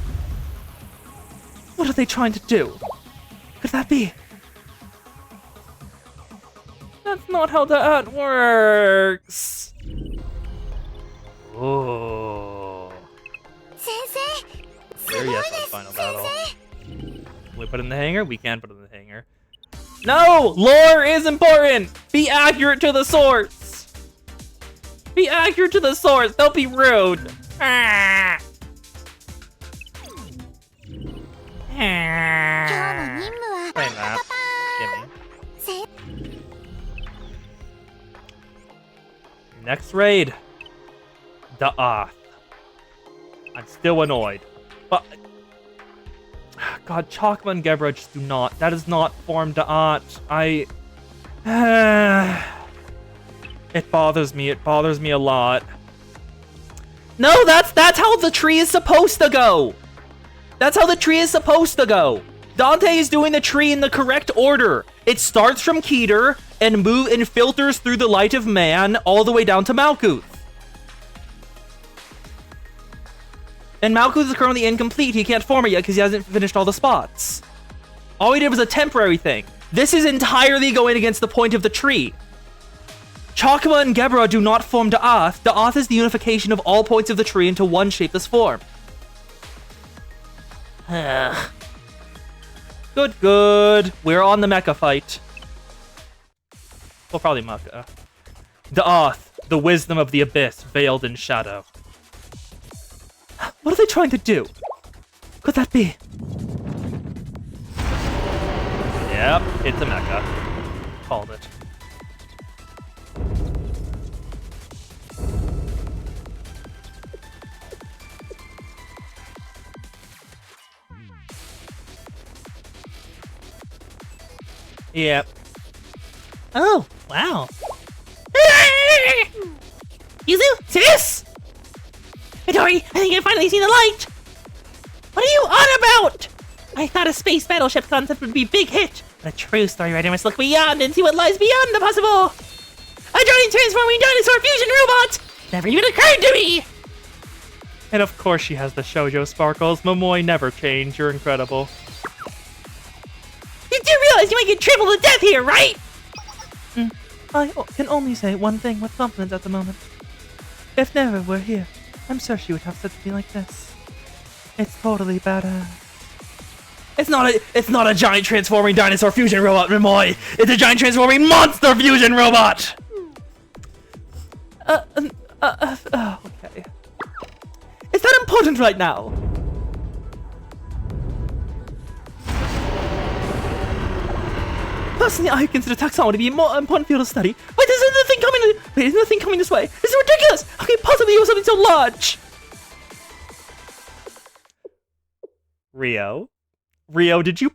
What are they trying to do? Could that be? That's not how Da'at works! Oh. 先生すご There, い yes, で on す final 先 battle. 生 Can we put it in the hanger? We can put it in the hanger. No! Lore is important! Be accurate to the source! Be accurate to the source! Don't be rude! Ah. 今日の任務は Play that. Gimme. せ Next raid. Da'ath. I'm still annoyed. But... God, Chakma and Gebra just do not. That is not form Da'at. It bothers me. It bothers me a lot. No, that's how the tree is supposed to go! That's how the tree is supposed to go! Dante is doing the tree in the correct order. It starts from Keter and filters through the light of man all the way down to Malkuth. And Malkuth is currently incomplete. He can't form it yet because he hasn't finished all the spots. All he did was a temporary thing. This is entirely going against the point of the tree. Chakma and Gebra do not form Da'ath. Da'ath is the unification of all points of the tree into one shapeless form. Good. We're on the mecha fight. Well, probably mecha. Da'ath, the wisdom of the abyss, veiled in shadow. What are they trying to do? Could that be? Yep, it's a mecha. Called it. Yep. Oh, wow. Yuzu, sis! Midori, I think I finally see the light! What are you on about? I thought a space battleship concept would be a big hit, but a true story writer must look beyond and see what lies beyond the possible! A giant transforming dinosaur fusion robot! Never even occurred to me! And of course she has the shoujo sparkles. Momoi, never change. You're incredible. You do realize you might get trampled to death here, right? I can only say one thing with confidence at the moment. If Nera were here, I'm sure she would have said something like this. It's totally badass. It's not a giant transforming dinosaur fusion robot, Momoi! It's a giant transforming monster fusion robot! Okay. Is that important right now? Personally, I consider taxonomy to be a more important field of study. Wait, there's nothing coming. Wait, there's nothing coming this way. This is ridiculous. How can it possibly use something so large? Rio, did you...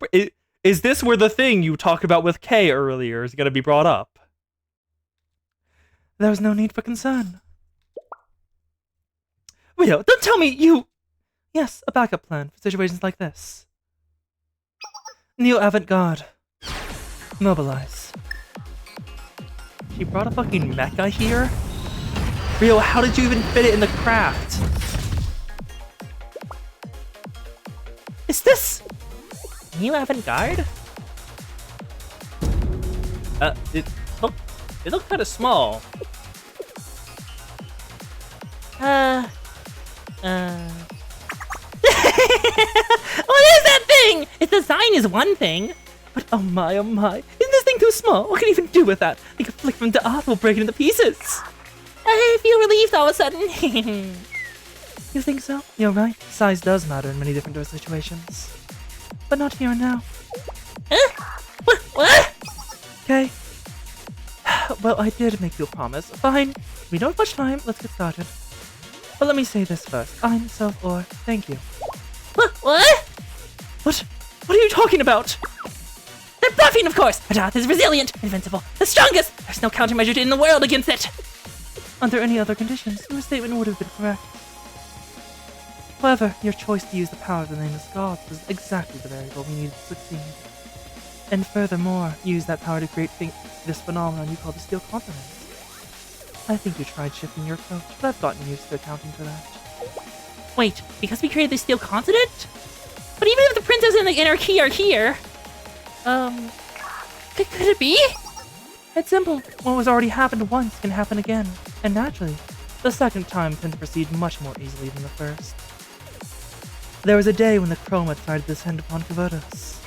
Is this where the thing you talked about with Kay earlier is going to be brought up? There was no need for concern. Rio, don't tell me you... Yes, a backup plan for situations like this. Neo avant-garde. Mobilize. She brought a fucking mecha here? Rio, how did you even fit it in the craft? Is this... New avant-garde? It looked kind of small. What is that thing? Its design is one thing. But oh my, isn't this thing too small? What can it even do with that? I think a flick from Da'ath will break it into pieces. I feel relieved all of a sudden. You think so? You're right. Size does matter in many different situations. But not here and now. Huh? What? Okay. Well, I did make you a promise. Fine. We don't have much time. Let's get started. But let me say this first. I'm self-or. Thank you. What? What? What are you talking about? They're bluffing, of course! Adath is resilient, invincible, the strongest! There's no countermeasure in the world against it! Under any other conditions, your statement would have been correct. However, your choice to use the power of the nameless gods was exactly the variable we needed to succeed. And furthermore, you used that power to create this phenomenon you call the Steel Continent. I think you tried shifting your approach, but I've gotten used to accounting for that. Wait, because we created the Steel Continent? But even if the princess and the anarchy are here... Could it be? It's simple. What was already happened once can happen again. And naturally, the second time tends to proceed much more easily than the first. There was a day when the Chroma tried to descend upon Kavodos.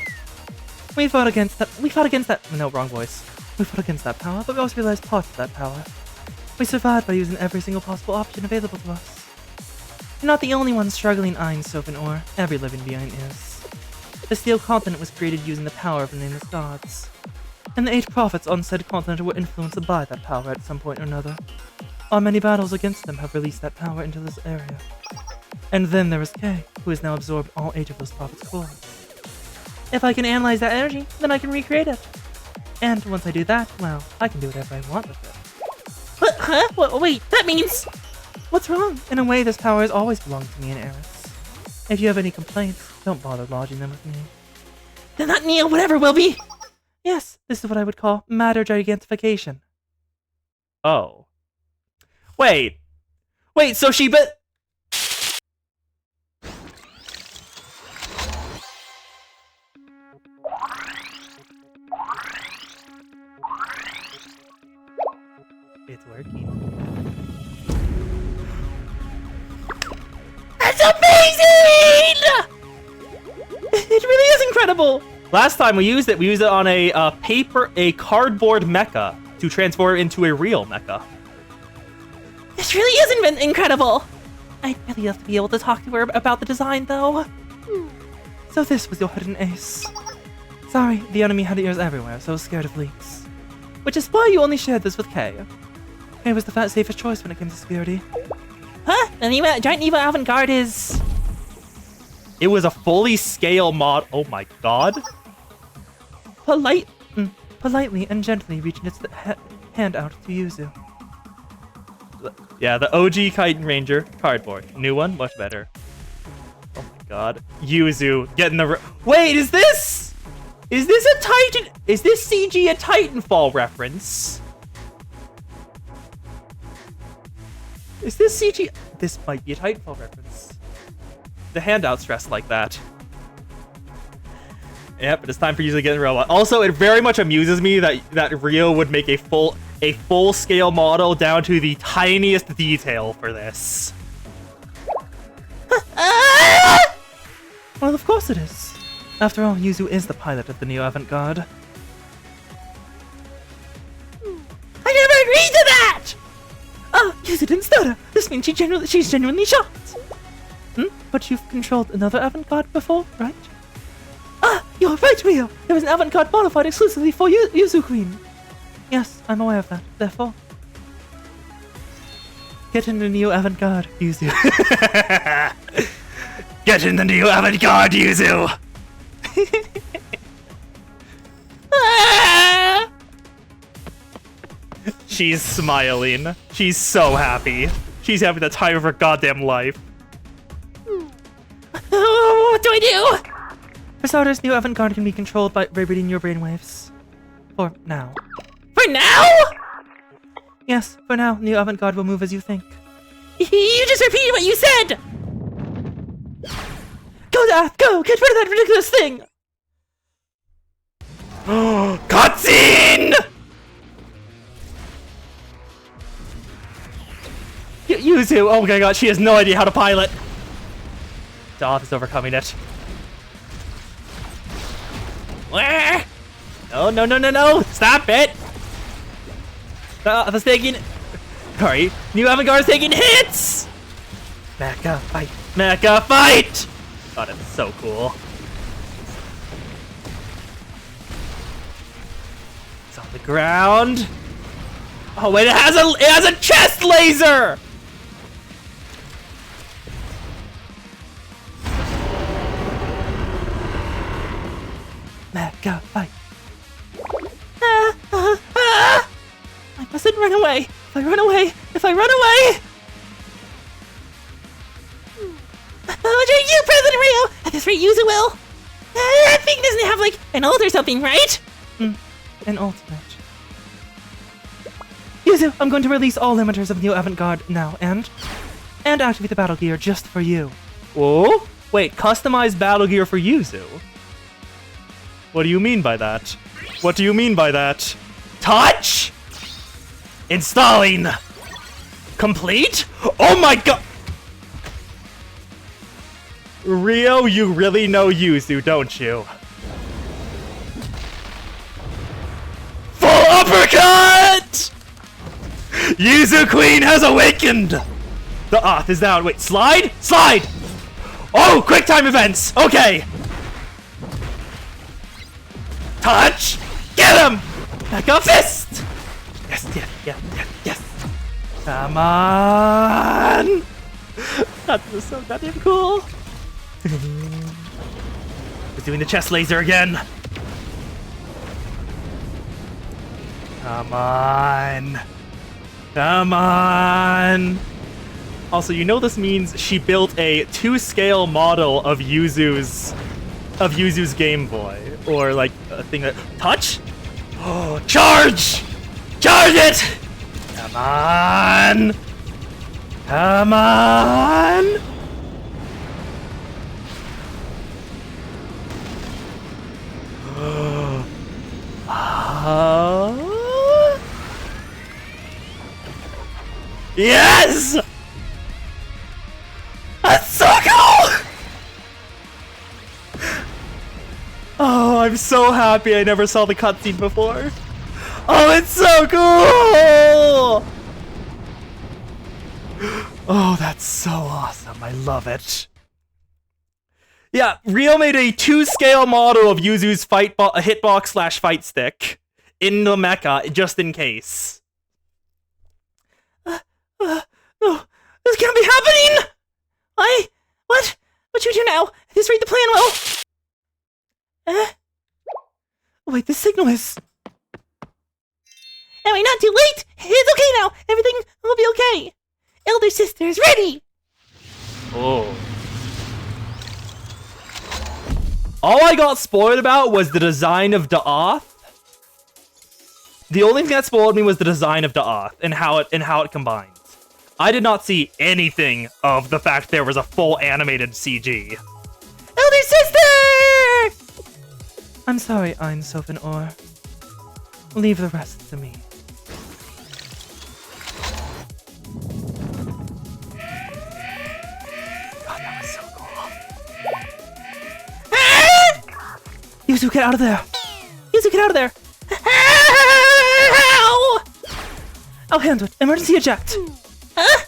We fought against that. No, wrong voice. We fought against that power, but we also realized parts of that power. We survived by using every single possible option available to us. You're not the only one struggling, Ein Sophonor. Every living being is. The Steel Continent was created using the power of the nameless gods. And the 8 prophets on said continent were influenced by that power at some point or another. Our many battles against them have released that power into this area. And then there is Kay, who has now absorbed all 8 of those prophets' cores. If I can analyze that energy, then I can recreate it. And once I do that, well, I can do whatever I want with it. What? Huh? Wait, that means... What's wrong? In a way, this power has always belonged to me and Eris. If you have any complaints, don't bother lodging them with me. Then that Neo whatever will be... Yes, this is what I would call matter gigantification. Oh. Wait, so she bet... It's working. That's amazing! It really is incredible! Last time we used it on a cardboard mecha to transform it into a real mecha. This really is incredible! I'd really love to be able to talk to her about the design, though. So this was your hidden ace. Sorry, the enemy had ears everywhere, so I was scared of leaks. Which is why you only shared this with Kay. Kay was the safest choice when it came to security. Huh? The Giant Evo Avant-Garde is... It was a fully scale mod. Oh my god. Politely and gently reaching its hand out to Yuzu. Yeah, the OG Titan Ranger cardboard. New one, much better. Oh my god. Yuzu getting the... Wait, is this a Titan... Is this CG a Titanfall reference? Is this CG... This might be a Titanfall reference. The handout's dressed like that. Yep, it's time for Yuzu to get in robot. Also, it very much amuses me that Rio would make a full scale model down to the tiniest detail for this. Well, of course it is. After all, Yuzu is the pilot of the Neo Avant-Garde. I never agreed to that! Oh, Yuzu didn't stutter. This means she's genuinely shocked. But you've controlled another Avant-Garde before, right? Ah, you're right, Rio. There was an Avant-Garde modified exclusively for Yuzu Queen. Yes, I'm aware of that. Therefore, get in the Neo Avant-Garde, Yuzu. Get in the Neo Avant-Garde, Yuzu! Ah! She's smiling. She's so happy. She's having the time of her goddamn life. What do I do? For starters, Neo Avant-Garde can be controlled by vibrating your brainwaves. For now. For now? Yes, for now, Neo Avant-Garde will move as you think. You just repeated what you said! Go, Dath, go! Get rid of that ridiculous thing! Cutscene! Yuzu, oh my god, she has no idea how to pilot. Doth is overcoming it. Where? No! Stop it! That's taking... Sorry, Neo Avant-Garde is taking hits! Mecha fight. Mecha fight! God, it's so cool. It's on the ground. Oh wait, it has a chest laser! Mecha fight. run away, if I run away, if I run away. Oh, you, President Rio! At this rate, Yuzu will. That thing doesn't have like an ult or something, right? An ultimate. Yuzu, I'm going to release all limiters of Neo Avant-Garde now, and activate the battle gear just for you. Whoa? Wait, customized battle gear for Yuzu? What do you mean by that? What do you mean by that? Touch? Installing. Complete? Oh my god! Rio, you really know Yuzu, don't you? Full uppercut! Yuzu Queen has awakened! The Oth is down. Wait, slide? Slide! Oh, quick time events! Okay! Touch! Get him! Back up fist! Yes, yes, yes, yes, yes! Come on! That was so goddamn cool! We're doing the chest laser again! Come on! Come on! Also, you know this means she built a 2-scale model of Yuzu's Game Boy, or like a thing that touch. Oh, charge! Charge it! Come on! Come on! Yes! That's so cool! Oh, I'm so happy I never saw the cutscene before. Oh, it's so cool! Oh, that's so awesome. I love it. Yeah, Rio made a 2-scale model of Yuzu's hitbox slash fight stick in the mecha, just in case. No, this can't be happening! What? What should we do now? At this rate, the plan will... Wait, the signal is... Am I not too late? It's okay now! Everything will be okay! Elder sister is ready! Oh. All I got spoiled about was the design of Da'ath. The only thing that spoiled me was the design of Da'ath and how it combines. I did not see anything of the fact there was a full animated CG. Elder sister! I'm sorry, Ein Or. Leave the rest to me. God, that was so cool. Yuzu, get out of there! Yuzu, get out of there! Ow! I'll handle it. Emergency eject! Huh?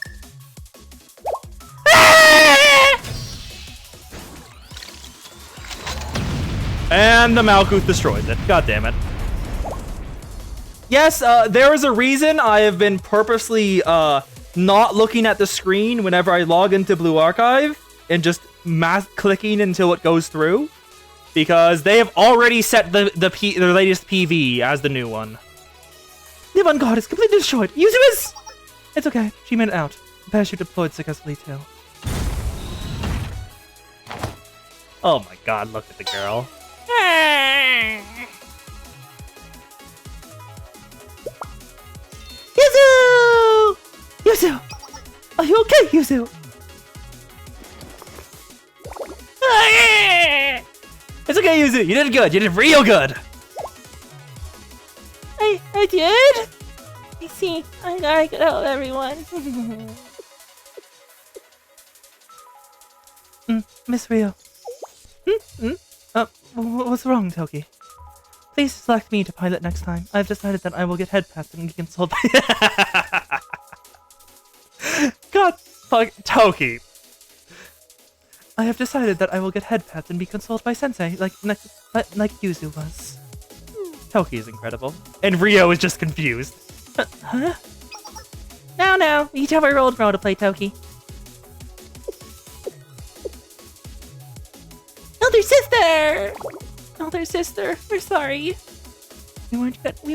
And the Malkuth destroys it. God damn it. Yes, there is a reason I have been purposely not looking at the screen whenever I log into Blue Archive and just clicking until it goes through. Because they have already set the latest PV as the new one. The Avant-Garde is completely destroyed. Yuzu is... It's okay. She made it out. The parachute deployed successfully too. Oh my god, look at the girl. Yuzu! Yuzu! Are you okay, Yuzu? It's okay, Yuzu. You did good. You did real good. I did? I see. I gotta get out, everyone. Miss Rio. What's wrong, Toki? Please select me to pilot next time. I've decided that I will get head pats and consult. God, fuck, Toki. I have decided that I will get head pats and be consoled by Sensei, like Yuzu was. Toki is incredible, and Rio is just confused. Huh? Now, we each have our role to play, Toki. Elder sister, we're sorry. We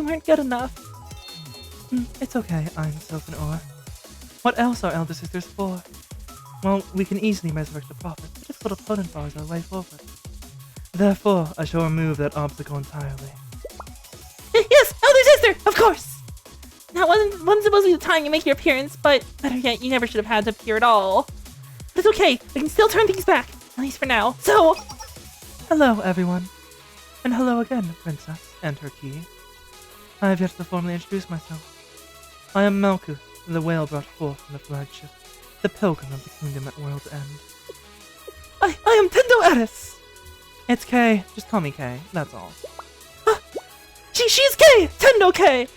weren't good enough. It's okay, I'm Sophanor. What else are Elder Sisters for? Well, we can easily resurrect the Prophet. A difficult opponent bars our way forward. Therefore, I shall remove that obstacle entirely. Yes, Elder Sister, of course! Now, wasn't supposed to be the time you make your appearance, but better yet, you never should have had to appear at all. But it's okay, I can still turn things back, at least for now. So, Hello, everyone. And hello again, Princess and her key. I have yet to formally introduce myself. I am Malkuth, the whale brought forth from the flagship, the pilgrim of the kingdom at world's end. I am Tendo Eris. It's Kay. Just call me Kay. That's all. She's K! Tendo K!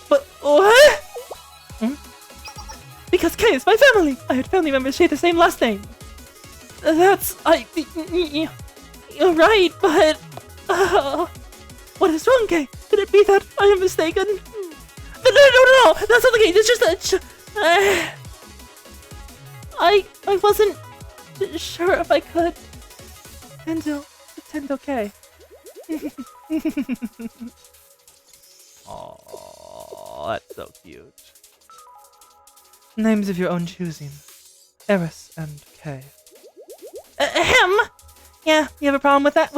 But what? Because K is my family! I had family members share the same last name. You're right, but... what is wrong, K? Could it be that I am mistaken? No, that's not the case, it's just that... I wasn't sure if I could. Tendo K. Oh, that's so cute. Names of your own choosing. Eris and Kay. Ahem! Yeah, you have a problem with that?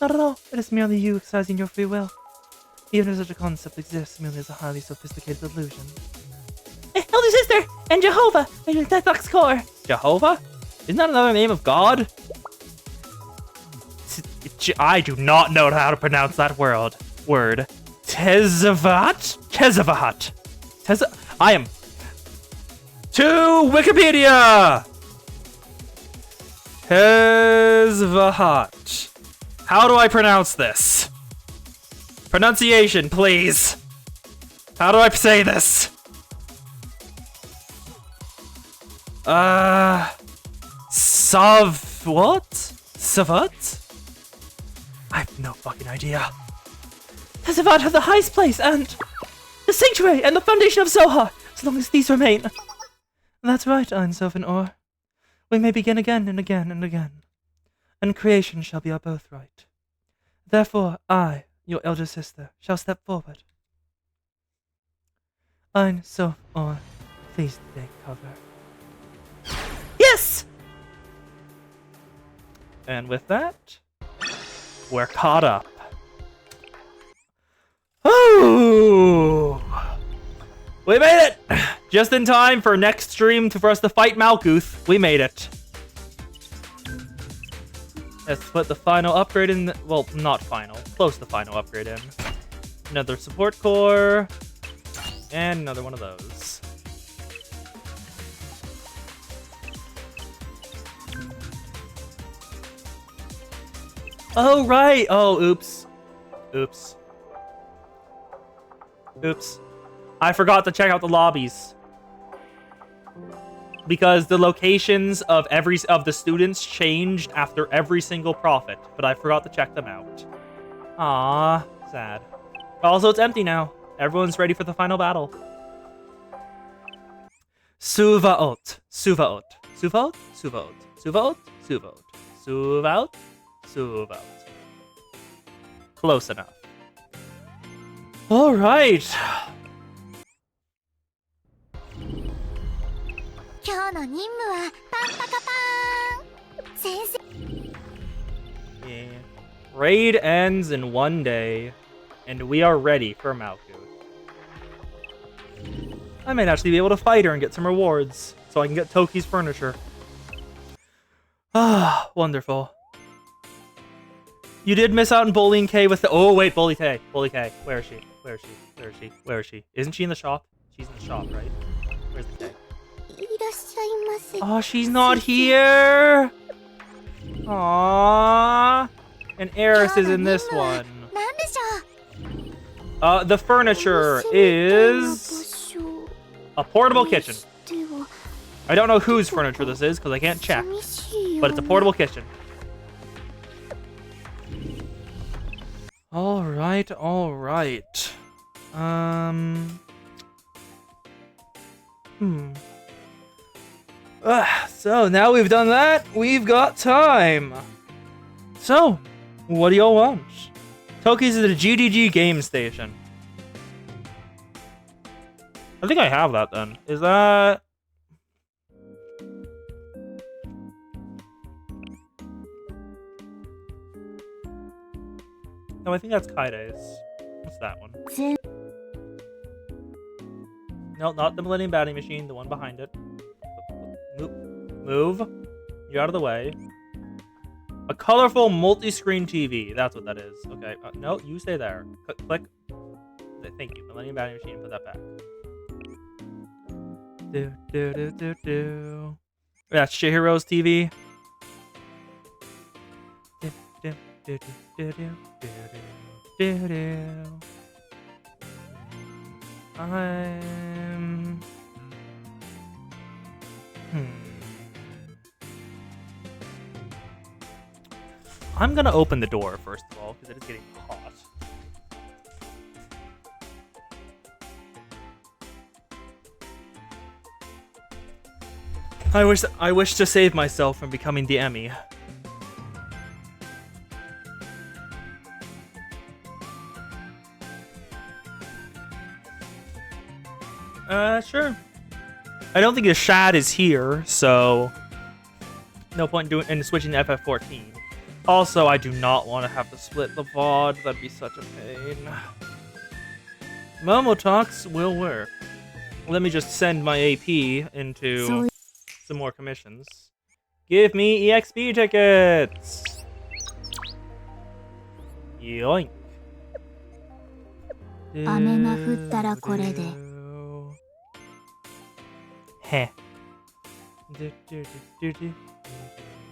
Not at all. It is merely you exercising your free will. Even if such a concept exists merely as a highly sophisticated illusion. Elder Sister! And Jehovah! And your Deathlock's core! Jehovah? Isn't that another name of God? I do not know how to pronounce that word. Tezavahat? Tezavahat. I am... To Wikipedia! Tezvahat. How do I pronounce this? Pronunciation, please. How do I say this? What? Savat? I have no fucking idea. Tezavad have the highest place and the sanctuary and the foundation of Zohar, as long as these remain. That's right, Ein Sophanor. We may begin again and again and again, and creation shall be our birthright. Therefore, I, your elder sister, shall step forward. Ein Sophanor, please take cover. Yes! And with that, we're caught up. Ooh! We made it! Just in time for next stream for us to fight Malkuth. We made it. Let's put the final upgrade in. Well, not final. Close to final upgrade in. Another support core. And another one of those. Oh, right! Oh, oops. Oops. Oops. I forgot to check out the lobbies. Because the locations of the students changed after every single prophet, but I forgot to check them out. Ah, sad. Also, it's empty now. Everyone's ready for the final battle. Suvaot. Suvaot. Suvaot? Suvaot. Suvaot? Suvaot. Suvaot? Suvaot. Close enough. Alright. 今日の任務はパンパカパーン先生 Yeah. Raid ends in 1 day, and we are ready for Malkuth. I might actually be able to fight her and get some rewards, so I can get Toki's furniture. Ah, wonderful. You did miss out on Bullying K with the... Oh, wait, Bully K. Bully K. Where is she? Where is she? Where is she? Where is she? Isn't she in the shop? She's in the shop, right? Where's the K? いらっしゃいませ Oh, she's not here! Aww. And Eris is in this one. なんでしょう The furniture is a portable kitchen. I don't know whose furniture this is because I can't check, but it's a portable kitchen. Alright, alright. So now we've done that, we've got time. So, what do y'all want? Toki's at the GDG game station. I think I have that then. Is that... No, I think that's Kaide's. What's that one? No, not the Millennium Batting Machine, the one behind it. Move. You're out of the way. A colorful multi-screen TV. That's what that is. Okay. No, you stay there. Click. Thank you. Millennium Batting Machine. Put that back. That's Chihiro's TV. I'm gonna open the door first of all because it is getting hot. I wish to save myself from becoming the Emmy. Sure. I don't think the Shad is here, so no point in switching to FF14. Also, I do not want to have to split the VOD. That'd be such a pain. Momo Talks will work. Let me just send my AP into some more commissions. Give me EXP tickets! Yoink. 雨が降ったらこれで Heh.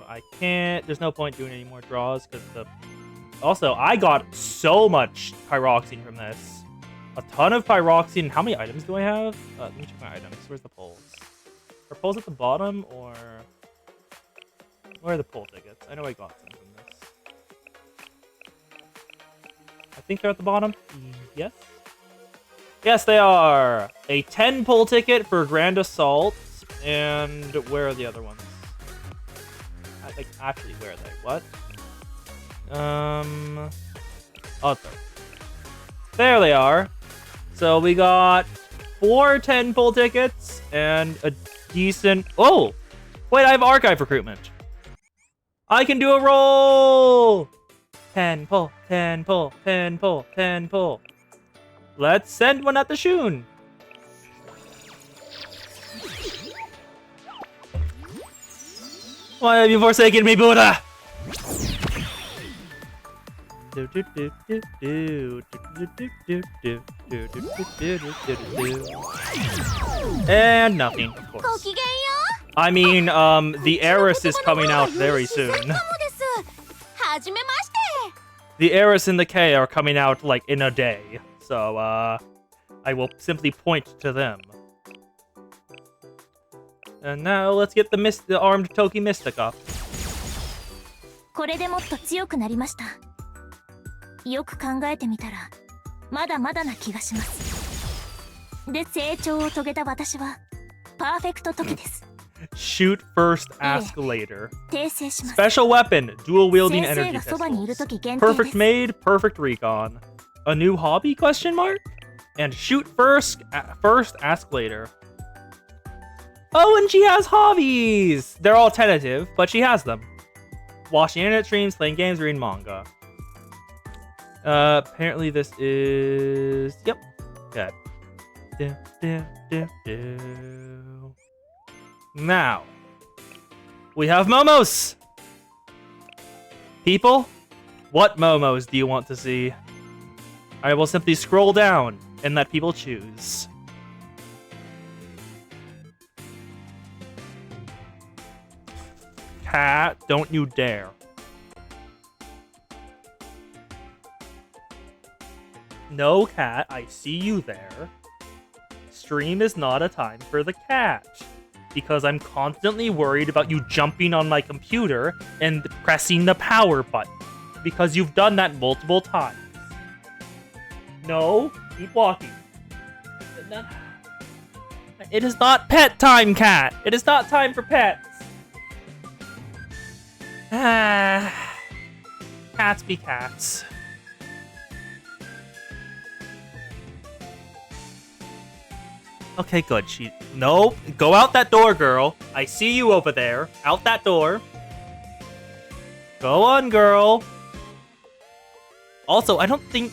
I can't. There's no point doing any more draws because the. Also, I got so much pyroxene from this. A ton of pyroxene. How many items do I have? Let me check my items. Where's the polls? Are polls at the bottom or where are the poll tickets? I know I got some from this. I think they're at the bottom. Yes. Yes, they are. A 10 poll ticket for Grand Assault, and where are the other ones? Actually, where are they? What? Oh, there they are. So we got 4 10 poll tickets and a decent. Oh, wait! I have archive recruitment. I can do a roll. 10 pull, 10 pull, 10 pull, 10 pull. Let's send one at the Shun. Why have you forsaken me, Buddha? And nothing, of course. I mean, the Heiress is coming out very soon. The Heiress and the K are coming out, like, in a day. So, I will simply point to them. And now, let's get the armed Toki Mystic up. これでもっと強くなりました。よく考えてみたら、まだまだな気がします。で、成長を遂げた私は、パーフェクトトキです。Shoot first, ask later. 訂正します。 Special weapon, dual wielding energy 先生がそばにいる pistols. とき限定です。 Perfect maid, perfect recon. A new hobby? Question mark? And shoot first, ask later. Oh, and she has hobbies! They're all tentative, but she has them. Watching internet streams, playing games, reading manga. Apparently this is... Yep. Good. Now, we have Momos! People, what Momos do you want to see? I will simply scroll down and let people choose. Cat, don't you dare. No, Cat, I see you there. Stream is not a time for the cat. Because I'm constantly worried about you jumping on my computer and pressing the power button. Because you've done that multiple times. No, keep walking. It is not pet time, Cat. It is not time for pets. Cats be cats. Okay, good. Nope. Go out that door, girl. I see you over there. Out that door. Go on, girl. Also, I don't think...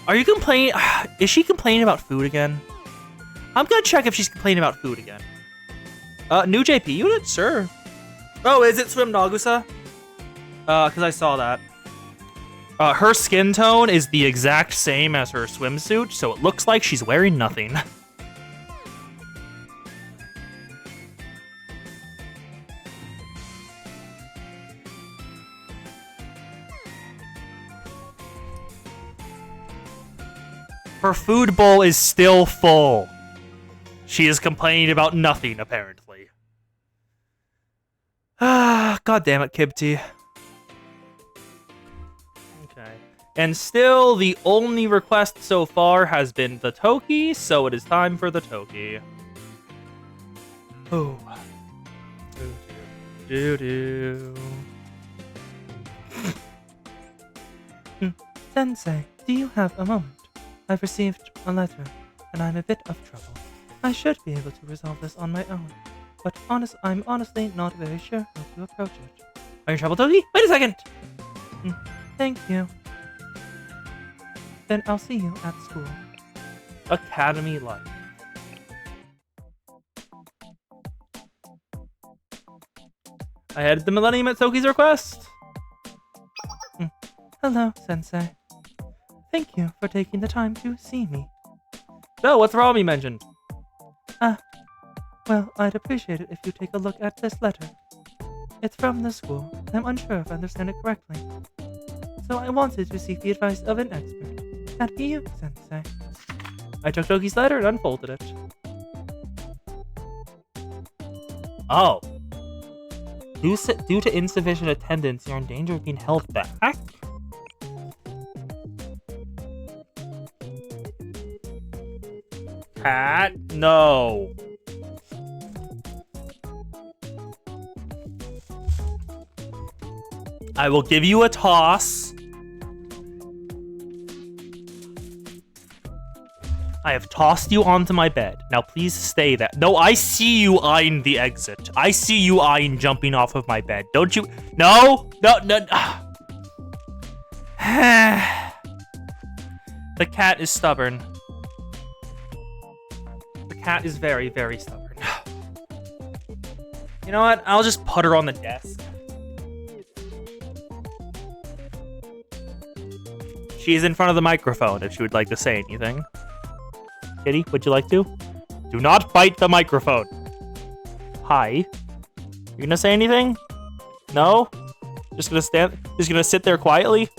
Are you complaining... Is she complaining about food again? I'm gonna check if she's complaining about food again. New JP unit? Sure. Oh, is it Swim Nagusa? Because I saw that. Her skin tone is the exact same as her swimsuit, so it looks like she's wearing nothing. Her food bowl is still full. She is complaining about nothing, apparently. Ah, god damn it, Kibti. Okay. And still, the only request so far has been the Toki, so it is time for the Toki. Oh. Do-do. Sensei, do you have a moment? I've received a letter, and I'm a bit of trouble. I should be able to resolve this on my own, but I'm honestly not very sure how to approach it. Are you in trouble, Toki? Wait a second! Thank you. Then I'll see you at school. Academy Life. I had the Millennium at Toki's request. Hello, Sensei. Thank you for taking the time to see me. So, what's wrong you mentioned? Well, I'd appreciate it if you take a look at this letter. It's from the school, and I'm unsure if I understand it correctly. So I wanted to seek the advice of an expert. That'd be you, Sensei. I took Toki's letter and unfolded it. Oh. Due to insufficient attendance, you're in danger of being held back? Cat? No. I will give you a toss. I have tossed you onto my bed. Now please stay there. No, I see you eyeing the exit. I see you eyeing jumping off of my bed. Don't you? No. The cat is stubborn. The cat is very, very stubborn. You know what? I'll just put her on the desk. She is in front of the microphone if she would like to say anything. Kitty, would you like to? Do not bite the microphone. Hi. You gonna say anything? No? Just gonna sit there quietly?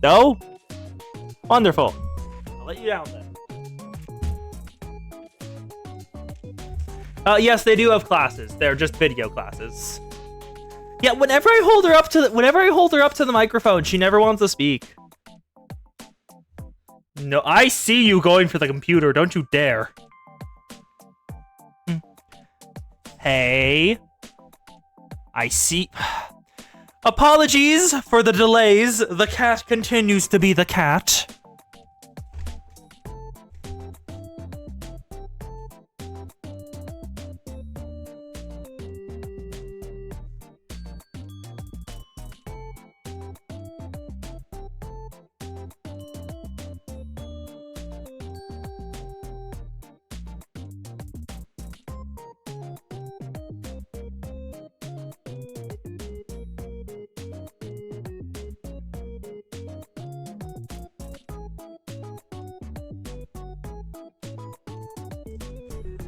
No? Wonderful. I'll let you down then. Yes, they do have classes. They're just video classes. Yeah, whenever I hold her up to the microphone, she never wants to speak. No, I see you going for the computer. Don't you dare. Hey. I see. Apologies for the delays. The cat continues to be the cat.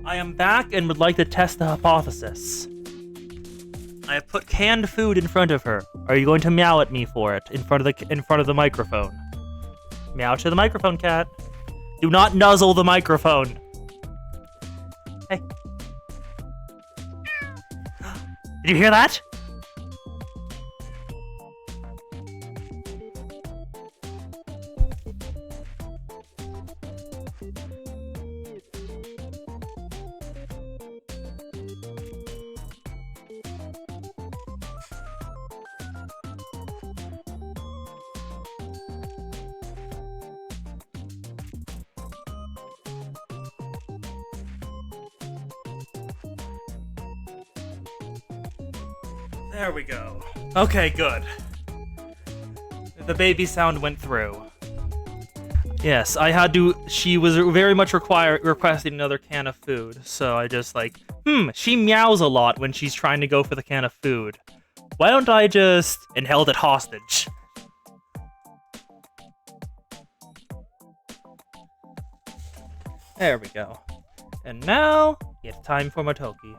I am back and would like to test the hypothesis. I have put canned food in front of her. Are you going to meow at me for it in front of the microphone? Meow to the microphone, cat. Do not nuzzle the microphone. Hey. Did you hear that? There we go. Okay, good. The baby sound went through. Yes, I had to. She was very much requesting another can of food, so I just like, she meows a lot when she's trying to go for the can of food. Why don't I just... and held it hostage. There we go. And now, it's time for Motoki.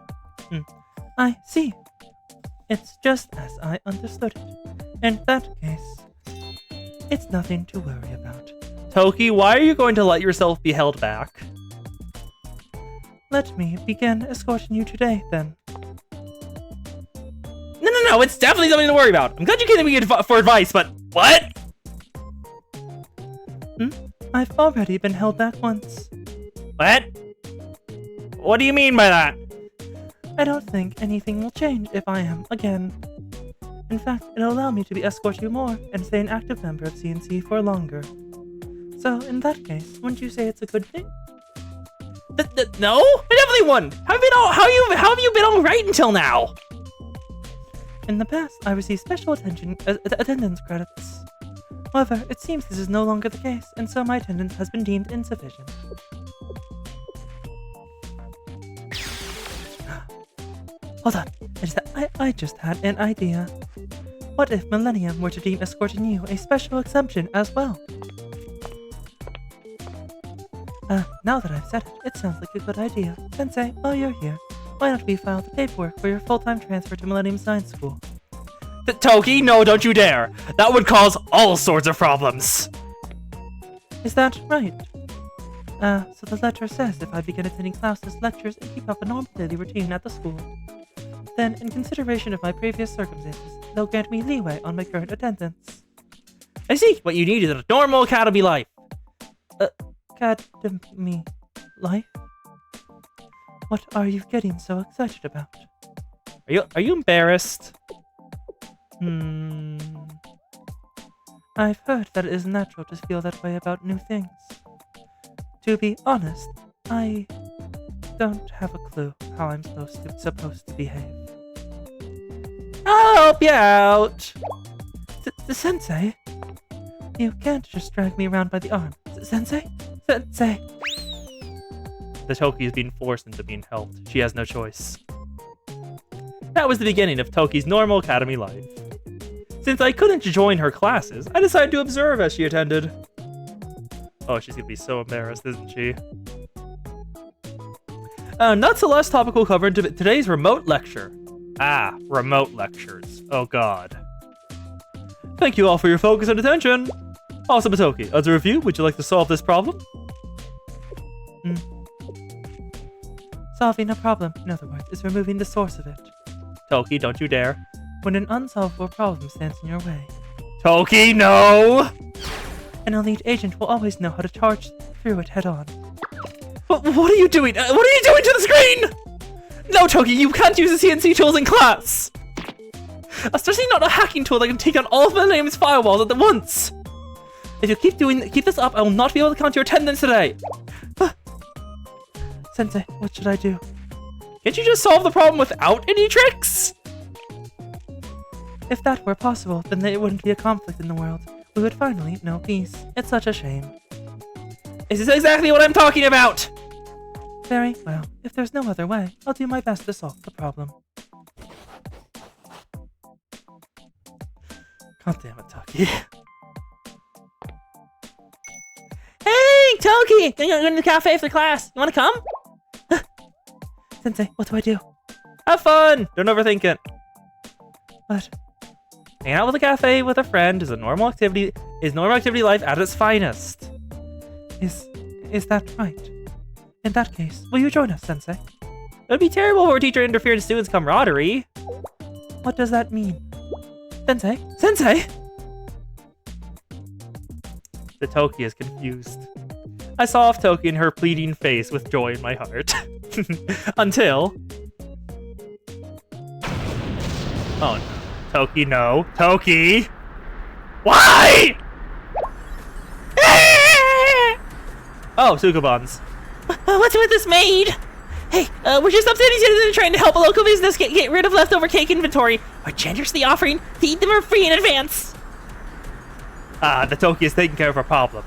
I see. It's just as I understood it. In that case, it's nothing to worry about. Toki, why are you going to let yourself be held back? Let me begin escorting you today, then. No, it's definitely something to worry about. I'm glad you came to me for advice, but what? I've already been held back once. What? What do you mean by that? I don't think anything will change if I am again. In fact, it'll allow me to escort you more and stay an active member of CNC for longer. So, in that case, wouldn't you say it's a good thing? No, I definitely wouldn't. How have you been all right until now? In the past, I received special attendance credits. However, it seems this is no longer the case, and so my attendance has been deemed insufficient. Hold on, I just had an idea. What if Millennium were to deem escorting you a special exemption as well? Now that I've said it, it sounds like a good idea. Sensei, while you're here, why don't we file the paperwork for your full-time transfer to Millennium Science School? Toki, no, don't you dare. That would cause all sorts of problems. Is that right? So the letter says if I begin attending classes, lectures, and keep up a normal daily routine at the school, then, in consideration of my previous circumstances, they'll grant me leeway on my current attendance. I see. What you need is a normal academy life. Academy life? What are you getting so excited about? Are you embarrassed? I've heard that it is natural to feel that way about new things. To be honest, I don't have a clue how I'm supposed to behave. I'll help you out. Sensei? You can't just drag me around by the arm. Sensei? Sensei! The Toki is being forced into being helped. She has no choice. That was the beginning of Toki's normal academy life. Since I couldn't join her classes, I decided to observe as she attended. Oh, she's gonna be so embarrassed, isn't she? Not so less topical cover into today's remote lecture. Remote lectures. Oh god. Thank you all for your focus and attention. Awesome, Motoki. As a review, would you like to solve this problem? Solving a problem, in other words, is removing the source of it. Toki, don't you dare. When an unsolvable problem stands in your way, Toki, no! an elite agent will always know how to charge through it head-on. What are you doing? What are you doing to the screen? No, Toki, you can't use the CNC tools in class! Especially not a hacking tool that can take out all of Millennium's firewalls at once! If you keep this up, I will not be able to count your attendance today! Sensei, what should I do? Can't you just solve the problem without any tricks? If that were possible, then there wouldn't be a conflict in the world. We would finally know peace. It's such a shame. This is exactly what I'm talking about! Very well. If there's no other way, I'll do my best to solve the problem. God damn it, Toki. Hey, Toki! I'm going to the cafe after class. You want to come? Sensei, what do I do? Have fun! Don't overthink it. What? Hanging out with a cafe with a friend is normal activity life at its finest. Is that right? In that case, will you join us, Sensei? It would be terrible for a teacher to interfere in students' camaraderie. What does that mean? Sensei? Sensei! The Toki is confused. I saw off Toki and her pleading face with joy in my heart. Until... Oh no. Toki, no. Toki! Why?! Oh, Sukabans. What's with this maid? Hey, we're just upstanding citizens trying to help a local business get rid of leftover cake inventory. We're generously offering to eat them for free in advance. Ah, the Toki is taking care of our problem.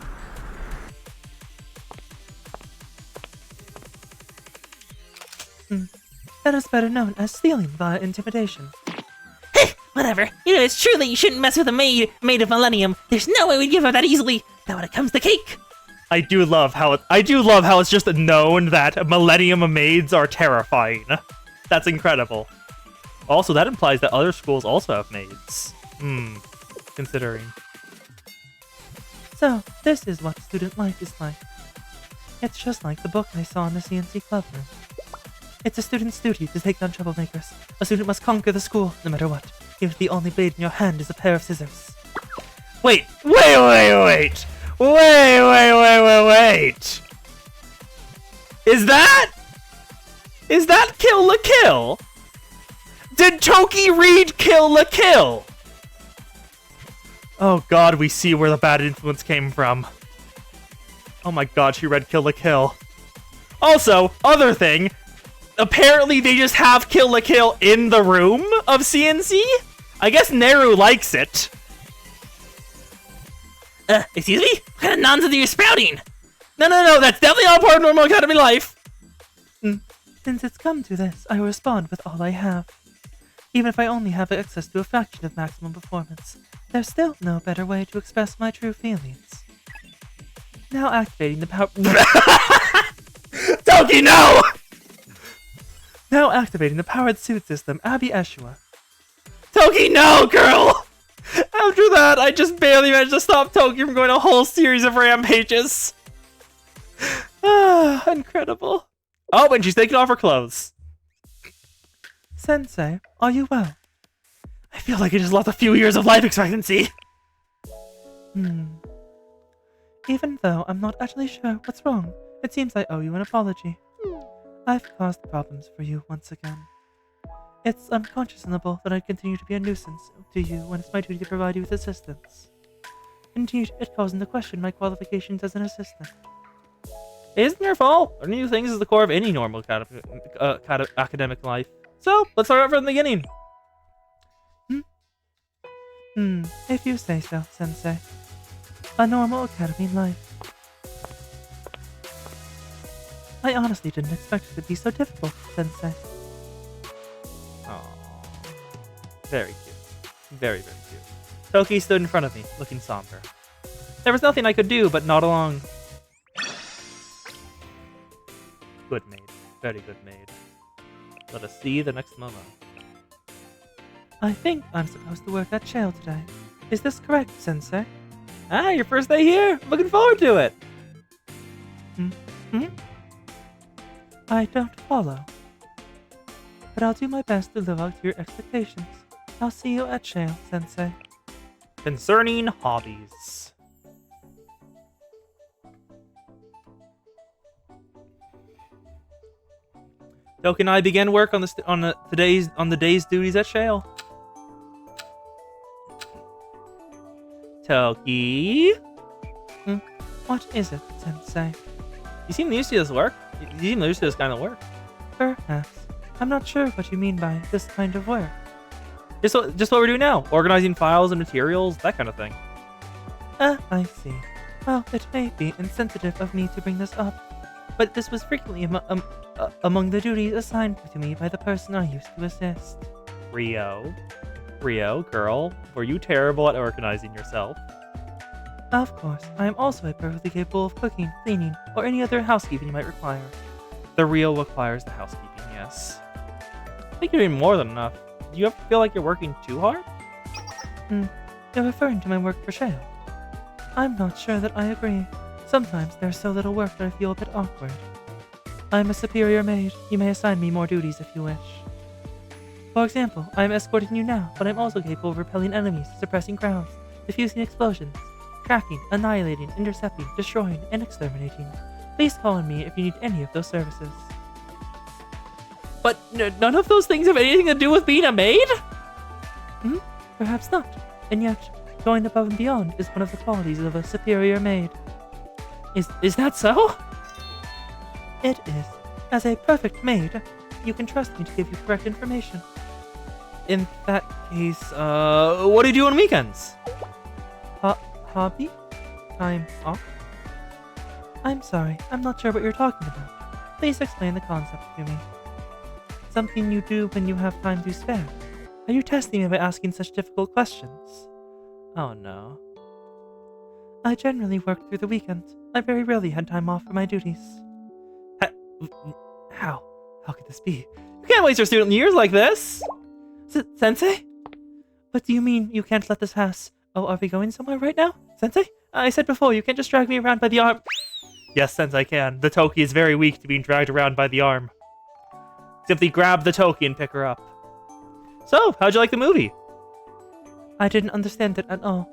That is better known as stealing via intimidation. Whatever. You know, it's true that you shouldn't mess with a maid made of Millennium. There's no way we'd give up that easily. Now when it comes to cake. I do love how it's just known that Millennium maids are terrifying. That's incredible. Also, that implies that other schools also have maids. Considering. So, this is what student life is like. It's just like the book I saw in the CNC club room. It's a student's duty to take down troublemakers. A student must conquer the school, no matter what, even if the only blade in your hand is a pair of scissors. Wait! Is that Kill la Kill? Did Toki read Kill la Kill? Oh god, we see where the bad influence came from. Oh my god, she read Kill la Kill. Also, other thing, apparently they just have Kill la Kill in the room of CNC? I guess Neru likes it. Excuse me? What kind of nonsense are you spouting? No, that's definitely not part of normal academy life. Since it's come to this, I will respond with all I have. Even if I only have access to a fraction of maximum performance, there's still no better way to express my true feelings. Now activating the power... Toki, no! Now activating the powered suit system, Abby Eshua. Toki, no, girl! After that, I just barely managed to stop Toki from going a whole series of rampages. Incredible. Oh, and she's taking off her clothes. Sensei, are you well? I feel like I just lost a few years of life expectancy. Even though I'm not actually sure what's wrong, it seems I owe you an apology. I've caused problems for you once again. It's unconscionable that I continue to be a nuisance to you when it's my duty to provide you with assistance. Indeed, it calls into question my qualifications as an assistant. It isn't your fault. Learning new things is the core of any normal academic life. So, let's start from the beginning. If you say so, Sensei. A normal academy life. I honestly didn't expect it to be so difficult, Sensei. Aww. Very cute. Very, very cute. Toki stood in front of me, looking somber. There was nothing I could do but nod along. Good maid. Very good maid. Let us see the next Momo. I think I'm supposed to work at Shale today. Is this correct, Sensei? Ah, your first day here! Looking forward to it! I don't follow. But I'll do my best to live up to your expectations. I'll see you at Shale, Sensei. Concerning hobbies. Toki and I began work on the day's duties at Shale. Toki? What is it, Sensei? You seem used to this work. You seem used to this kind of work. Perhaps. I'm not sure what you mean by this kind of work. Just what we're doing now. Organizing files and materials, that kind of thing. I see. Well, it may be insensitive of me to bring this up, but this was frequently among the duties assigned to me by the person I used to assist. Rio, girl, were you terrible at organizing yourself? Of course, I am also perfectly capable of cooking, cleaning, or any other housekeeping you might require. The Rio requires the housekeeping, yes. I think you're doing more than enough. Do you ever feel like you're working too hard? You're referring to my work for Shale. I'm not sure that I agree. Sometimes there's so little work that I feel a bit awkward. I'm a superior maid. You may assign me more duties if you wish. For example, I am escorting you now, but I'm also capable of repelling enemies, suppressing crowds, diffusing explosions, tracking, annihilating, intercepting, destroying, and exterminating. Please call on me if you need any of those services. But none of those things have anything to do with being a maid? Perhaps not. And yet, going above and beyond is one of the qualities of a superior maid. Is that so? It is. As a perfect maid, you can trust me to give you correct information. In that case, what do you do on weekends? Hobby? Time off? I'm sorry, I'm not sure what you're talking about. Please explain the concept to me. Something you do when you have time to spare. Are you testing me by asking such difficult questions? Oh no. I generally work through the weekends. I very rarely had time off for my duties. How? How could this be? You can't waste your student years like this! Sensei? What do you mean you can't let this pass? Oh, are we going somewhere right now? Sensei? I said before, you can't just drag me around by the arm. Yes, Sensei, I can. The Toki is very weak to being dragged around by the arm. Simply grab the Toki and pick her up. So, how'd you like the movie? I didn't understand it at all.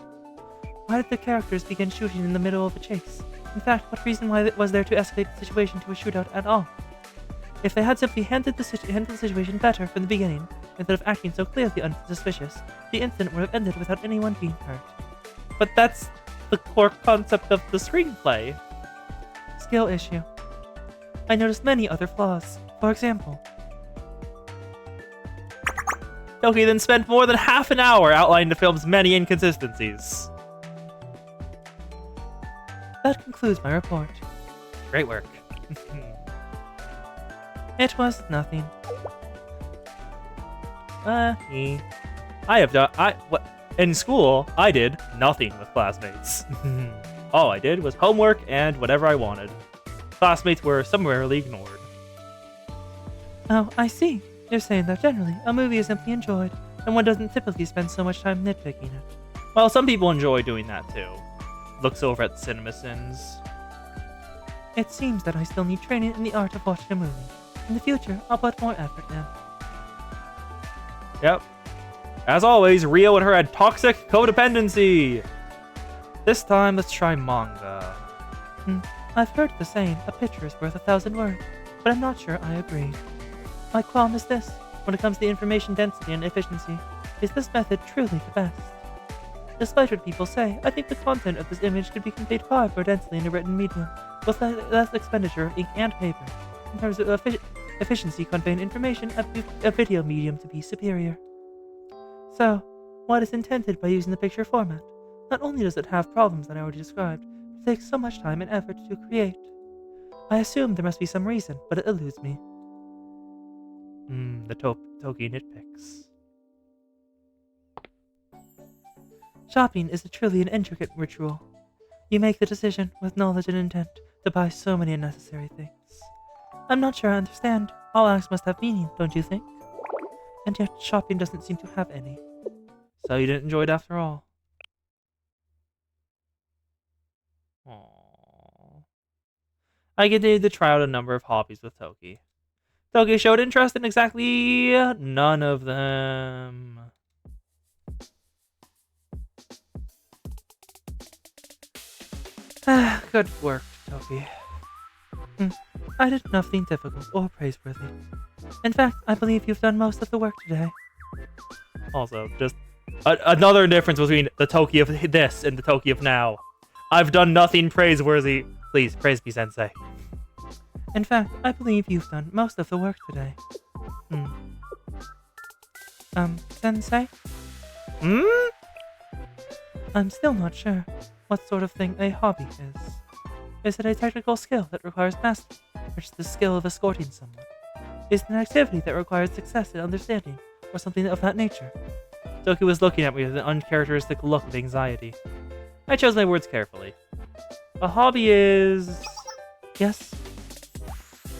Why did the characters begin shooting in the middle of a chase? In fact, what reason was there to escalate the situation to a shootout at all? If they had simply handled the situation better from the beginning, instead of acting so clearly unsuspicious, the incident would have ended without anyone being hurt. But that's the core concept of the screenplay. Skill issue. I noticed many other flaws. For example, Toki then spent more than half an hour outlining the film's many inconsistencies. that concludes my report. Great work. It was nothing. In school, I did nothing with classmates. All I did was homework and whatever I wanted. Classmates were summarily ignored. Oh, I see. You're saying that generally, a movie is simply enjoyed, and one doesn't typically spend so much time nitpicking it. Well, some people enjoy doing that too. Looks over at CinemaSins. It seems that I still need training in the art of watching a movie. In the future, I'll put more effort in. Yep. As always, Rio and her had toxic codependency. This time, let's try manga. I've heard the saying, a picture is worth 1,000 words, but I'm not sure I agree. My qualm is this: when it comes to information density and efficiency, is this method truly the best? Despite what people say, I think the content of this image could be conveyed far more densely in a written medium, with less expenditure of ink and paper. In terms of efficiency conveying information, a video medium to be superior. So, what is intended by using the picture format? Not only does it have problems that I already described, but it takes so much time and effort to create. I assume there must be some reason, but it eludes me. The Toki nitpicks. Shopping is truly an intricate ritual. You make the decision, with knowledge and intent, to buy so many unnecessary things. I'm not sure I understand. All acts must have meaning, don't you think? And yet, shopping doesn't seem to have any. So you didn't enjoy it after all? Aww. I continued to try out a number of hobbies with Toki. Toki showed interest in exactly none of them. Good work, Toki. I did nothing difficult or praiseworthy. In fact, I believe you've done most of the work today. Also, just another difference between the Toki of this and the Toki of now. I've done nothing praiseworthy. Please, praise me, Sensei. In fact, I believe you've done most of the work today. Sensei? I'm still not sure what sort of thing a hobby is. Is it a technical skill that requires mastery, or just the skill of escorting someone? Is it an activity that requires success in understanding, or something of that nature? Toki was looking at me with an uncharacteristic look of anxiety. I chose my words carefully. A hobby is... Yes?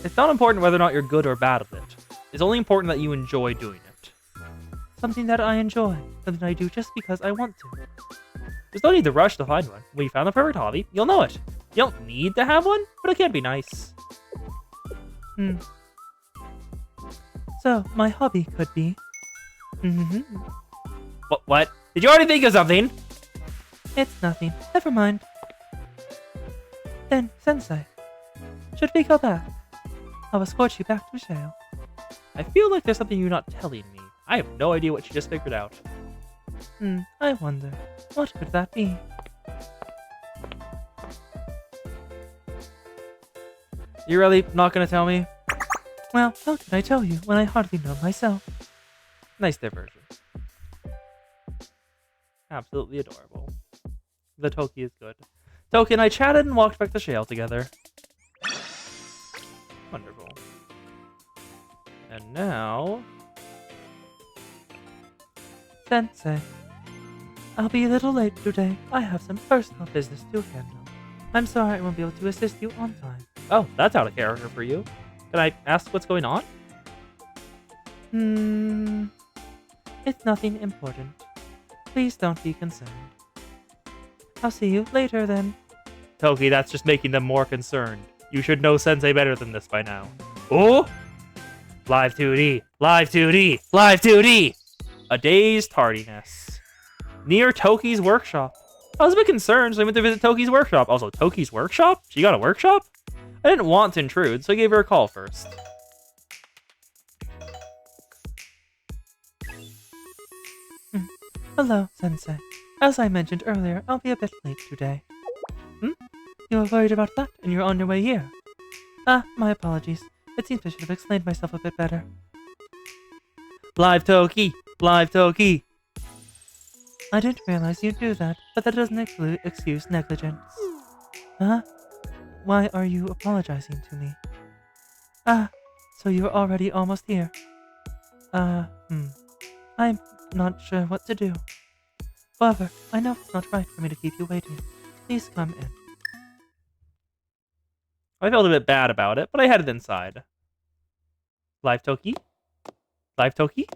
It's not important whether or not you're good or bad at it. It's only important that you enjoy doing it. Something that I enjoy, something I do just because I want to. There's no need to rush to find one. When you found the perfect hobby, you'll know it. You don't need to have one, but it can be nice. So, my hobby could be... What? Did you already think of something? It's nothing. Never mind. Then, Sensei, should we go back? I'll escort you back to jail. I feel like there's something you're not telling me. I have no idea what you just figured out. I wonder, what could that be? You really not gonna tell me? Well, how could I tell you when I hardly know myself? Nice diversion. Absolutely adorable. The Toki is good. Toki and I chatted and walked back to Shale together. Wonderful. And now... Sensei, I'll be a little late today. I have some personal business to handle. I'm sorry I won't be able to assist you on time. Oh, that's out of character for you. Can I ask what's going on? It's nothing important. Please don't be concerned. I'll see you later then. Toki, that's just making them more concerned. You should know Sensei better than this by now. Oh! Live 2D! Live 2D! Live 2D! A day's tardiness. Near Toki's workshop. I was a bit concerned, so I went to visit Toki's workshop. Also, Toki's workshop? She got a workshop? I didn't want to intrude, so I gave her a call first. Hello, Sensei. As I mentioned earlier, I'll be a bit late today. You were worried about that, and you're on your way here. My apologies. It seems I should have explained myself a bit better. Live Toki! Live Toki! I didn't realize you'd do that, but that doesn't excuse negligence. Why are you apologizing to me? So you're already almost here. I'm not sure what to do. However, I know it's not right for me to keep you waiting. Please come in. I felt a bit bad about it, but I headed inside. Live Toki? Live Toki?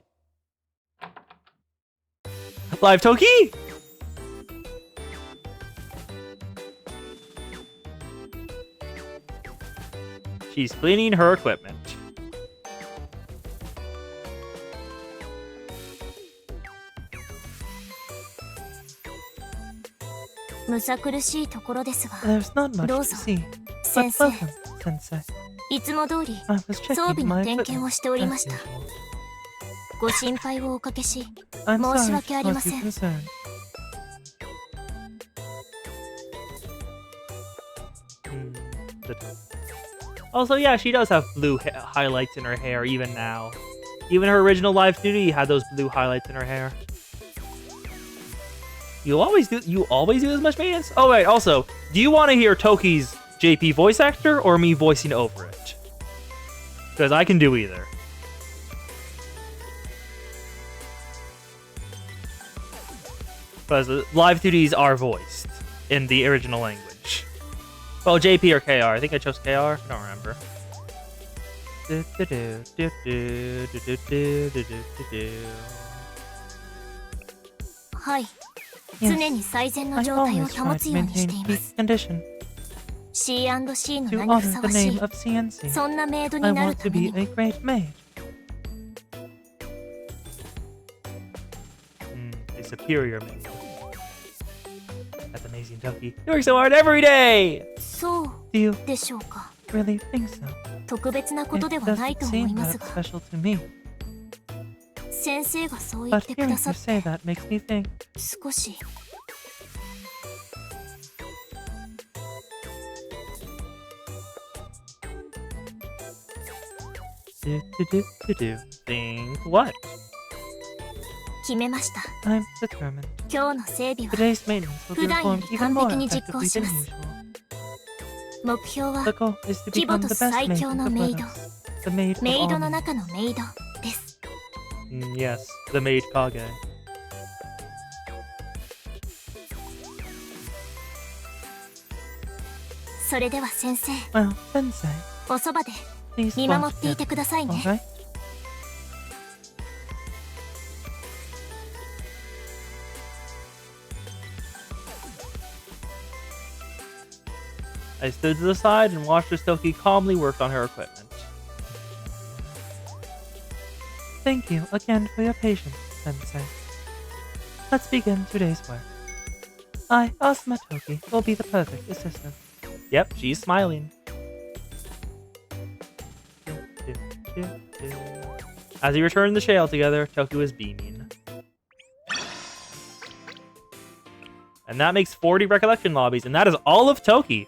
Live Toki! She's cleaning her equipment. むさ苦しいところですが、 There's not much どう to ぞ see. 先 But 生、 welcome, Sensei. いつも通り I was 装 checking 備の my 点検を equipment しておりまし as た。 usual. ご心配をおかけし、 I'm 申し sorry 訳あ to りま cause せ you ん。 concern. The Toki. Also, yeah, she does have blue highlights in her hair even now. Even her original Live 2D had those blue highlights in her hair. You always do this much maintenance? Oh wait, also, do you want to hear Toki's JP voice actor or me voicing over it? Because I can do either. Because Live 2Ds are voiced in the original language. Well, JP or KR. I think I chose KR. I don't remember. はい、 Yes, 常に最善の I 状態を always 保 try つ to ようにし maintain ていま peak す。 condition. C&C の To 名にふ honor さ the わし name い of CNC, そんなメイド I になる want た to め be にも a great maid. A superior maid. That's amazing, Toki. You work so hard every day! そう Do you でしょうか。 really think so? 特別なこと It ではない doesn't と思い seem ます that が、 special to me, 先生がそう言っ but てく hearing ださ you っ say て that makes me think. 少し Think what? 決めました。 I'm determined. 今日の整備は Today's maintenance will be 普段よ performed り even 完 more 璧に実行 effectively し than ます。 usual. 目標は The goal is to 規模 become と the best 最 maid 強 in の the メイド、 province. The maid of メイド all の maids. 中のメイドです。 Yes, the maid Kage. それでは先生、 Well, Sensei, おそばで please 見 watch 守っていて carefully, くださいね。 alright? I stood to the side and watched as Toki calmly worked on her equipment. Thank you again for your patience, Sensei. Let's begin today's work. I, Asuma Toki, will be the perfect assistant. Yep, she's smiling. As we returned the shale together, Toki was beaming. And that makes 40 recollection lobbies, and that is all of Toki.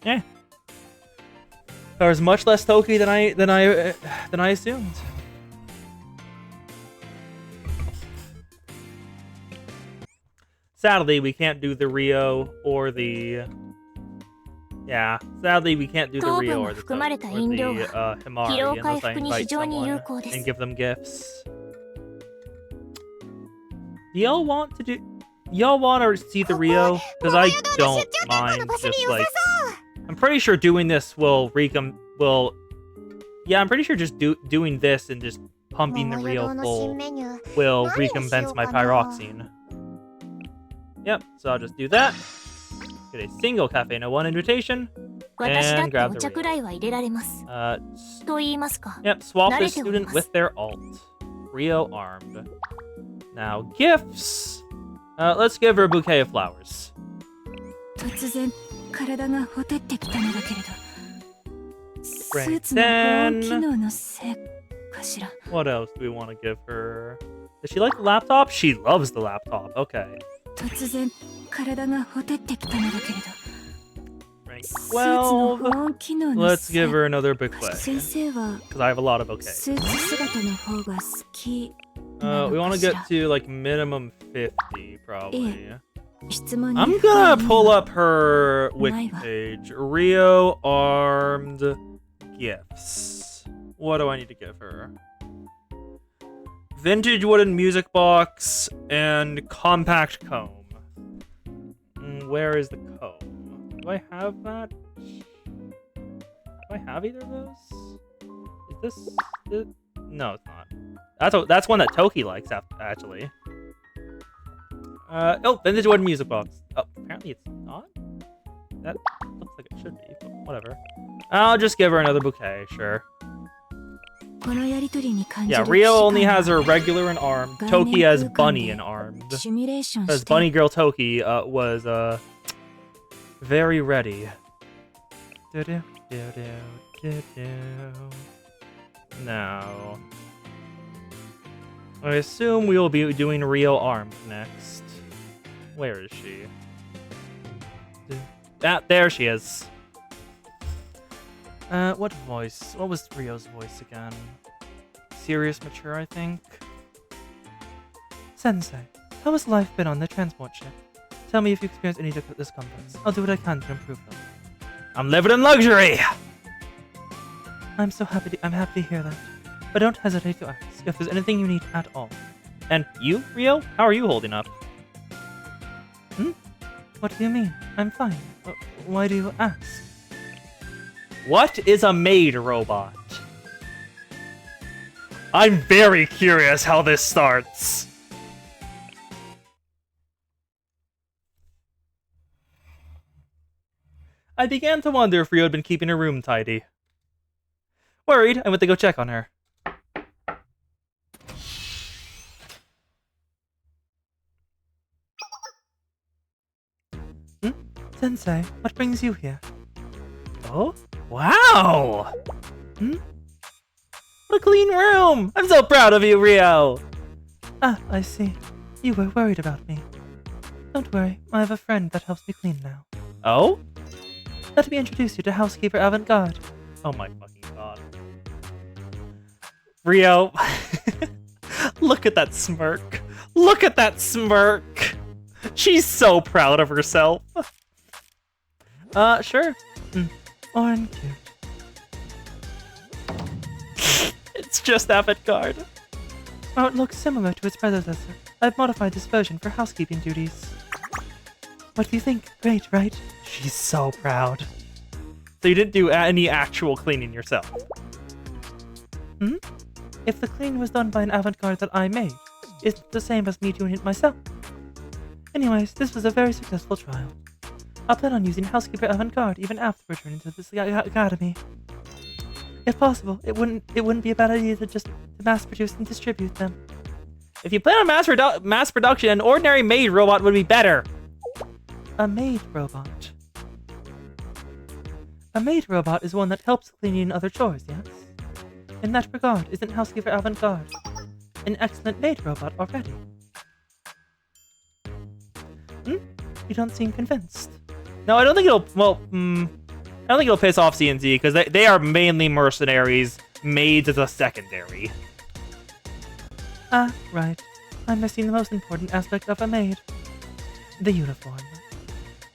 Eh. There's much less Toki than I assumed. Sadly, we can't do the Rio or the. Yeah, sadly we can't do the Rio or the Himari unless I invite someone and give them gifts. Y'all want to see the Rio? Because I don't mind just like. I'm pretty sure doing this will yeah, I'm pretty sure just doing this and just pumping the Rio full will recompense my pyroxene. Yep, so I'll just do that. Get a single Cafe No 1 invitation. And grab the Rio. Yep, swap this student with their alt. Rio armed. Now, gifts. Let's give her a bouquet of flowers. 突然体がほてってきたのだけれどス Right ーツの保温 then. 機能のせいかしら What else do we want to give her? Does she like the laptop? She loves the laptop. Okay. 突然体がほてってきたのだけれど Rank スーツの保 12. 温機能の Let's せい give her another 先 bouquet. 生は Because I have a lot of bouquets. スーツ姿の方が好き We want to get to like minimum 50, probably. 質問に I'm gonna pull up her wiki page. Rio armed gifts. What do I need to give her? Vintage wooden music box and compact comb. Where is the comb? Do I have that? Do I have either of those? Is this? No, it's not. That's one that Toki likes, actually. Oh, vintage wooden music box. Oh, apparently it's not? That looks like it should be, but whatever. I'll just give her another bouquet, sure. このやりとりに感じ Yeah, る Rio 期 only 間 has her regular and armed. Toki has bunny and armed. シミュレーション Because して Bunny Girl Toki was very ready. Now, I assume we will be doing Rio armed next. Where is she? Ah, there she is. What voice? What was Rio's voice again? Serious, mature, I think. Sensei, how has life been on the transport ship? Tell me if you experience any discomforts. I'll do what I can to improve them. I'm living in luxury! I'm happy to hear that. But don't hesitate to ask if there's anything you need at all. And you, Rio? How are you holding up? What do you mean? I'm fine. Why do you ask? What is a maid robot? I'm very curious how this starts. I began to wonder if Rio had been keeping her room tidy. Worried, I went to go check on her. Sensei, what brings you here? Oh? Wow! Hmm? What a clean room! I'm so proud of you, Rio! Ah, I see. You were worried about me. Don't worry, I have a friend that helps me clean now. Oh? Let me introduce you to Housekeeper Avant-Garde. Oh my fucking god. Rio, look at that smirk. Look at that smirk. She's so proud of herself. Sure. Orange cute. It's just avant-garde. While it looks similar to its predecessor, I've modified this version for housekeeping duties. What do you think? Great, right? She's so proud. So you didn't do any actual cleaning yourself? If the clean was done by an avant-garde that I made, it's the same as me doing it myself. Anyways, this was a very successful trial. I'll plan on using Housekeeper Avant-Garde even after returning to this academy. If possible, it wouldn't be a bad idea to just mass produce and distribute them. If you plan on mass production, an ordinary maid robot would be better. A maid robot. A maid robot is one that helps cleaning and other chores, yes? In that regard, isn't Housekeeper Avant-Garde an excellent maid robot already? You don't seem convinced. No, I don't think it'll. Well, I don't don't think it'll piss off CNZ because they are mainly mercenaries. Maids as a secondary. Ah, right. I'm missing the most important aspect of a maid. The uniform.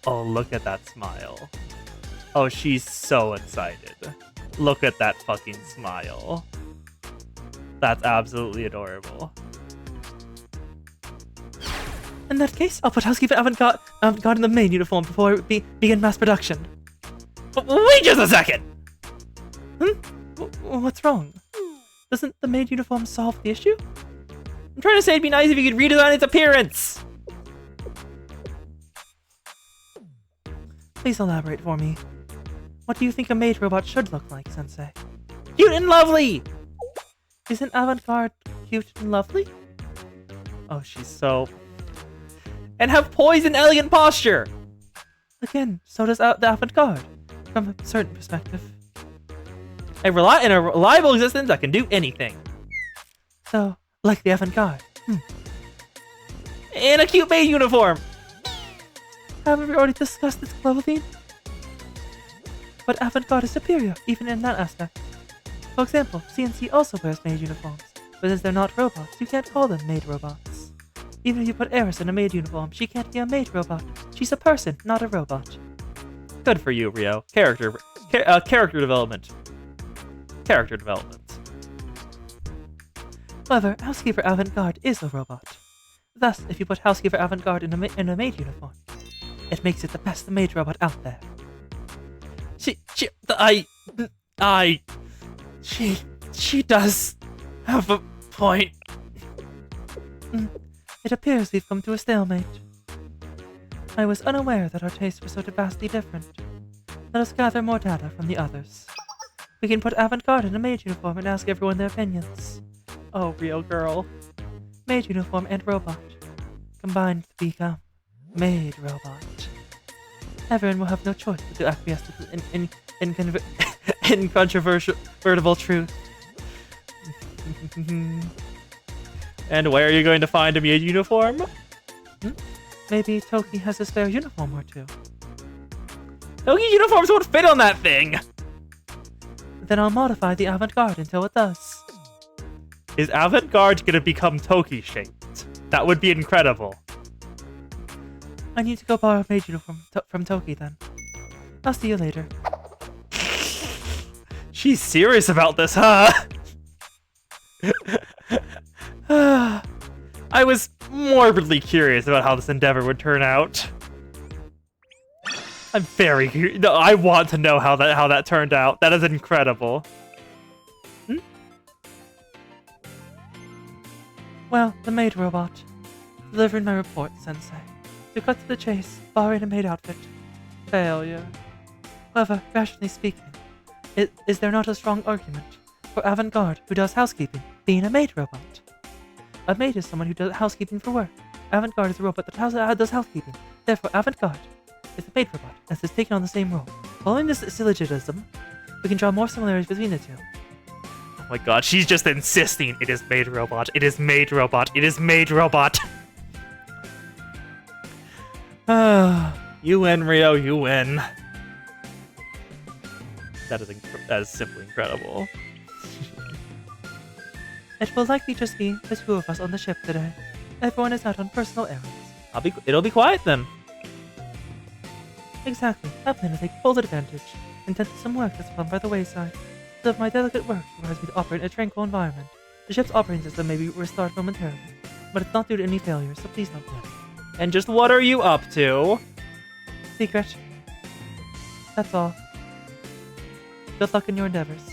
Oh, look at that smile. Oh, she's so excited. Look at that fucking smile. That's absolutely adorable. In that case, I'll put Housekeeper Avant-Garde in the maid uniform before we begin mass production. Wait just a second! What's wrong? Doesn't the maid uniform solve the issue? I'm trying to say it'd be nice if you could redesign its appearance! Please elaborate for me. What do you think a maid robot should look like, Sensei? Cute and lovely! Isn't Avant-Garde cute and lovely? Oh, she's so... And have poised and elegant posture! Again, so does the Avant-Garde, from a certain perspective. In a reliable existence that can do anything. So, like the Avant-Garde. In a cute maid uniform! Haven't we already discussed its clothing? But Avant-Garde is superior, even in that aspect. For example, CNC also wears maid uniforms, but as they're not robots, you can't call them maid robots. Even if you put Eris in a maid uniform, she can't be a maid robot. She's a person, not a robot. Good for you, Rio. Character development. Character development. However, Housekeeper Avant-Garde is a robot. Thus, if you put Housekeeper Avant-Garde in a maid uniform, it makes it the best maid robot out there. She does have a point. It appears we've come to a stalemate. I was unaware that our tastes were so vastly different. Let us gather more data from the others. We can put Avant-Garde in a maid uniform and ask everyone their opinions. Oh, Rio girl. Maid uniform and robot. Combined to become maid robot. Everyone will have no choice but to acquiesce in incontrovertible truth. And where are you going to find a maid uniform? Maybe Toki has a spare uniform or two. Toki's uniforms won't fit on that thing! Then I'll modify the Avant-Garde until it does. Is Avant-Garde gonna become Toki-shaped? That would be incredible. I need to go borrow a maid uniform from Toki then. I'll see you later. She's serious about this, huh? I was morbidly curious about how this endeavor would turn out. I'm very curious. No, I want to know how that turned out. That is incredible. Well, the maid robot. Delivering my report, Sensei. To cut to the chase, borrowing a maid outfit. Failure. However, rationally speaking, is there not a strong argument for Avant-Garde, who does housekeeping, being a maid robot? A maid is someone who does housekeeping for work. Avant-Garde is a robot that does housekeeping. Therefore, Avant-Garde is a maid robot, as has taken on the same role. Following this syllogism, we can draw more similarities between the two. Oh my god, she's just insisting it is maid robot. It is maid robot. It is maid robot. You win, Rio. You win. That is simply incredible. It will likely just be the two of us on the ship today. Everyone is out on personal errands. It'll be quiet then. Exactly. I plan to take full advantage and tend to some work that's planned by the wayside. So if my delicate work requires me to operate in a tranquil environment, the ship's operating system may be restored momentarily, but it's not due to any failure, so please don't panic. And just what are you up to? Secret. That's all. Good luck in your endeavors.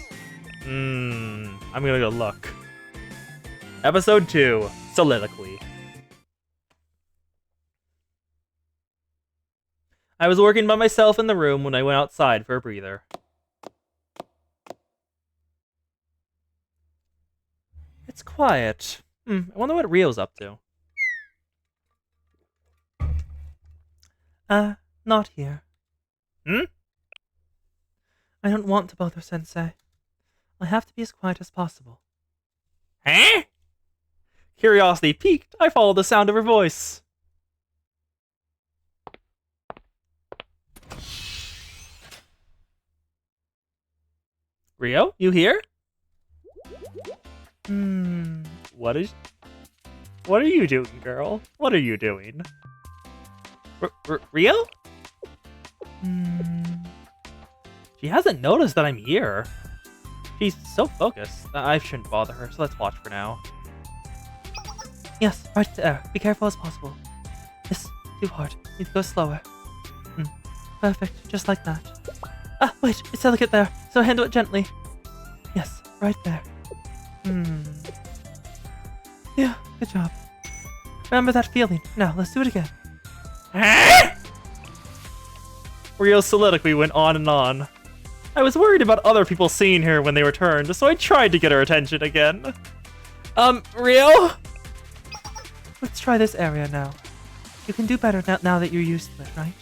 I'm gonna go look. Episode 2, Soliloquy. I was working by myself in the room when I went outside for a breather. It's quiet. I wonder what Rio's up to. Not here. I don't want to bother Sensei. I have to be as quiet as possible. Huh? Curiosity piqued, I followed the sound of her voice. Rio, you here? What are you doing, girl? What are you doing? Rio? She hasn't noticed that I'm here. She's so focused. I shouldn't bother her, so let's watch for now. Yes, right there. Be careful as possible. Yes, too hard. Need to go slower. Perfect, just like that. Ah, wait, it's delicate there, so handle it gently. Yes, right there. Yeah, good job. Remember that feeling. Now, let's do it again. Rio's soliloquy went on and on. I was worried about other people seeing her when they returned, so I tried to get her attention again. Rio? Let's try this area now. You can do better now that you're used to it, right?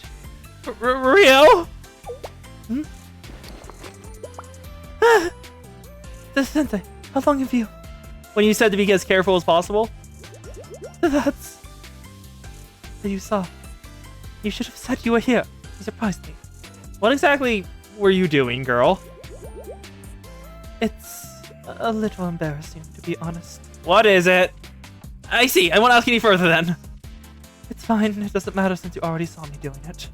Rio? This Sensei, how long have you... When you said to be as careful as possible? That's... That you saw. You should have said you were here. You surprised me. What exactly were you doing, girl? It's a little embarrassing, to be honest. What is it? I see. I won't ask any further then. It's fine. It doesn't matter since you already saw me doing it.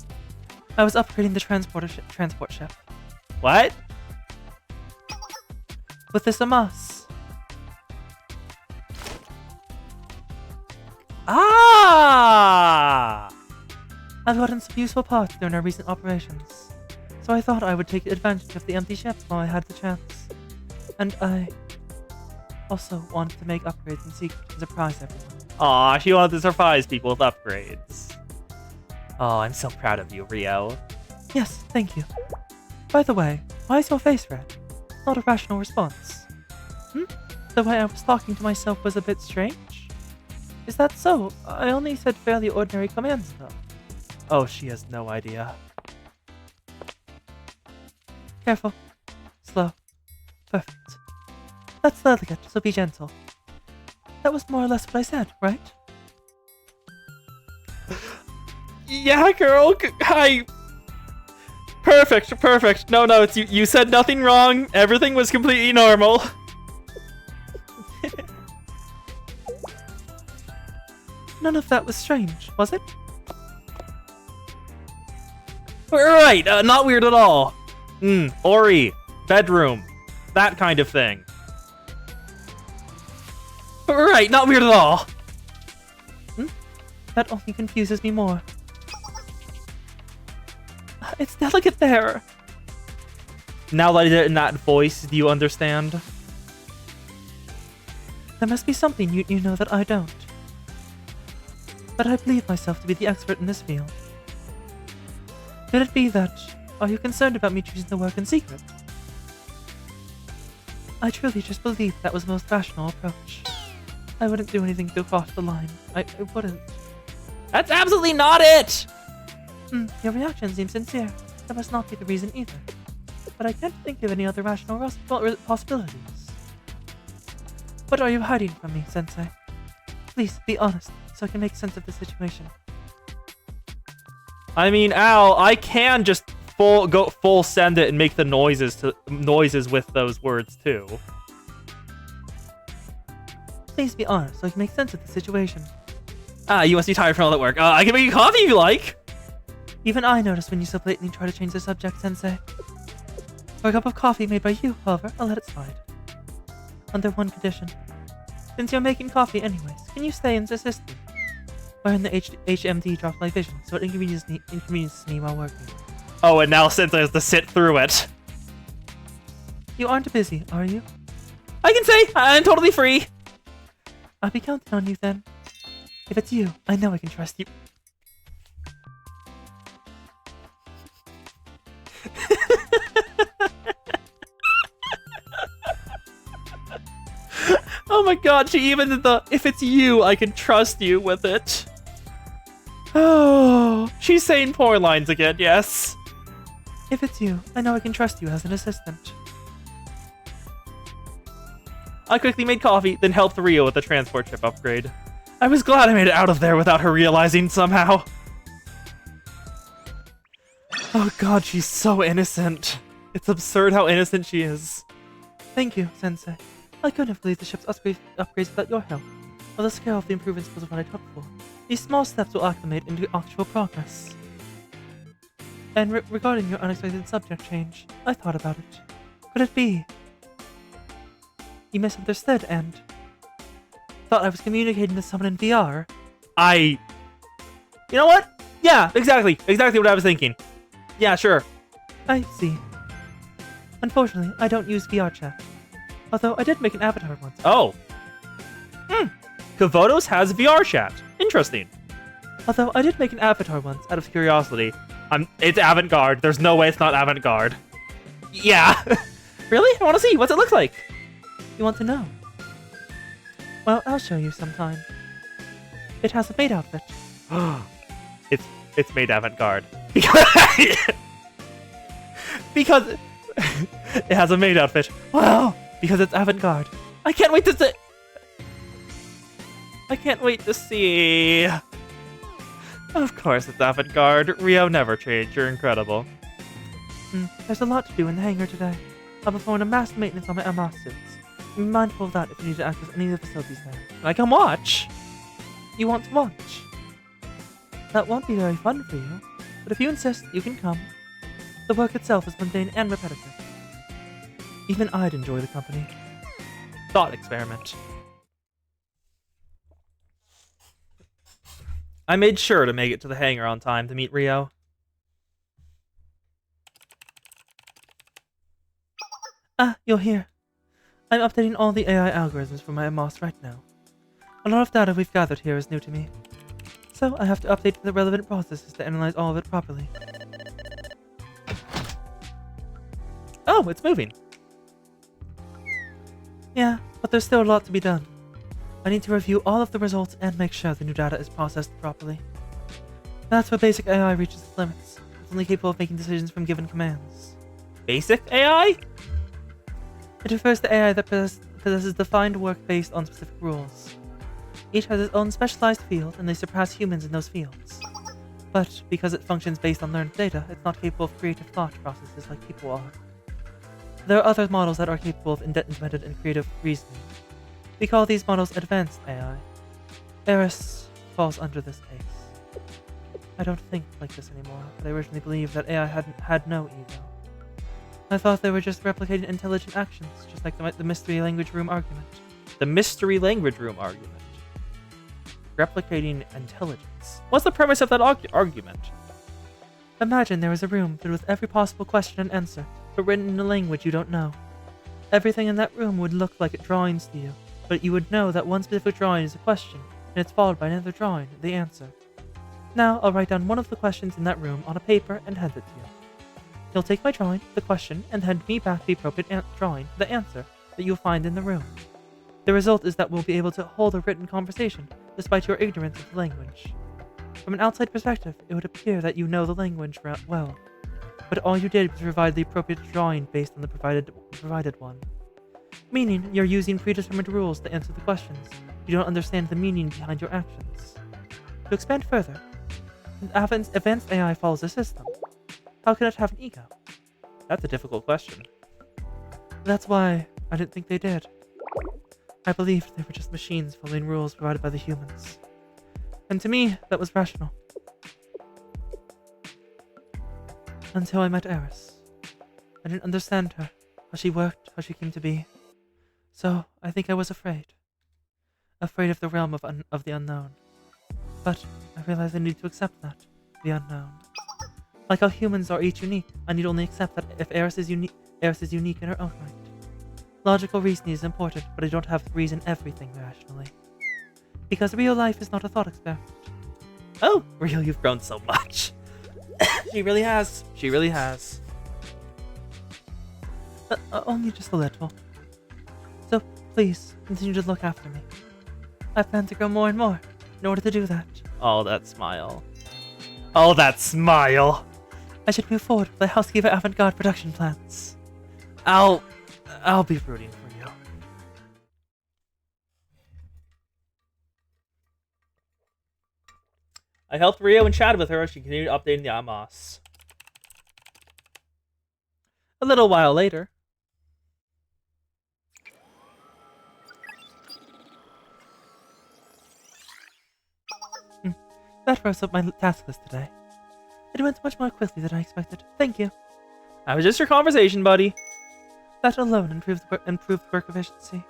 I was upgrading the transport ship. What? With this Amas. Ah! I've gotten some useful parts during our recent operations, so I thought I would take advantage of the empty ship while I had the chance. And I also wanted to make upgrades in secret to surprise everyone. Aw, she wanted to surprise people with upgrades. Oh, I'm so proud of you, Rio. Yes, thank you. By the way, why is your face red? Not a rational response. The way I was talking to myself was a bit strange? Is that so? I only said fairly ordinary commands, though. Oh, she has no idea. Careful. Slow. Perfect. That's delicate, so be gentle. That was more or less what I said, right? Yeah, girl. Hi. Perfect. No, it's you said nothing wrong. Everything was completely normal. None of that was strange, was it? Right, not weird at all. Ori, bedroom, that kind of thing. Right, not weird at all. That only confuses me more. It's delicate there. Now that I did it in that voice, do you understand? There must be something you know that I don't. But I believe myself to be the expert in this field. Could it be that... Are you concerned about me choosing to work in secret? I truly just believe that was the most rational approach. I wouldn't do anything to cross the line. I wouldn't. That's absolutely not it! Your reaction seems sincere. That must not be the reason either. But I can't think of any other rational possibilities. What are you hiding from me, Sensei? Please, be honest, so I can make sense of the situation. I mean, Al, I can just full send it and make the noises with those words too. Please be honest, so I can make sense of the situation. Ah, you must be tired from all that work. I can make you coffee if you like. Even I notice when you so blatantly try to change the subject, Sensei. For a cup of coffee made by you, however, I'll let it slide. Under one condition. Since you're making coffee anyways, can you stay and assist me? Wherein the HMD drops my vision, so it inconveniences me while working. Oh, and now Sensei has to sit through it. You aren't busy, are you? I can say I'm totally free. I'll be counting on you then. If it's you, I know I can trust you. Oh my god, she even did the if it's you, I can trust you with it. Oh, she's saying poor lines again, yes. If it's you, I know I can trust you as an assistant. I quickly made coffee, then helped Rio with the transport ship upgrade. I was glad I made it out of there without her realizing somehow. Oh god, she's so innocent. It's absurd how innocent she is. Thank you, Sensei. I couldn't have believed the ship's upgrades without your help. While the scale of the improvements was what I hoped for, these small steps will acclimate into actual progress. And regarding your unexpected subject change, I thought about it. Could it be you misunderstood and thought I was communicating to someone in VR? You know what? Yeah, exactly what I was thinking. Yeah, sure. I see. Unfortunately, I don't use VR chat. Although I did make an avatar once. Oh. Kavotos has VR chat. Interesting. Although I did make an avatar once Out of curiosity, it's avant-garde. There's no way it's not avant-garde. Yeah. Really? I want to see. What's it look like? You want to know? Well, I'll show you sometime. It has a maid outfit. It's made avant-garde. Because it has a maid outfit. Wow. Because it's avant-garde. I can't wait to see. I can't wait to see. Of course it's avant-garde. Rio never changed. You're incredible. There's a lot to do in the hangar today. I'll perform a mass maintenance on my MR suits. Be mindful of that if you need to access any of the facilities there. Can I come watch? You want to watch? That won't be very fun for you, but if you insist, you can come. The work itself is mundane and repetitive. Even I'd enjoy the company. Thought experiment. I made sure to make it to the hangar on time to meet Rio. Ah, you're here. I'm updating all the AI algorithms for my MOS right now. A lot of data we've gathered here is new to me, so I have to update the relevant processes to analyze all of it properly. Oh, it's moving. Yeah, but there's still a lot to be done. I need to review all of the results and make sure the new data is processed properly. That's where basic AI reaches its limits. It's only capable of making decisions from given commands. Basic AI? It refers to AI that possesses defined work based on specific rules. Each has its own specialized field, and they surpass humans in those fields. But because it functions based on learned data, it's not capable of creative thought processes like people are. There are other models that are capable of independent and creative reasoning. We call these models advanced AI. Eris falls under this case. I don't think like this anymore, but I originally believed that AI had no ego. I thought they were just replicating intelligent actions, just like the mystery language room argument. The mystery language room argument. Replicating intelligence. What's the premise of that argument? Imagine there was a room filled with every possible question and answer, but written in a language you don't know. Everything in that room would look like drawings to you, but you would know that one specific drawing is a question, and it's followed by another drawing, the answer. Now I'll write down one of the questions in that room on a paper and hand it to you. You'll take my drawing, the question, and hand me back the appropriate drawing, the answer, that you'll find in the room. The result is that we'll be able to hold a written conversation, despite your ignorance of the language. From an outside perspective, it would appear that you know the language well, but all you did was provide the appropriate drawing based on the provided one. Meaning, you're using predetermined rules to answer the questions. You don't understand the meaning behind your actions. To expand further, advanced AI follows a system. How can it have an ego? That's a difficult question. That's why I didn't think they did. I believed they were just machines following rules provided by the humans. And to me, that was rational. Until I met Eris. I didn't understand her, how she worked, how she came to be. So, I think I was afraid. Afraid of the realm of the unknown. But I realized I need to accept that, the unknown. Like how humans are each unique, I need only accept that if Eris is unique in her own right. Logical reasoning is important, but I don't have to reason everything rationally. Because real life is not a thought experiment. Oh, Rio, you've grown so much. She really has. She really has. Only just a little. So, please, continue to look after me. I plan to grow more and more in order to do that. Oh, that smile. Oh, that smile. I should move forward with the Housekeeper Avant-Garde production plans. I'll be rooting for you. I helped Rio and chatted with her as she continued updating the Amos. A little while later. that wraps up my task list today. It went much more quickly than I expected. Thank you. That was just your conversation, buddy. That alone improved work efficiency.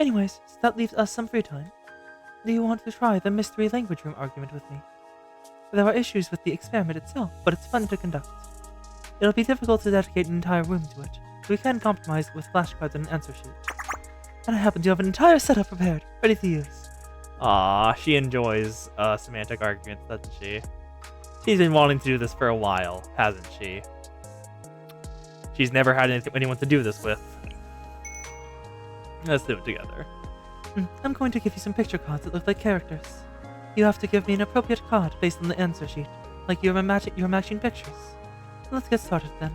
Anyways, so that leaves us some free time. Do you want to try the mystery language room argument with me? There are issues with the experiment itself, but it's fun to conduct. It'll be difficult to dedicate an entire room to it, but we can compromise with flashcards and an answer sheet. And I happen to have an entire setup prepared, ready to use. Ah, she enjoys semantic arguments, doesn't she? She's been wanting to do this for a while, hasn't she? She's never had anyone to do this with. Let's do it together. I'm going to give you some picture cards that look like characters. You have to give me an appropriate card based on the answer sheet, like you're matching pictures. Let's get started then.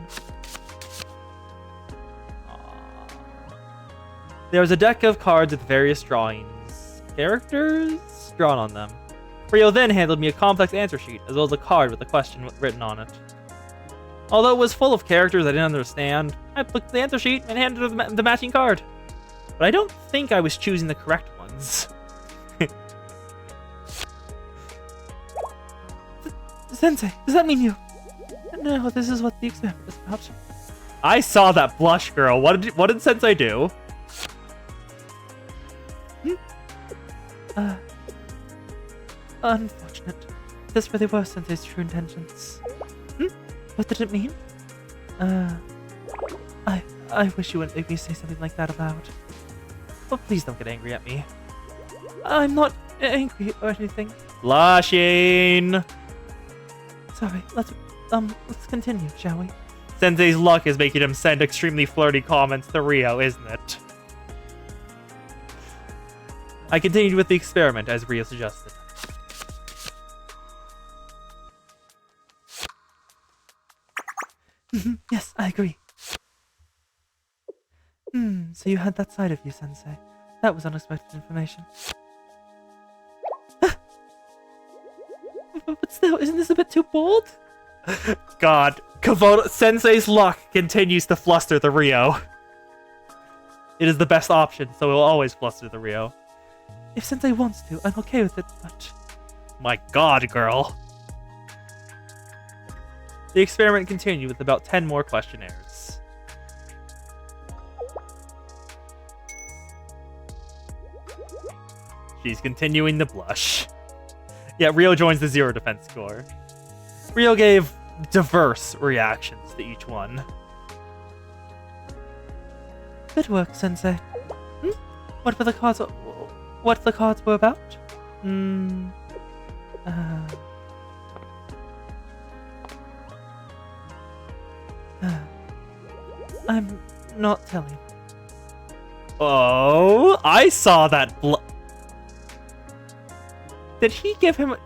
There's a deck of cards with various drawings, characters drawn on them. Rio then handed me a complex answer sheet, as well as a card with a question written on it. Although it was full of characters I didn't understand, I looked at the answer sheet and handed her the matching card. But I don't think I was choosing the correct ones. Sensei, does that mean you? No, this is what the experiment is about. I saw that blush, girl. What did Sensei do? Unfortunate. This really were Sensei's true intentions. What did it mean? I wish you wouldn't make me say something like that aloud. But please don't get angry at me. I'm not angry or anything. Blushing! Sorry, let's continue, shall we? Sensei's luck is making him send extremely flirty comments to Rio, isn't it? I continued with the experiment as Rio suggested. Yes, I agree. So you had that side of you, Sensei. That was unexpected information. But still, isn't this a bit too bold? God, Sensei's luck continues to fluster the Rio. It is the best option, so it will always fluster the Rio. If Sensei wants to, I'm okay with it, but... My God, girl. The experiment continued with about 10 more questionnaires. She's continuing to blush. Yeah, Rio joins the 0 defense score. Rio gave diverse reactions to each one. Good work, Sensei. What were the cards were about? I'm not telling. Oh, I saw that Did she give him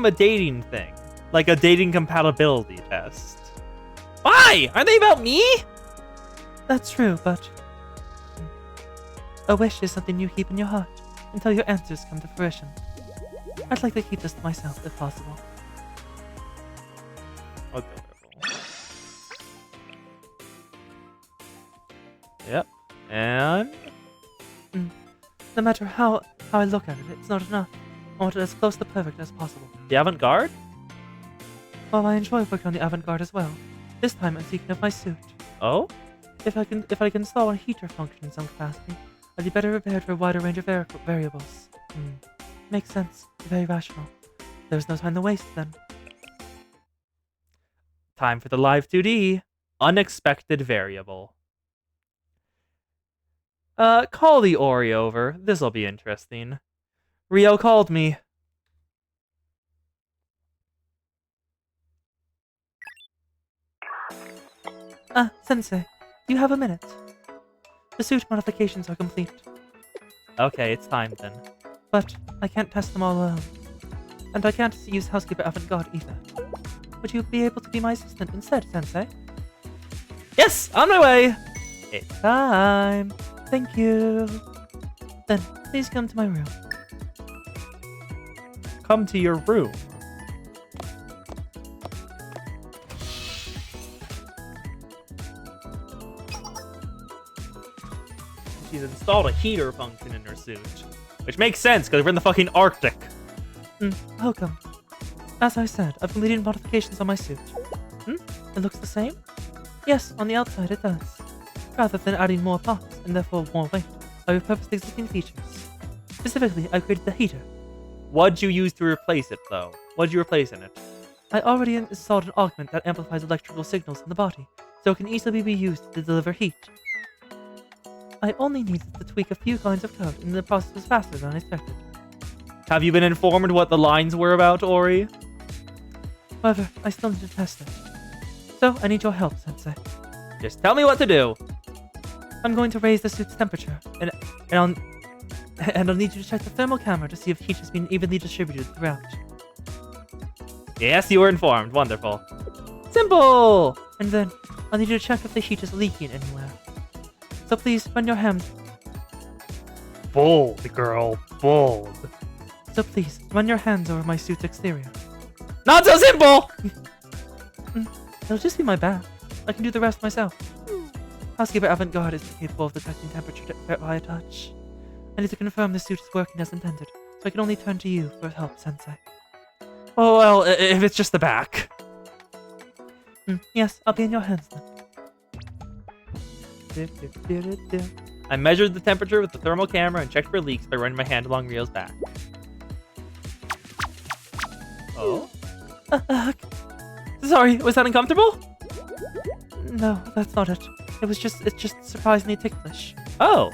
a dating thing? Like a dating compatibility test? Why? Are they about me? That's true, but... a wish is something you keep in your heart until your answers come to fruition. I'd like to keep this to myself, if possible. Adorable. Yep. And... No matter how I look at it, it's not enough. I want it as close to perfect as possible. the avant-garde? While I enjoy working on the avant-garde as well, this time I'm thinking of my suit. Oh? If I can install a heater function in some capacity, I'd be better prepared for a wider range of variables. Makes sense. Very rational. There's no time to waste then. Time for the live 2D. Unexpected variable. Call the Ori over. This'll be interesting. Rio called me. Sensei, do you have a minute? The suit modifications are complete, Okay, it's time then. but I can't test them all alone. And I can't use Housekeeper Avant-Garde either. Would you be able to be my assistant instead, Sensei? Yes, on my way. It's time! Thank you! Then, please come to my room. Come to your room. She's installed a heater function in her suit. Which makes sense, because we're in the fucking Arctic. Welcome. As I said, I've completed modifications on my suit. It looks the same? Yes, on the outside it does. Rather than adding more parts, and therefore more weight, I repurposed existing features. Specifically, I created the heater. What'd you use to replace it, though? What'd you replace in it? I already installed an augment that amplifies electrical signals in the body, so it can easily be used to deliver heat. I only needed to tweak a few lines of code, and the process was faster than I expected. Have you been informed what the lines were about, Ori? However, I still need to test it. So, I need your help, Sensei. Just tell me what to do. I'm going to raise the suit's temperature, and I'll need you to check the thermal camera to see if heat has been evenly distributed throughout. Yes, you were informed. Wonderful. Simple! And then, I'll need you to check if the heat is leaking anywhere. So please, run your hands. Bold, girl. Bold. So please, run your hands over my suit's exterior. Not so simple! It'll just be my bath. I can do the rest myself. Housekeeper Avant-Garde is capable of detecting temperature via touch. I need to confirm the suit is working as intended, so I can only turn to you for help, Sensei. Oh, well, if it's just the back. Yes, I'll be in your hands then. I measured the temperature with the thermal camera and checked for leaks by running my hand along Rio's back. Oh? Sorry, was that uncomfortable? No, that's not it. It's just surprisingly ticklish. Oh,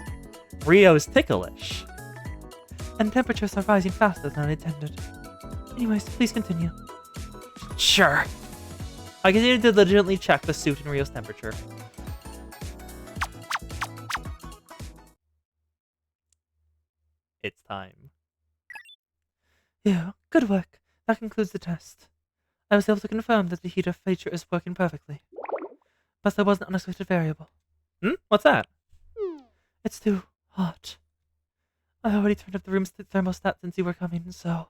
Rio's ticklish. And temperatures are rising faster than I intended. Anyways, please continue. Sure. I continued to diligently check the suit and Rio's temperature. It's time. Yeah, good work. That concludes the test. I was able to confirm that the heater feature is working perfectly. But there was an unexpected variable. What's that? It's too hot. I already turned up the room's thermostat since you were coming, so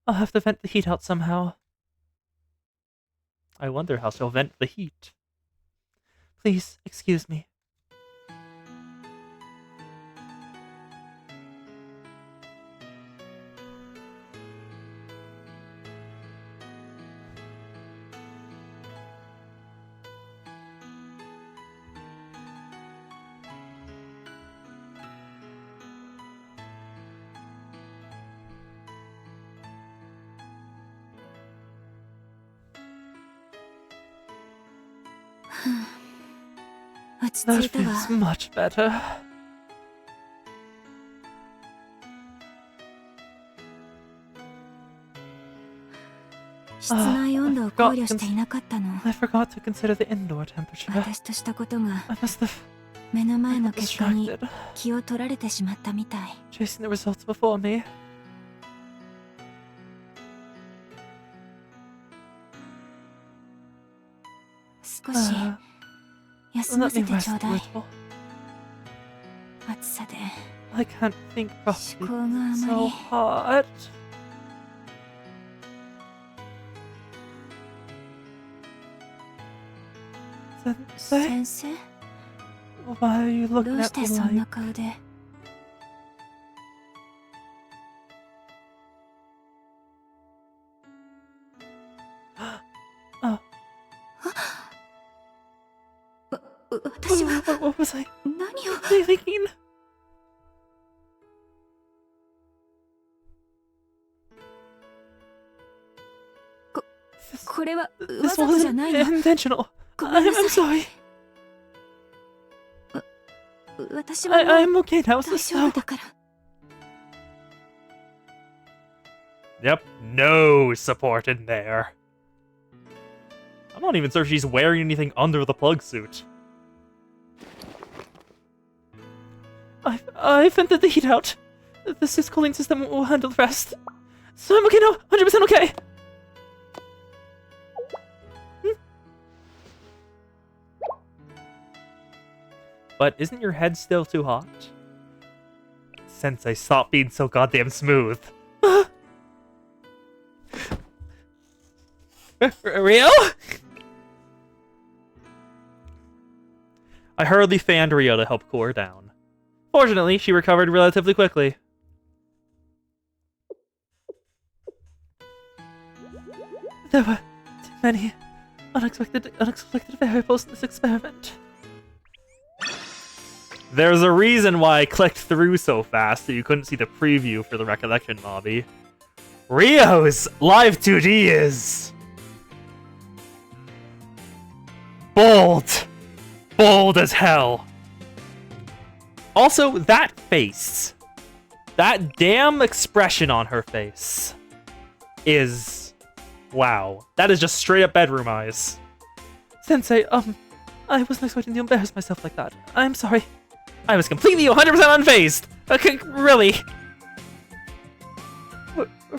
I'll have to vent the heat out somehow. I wonder how she'll vent the heat. Please, excuse me. That feels much better. I forgot to consider the indoor temperature. I must have got distracted, chasing the results before me. Let me rest a little. I can't think properly. It's so hot. Sensei? Why are you looking at me like... Oh. What was I thinking? This wasn't intentional. I'm sorry. I'm okay now, so... Yep, no support in there. I'm not even sure if she's wearing anything under the plug suit. I vented the heat out. The suit's cooling system will handle the rest. So I'm okay now, 100% okay. But isn't your head still too hot? Sensei, stop being so goddamn smooth. Rio? I hurriedly fanned Rio to help cool her down. Fortunately, she recovered relatively quickly. There were too many unexpected variables in this experiment. There's a reason why I clicked through so fast so you couldn't see the preview for the recollection lobby. Rio's live 2D is bold. Bold as hell. Also, that face. That damn expression on her face is... wow. That is just straight up bedroom eyes. Sensei, I wasn't expecting to embarrass myself like that. I'm sorry. I was completely 100% unfazed. Okay, really?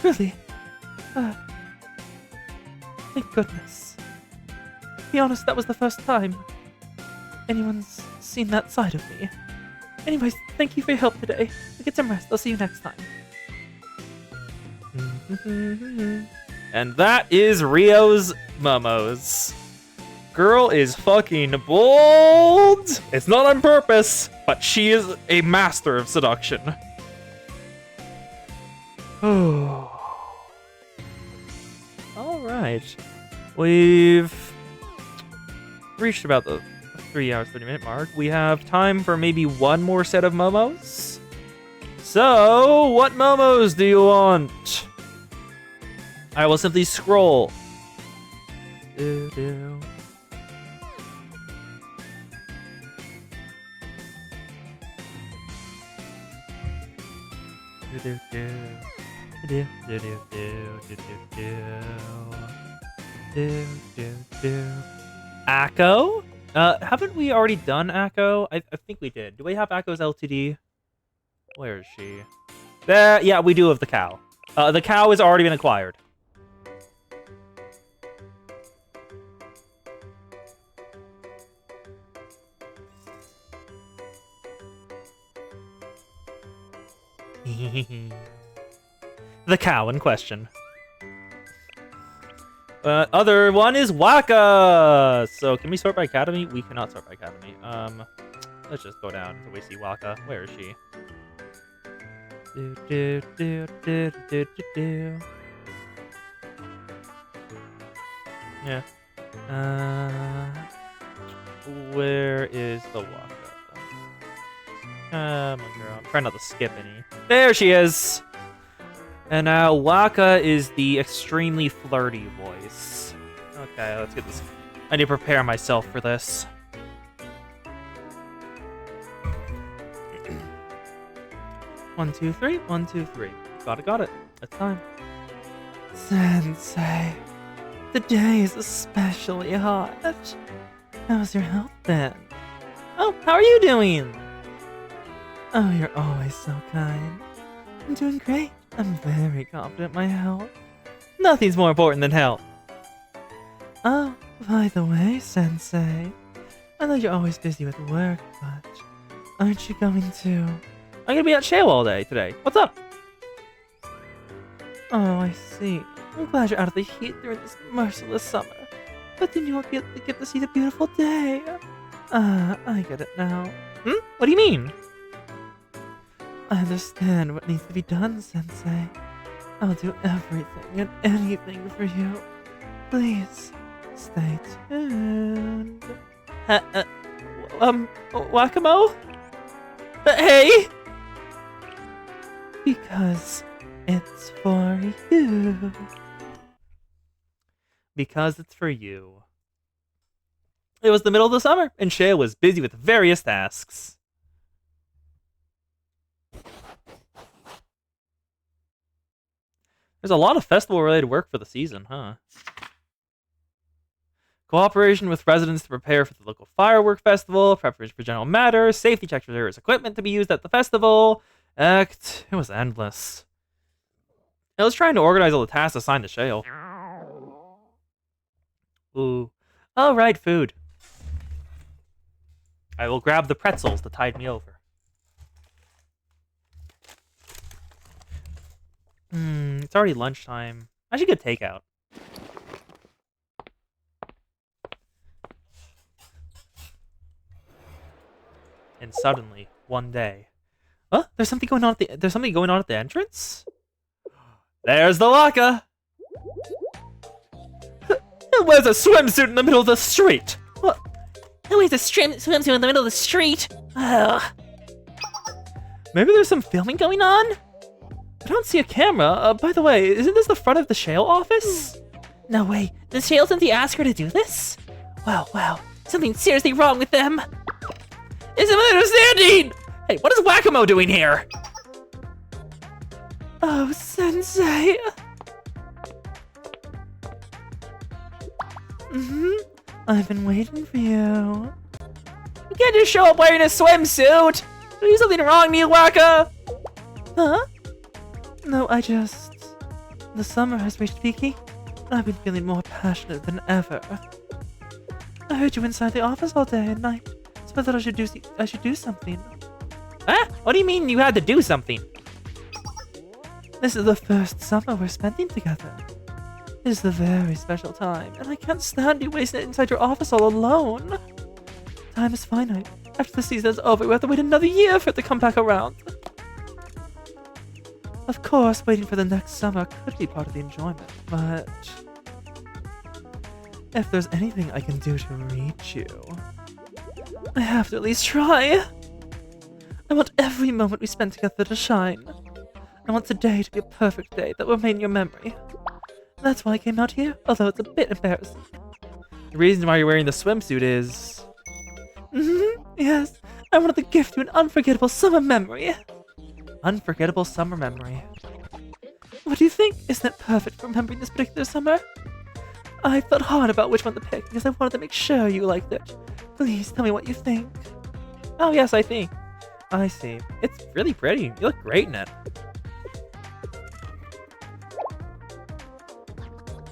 Really? Thank goodness. To be honest, that was the first time anyone's seen that side of me. Anyways, thank you for your help today. Get some rest. I'll see you next time. And that is Rio's Momos. Girl is fucking bold. It's not on purpose, but she is a master of seduction. Oh. Alright. We've reached about the 3 hours, 30-minute mark. We have time for maybe one more set of Momos. So, what Momos do you want? I will simply scroll. Akko? Haven't we already done Akko? I think we did. Do we have Akko's LTD? Where is she? There, yeah, we do have the cow. The cow has already been acquired. The cow in question. Other one is Wakka! So, can we sort by academy? We cannot sort by academy. Let's just go down until we see Wakka. Where is she? Yeah. Where is the Wakka? Come on, girl. I'm trying not to skip any. There she is! And now Wakka is the extremely flirty voice. Okay, let's get this. I need to prepare myself for this. One, two, three. 1, 2, 3. Got it. It's time. Sensei, the day is especially hot. How's your health been? Oh, how are you doing? Oh, you're always so kind. I'm doing great. I'm very confident in my health. Nothing's more important than health. Oh, by the way, Sensei, I know you're always busy with work, but aren't you going to... I'm gonna be at Shale all day today. What's up? Oh, I see. I'm glad you're out of the heat during this merciless summer. But then you won't be able to get to see the beautiful day. I get it now. What do you mean? I understand what needs to be done, Sensei. I'll do everything and anything for you. Please, stay tuned. Wakamo? Hey! Because it's for you. Because it's for you. It was the middle of the summer, and Shale was busy with various tasks. There's a lot of festival-related work for the season, huh? Cooperation with residents to prepare for the local firework festival, preparation for general matters, safety checks for various equipment to be used at the festival. It was endless. I was trying to organize all the tasks assigned to Shale. Ooh. Alright, food. I will grab the pretzels that tide me over. It's already lunchtime. I should get takeout. And suddenly, one day, there's something going on at the entrance. There's the Wakka. Who wears a swimsuit in the middle of the street? What? Who wears a swimsuit in the middle of the street? Ugh. Maybe there's some filming going on? I don't see a camera. By the way, isn't this the front of the Shale office? No way. Did Shale simply ask her to do this? Wow. Something's seriously wrong with them. It's a misunderstanding! Hey, what is Whack-A-Mo doing here? Oh, Sensei. I've been waiting for you. You can't just show up wearing a swimsuit! Is something wrong, Neil Wacka? Huh? No, the summer has reached Peaky, and I've been feeling more passionate than ever. I heard you inside the office all day and night, so I thought I should do something. Huh? What do you mean you had to do something? This is the first summer we're spending together. This is a very special time, and I can't stand you wasting it inside your office all alone. Time is finite. After the season is over, we have to wait another year for it to come back around. Of course, waiting for the next summer could be part of the enjoyment, but if there's anything I can do to reach you, I have to at least try. I want every moment we spend together to shine. I want today to be a perfect day that will remain in your memory. That's why I came out here, although it's a bit embarrassing. The reason why you're wearing the swimsuit is... Yes, I wanted to gift you an unforgettable summer memory. Unforgettable summer memory. What do you think? Isn't it perfect for remembering this particular summer? I thought hard about which one to pick because I wanted to make sure you liked it. Please tell me what you think. Oh yes, I think. I see. It's really pretty. You look great in it.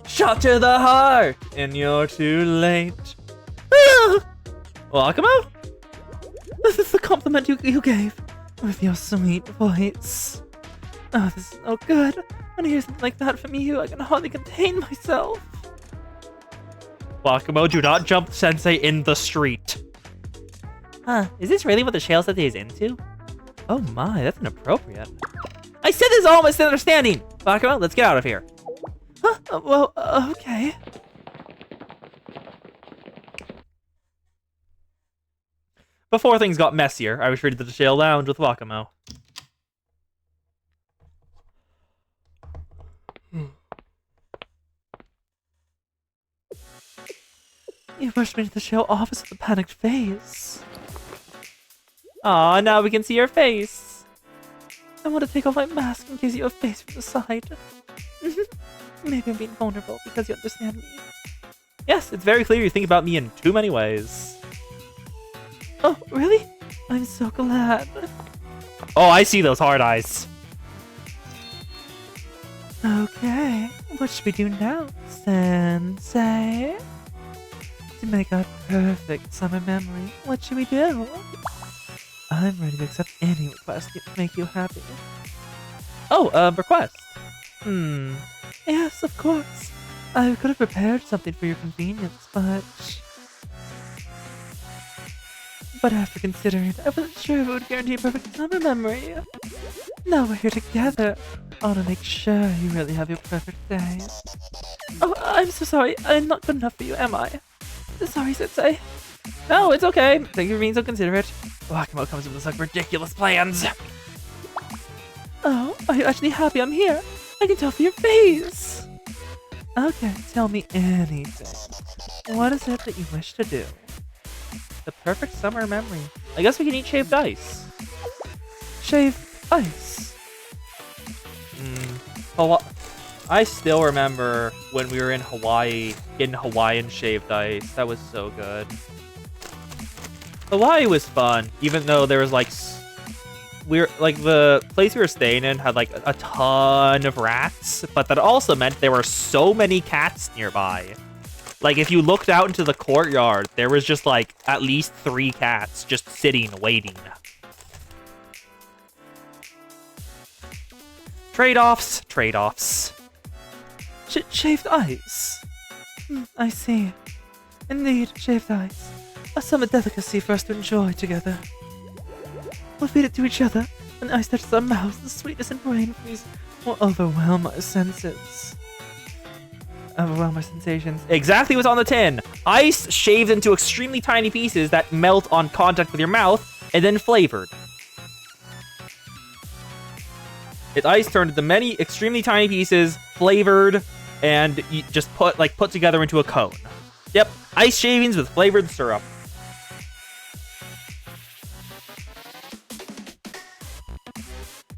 Shot to the heart, and you're too late. Whack-A-Mo? This is the compliment you gave. With your sweet voice. Oh, this is no good. When I hear something like that from you, I can hardly contain myself. Whack-A-Mo, do not jump Sensei in the street. Huh, is this really what the Shale Sensei is into? Oh my, that's inappropriate. I said this is all misunderstanding! Whack-A-Mo, let's get out of here. Huh? Well, okay. Before things got messier, I retreated to the Shale Lounge with Whack-A-Mo. You rushed me to the Shale office with a panicked face. Aw, now we can see your face. I want to take off my mask in case you have a face from the side. Maybe I'm being vulnerable because you understand me. Yes, it's very clear you think about me in too many ways. Oh, really? I'm so glad. Oh, I see those hard eyes. Okay, what should we do now, Sensei? To make our perfect summer memory, what should we do? I'm ready to accept any request to make you happy. Oh, request. Yes, of course. I could have prepared something for your convenience, but after considering it, I wasn't sure if it would guarantee a perfect summer memory. Now we're here together. I want to make sure you really have your perfect day. Oh, I'm so sorry. I'm not good enough for you, am I? Sorry, Sensei. No, it's okay. Thank you for being so considerate. Whack-A-Mo comes up with such ridiculous plans. Oh, are you actually happy I'm here? I can tell from your face. Okay, tell me anything. What is it that you wish to do? The perfect summer memory. I guess we can eat shaved ice. Shaved ice? I still remember when we were in Hawaii, getting Hawaiian shaved ice. That was so good. Hawaii was fun, even though there was like... the place we were staying in had like a ton of rats, but that also meant there were so many cats nearby. Like, if you looked out into the courtyard, there was just, like, at least 3 cats just sitting, waiting. Trade-offs, trade-offs. Shaved ice? I see. Indeed, shaved ice. A summer delicacy for us to enjoy together. We'll feed it to each other, and the ice touches our mouths, the sweetness and brain freeze will overwhelm our senses. overwhelming sensations. Exactly what's on the tin. Ice shaved into extremely tiny pieces that melt on contact with your mouth and then flavored. It's ice turned into many extremely tiny pieces, flavored, and you just put together into a cone. Yep, ice shavings with flavored syrup.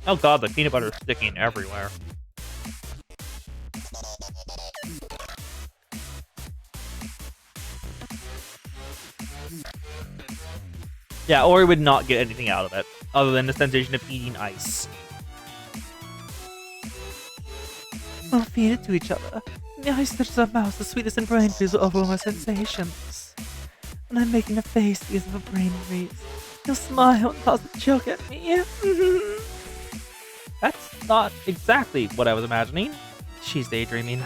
Oh god, the peanut butter is sticking everywhere. Yeah, Ori would not get anything out of it, other than the sensation of eating ice. We'll feed it to each other. The ice touches our mouths, the sweetness and brain freeze will overwhelm our sensations. When I'm making a face because of a brain freeze, you'll smile and toss a joke at me. That's not exactly what I was imagining. She's daydreaming.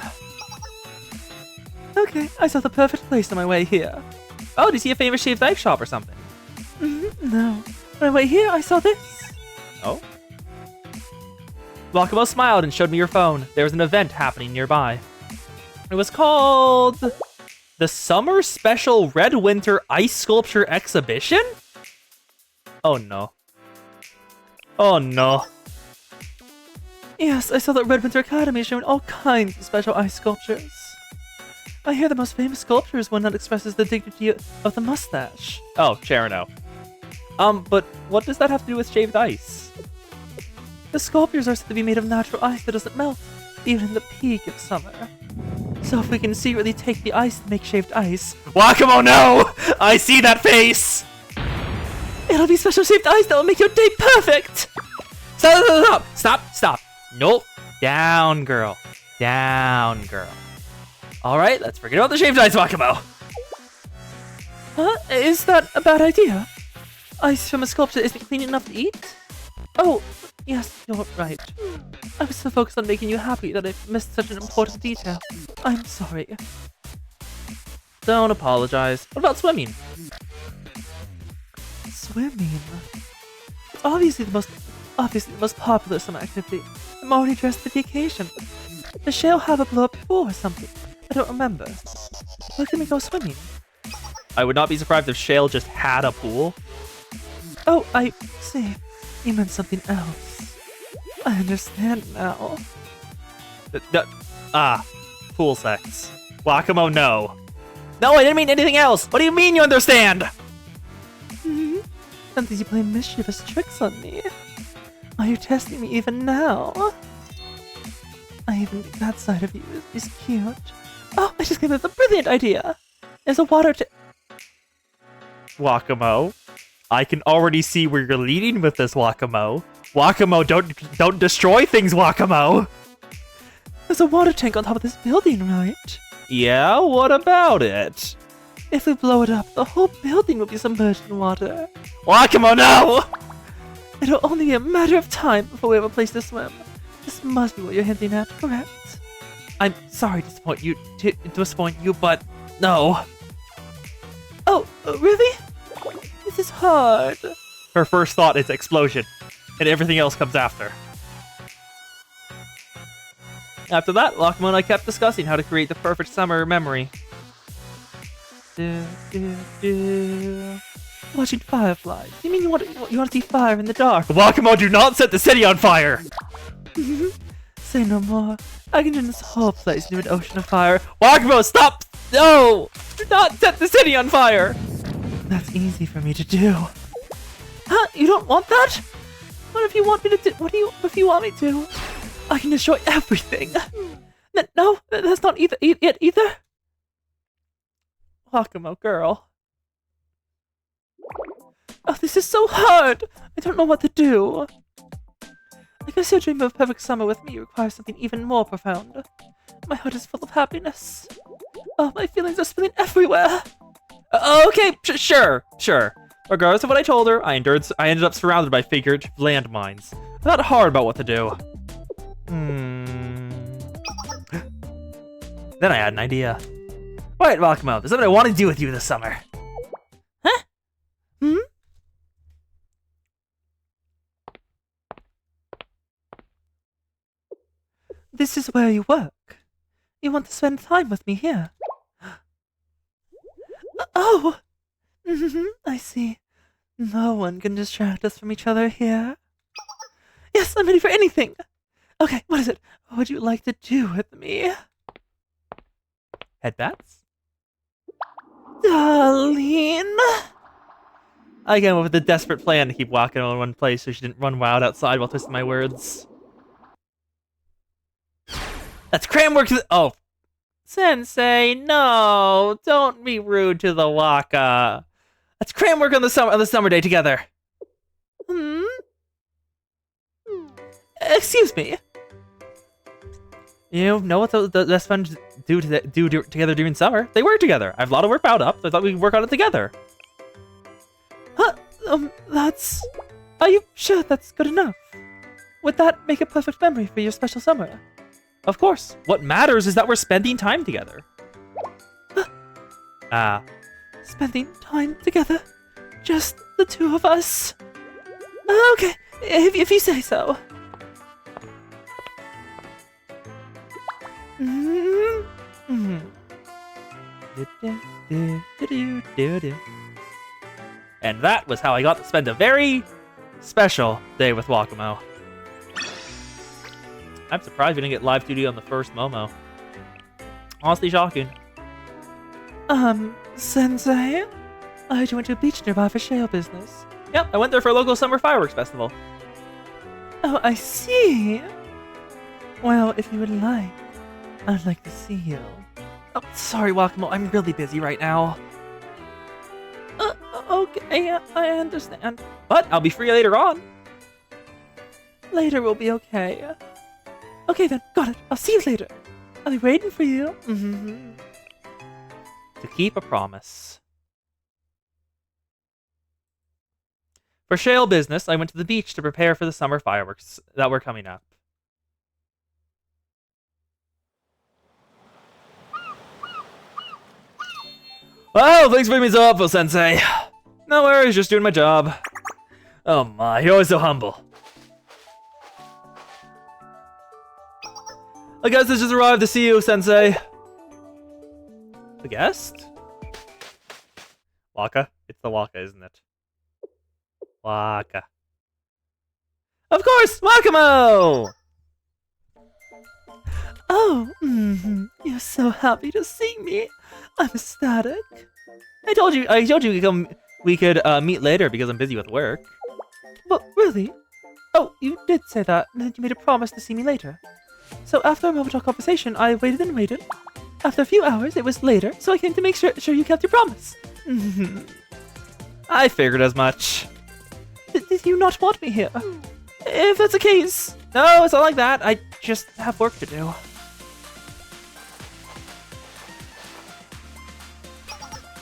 Okay, I saw the perfect place on my way here. Oh, do you see a famous shaved ice shop or something? No. On my way here, I saw this. Oh? Wakamo smiled and showed me your phone. There was an event happening nearby. It was called the Summer Special Red Winter Ice Sculpture Exhibition? Oh no. Oh no. Yes, I saw that Red Winter Academy is showing all kinds of special ice sculptures. I hear the most famous sculpture is one that expresses the dignity of the mustache. Oh, Cherno. But what does that have to do with shaved ice? The sculptures are said to be made of natural ice that doesn't melt, even in the peak of summer. So if we can secretly take the ice to make shaved ice... Wakamo, no! I see that face! It'll be special shaved ice that will make your day perfect! Stop! Nope. Down, girl. Down, girl. Alright, let's forget about the shaved ice, Wakamo. Huh? Is that a bad idea? Ice from a sculpture isn't clean enough to eat? Oh, yes, you're right. I was so focused on making you happy that I missed such an important detail. I'm sorry. Don't apologize. What about swimming? Swimming? It's obviously the most popular summer activity. I'm already dressed for the occasion. Does Shale have a blow-up pool or something? I don't remember. Where can we go swimming? I would not be surprised if Shale just had a pool. Oh, I see. You meant something else. I understand now. Pool sex. Wakamo, no. No, I didn't mean anything else. What do you mean you understand? Sometimes you play mischievous tricks on me. Are you testing me even now? I even think that side of you is cute. Oh, I just came up with a brilliant idea. There's a water Wakamo, I can already see where you're leading with this, Wakamo. Wakamo, don't destroy things, Wakamo. There's a water tank on top of this building, right? Yeah, what about it? If we blow it up, the whole building will be submerged in water. Wakamo, no! It'll only be a matter of time before we have a place to swim. This must be what you're hinting at, correct? I'm sorry to disappoint you, but no. Oh, really? This is hard. Her first thought is explosion, and everything else comes after. After that, Wakamo and I kept discussing how to create the perfect summer memory. Watching fireflies. You mean you want to see fire in the dark? Wakamo, do not set the city on fire! Say no more. I can turn this whole place into an ocean of fire. Wakamo, stop! No! Do not set the city on fire! That's easy for me to do. Huh? You don't want that? What if you want me to do? What do you? If you want me to? I can destroy everything. No, that's not it either. Wakamo, girl. Oh, this is so hard. I don't know what to do. I guess your dream of a perfect summer with me requires something even more profound. My heart is full of happiness. Oh, my feelings are spilling everywhere. Okay, sure. Regardless of what I told her, I ended up surrounded by figurative landmines. I thought hard about what to do. Then I had an idea. Alright, Wakamo, there's something I want to do with you this summer. Huh? This is where you work. You want to spend time with me here. Oh! I see. No one can distract us from each other here. Yes, I'm ready for anything. Okay, what is it? What would you like to do with me? Headbats? Darlene! I came up with a desperate plan to keep walking in one place so she didn't run wild outside while twisting my words. That's cram work. Oh, Sensei, no! Don't be rude to the Waka. Let's cram work on the summer day together. Excuse me. You know what the best friends do together during summer? They work together. I have a lot of work piled up, so I thought we could work on it together. That's... Are you sure that's good enough? Would that make a perfect memory for your special summer? Of course. What matters is that we're spending time together. Spending time together? Just the two of us? Okay, if you say so. And that was how I got to spend a very special day with Wakamo. I'm surprised we didn't get live duty on the first Momo. Honestly shocking. Sensei? I heard you went to a beach nearby for shale business. Yep, I went there for a local summer fireworks festival. Oh, I see. Well, if you would like, I'd like to see you. Oh, sorry, Wakamo, I'm really busy right now. Okay, I understand. But I'll be free later on. Later will be okay. Okay then, got it. I'll see you later. I'll be waiting for you. To keep a promise. For shale business, I went to the beach to prepare for the summer fireworks that were coming up. Well, thanks for bringing me so helpful, Sensei. No worries, just doing my job. Oh my, you're always so humble. I guess I just arrived to see you, Sensei. The guest? Waka? It's the Waka, isn't it? Waka. Of course, Wakamo! Oh, you're so happy to see me. I'm ecstatic. I told you we could meet later because I'm busy with work. But really? Oh, you did say that, and then you made a promise to see me later. So after a moment of conversation, I waited and waited. After a few hours, it was later, so I came to make sure you kept your promise. I figured as much. Did you not want me here? If that's the case... No, it's not like that. I just have work to do.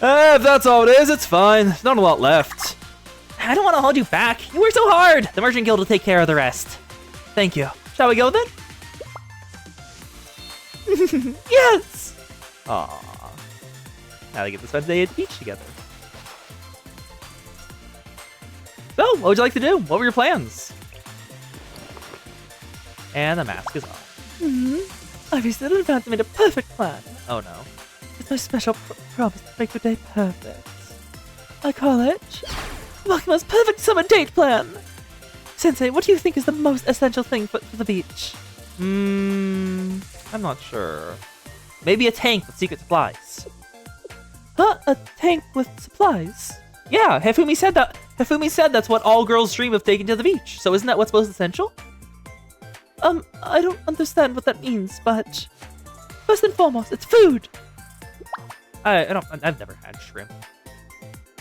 If that's all it is, it's fine. There's not a lot left. I don't want to hold you back. You work so hard. The Merchant Guild will take care of the rest. Thank you. Shall we go then? Yes! Aww. Now we get to spend the day at the beach together. So, what would you like to do? What were your plans? And the mask is off. I recently found made a perfect plan. Oh no. It's my special promise to make your day perfect. I call it Wakima's perfect summer date plan. Sensei, what do you think is the most essential thing for the beach? I'm not sure. Maybe a tank with secret supplies. Huh? A tank with supplies? Yeah, Hifumi said that. Hifumi said that's what all girls dream of taking to the beach. So isn't that what's most essential? I don't understand what that means, but first and foremost, it's food. I've never had shrimp.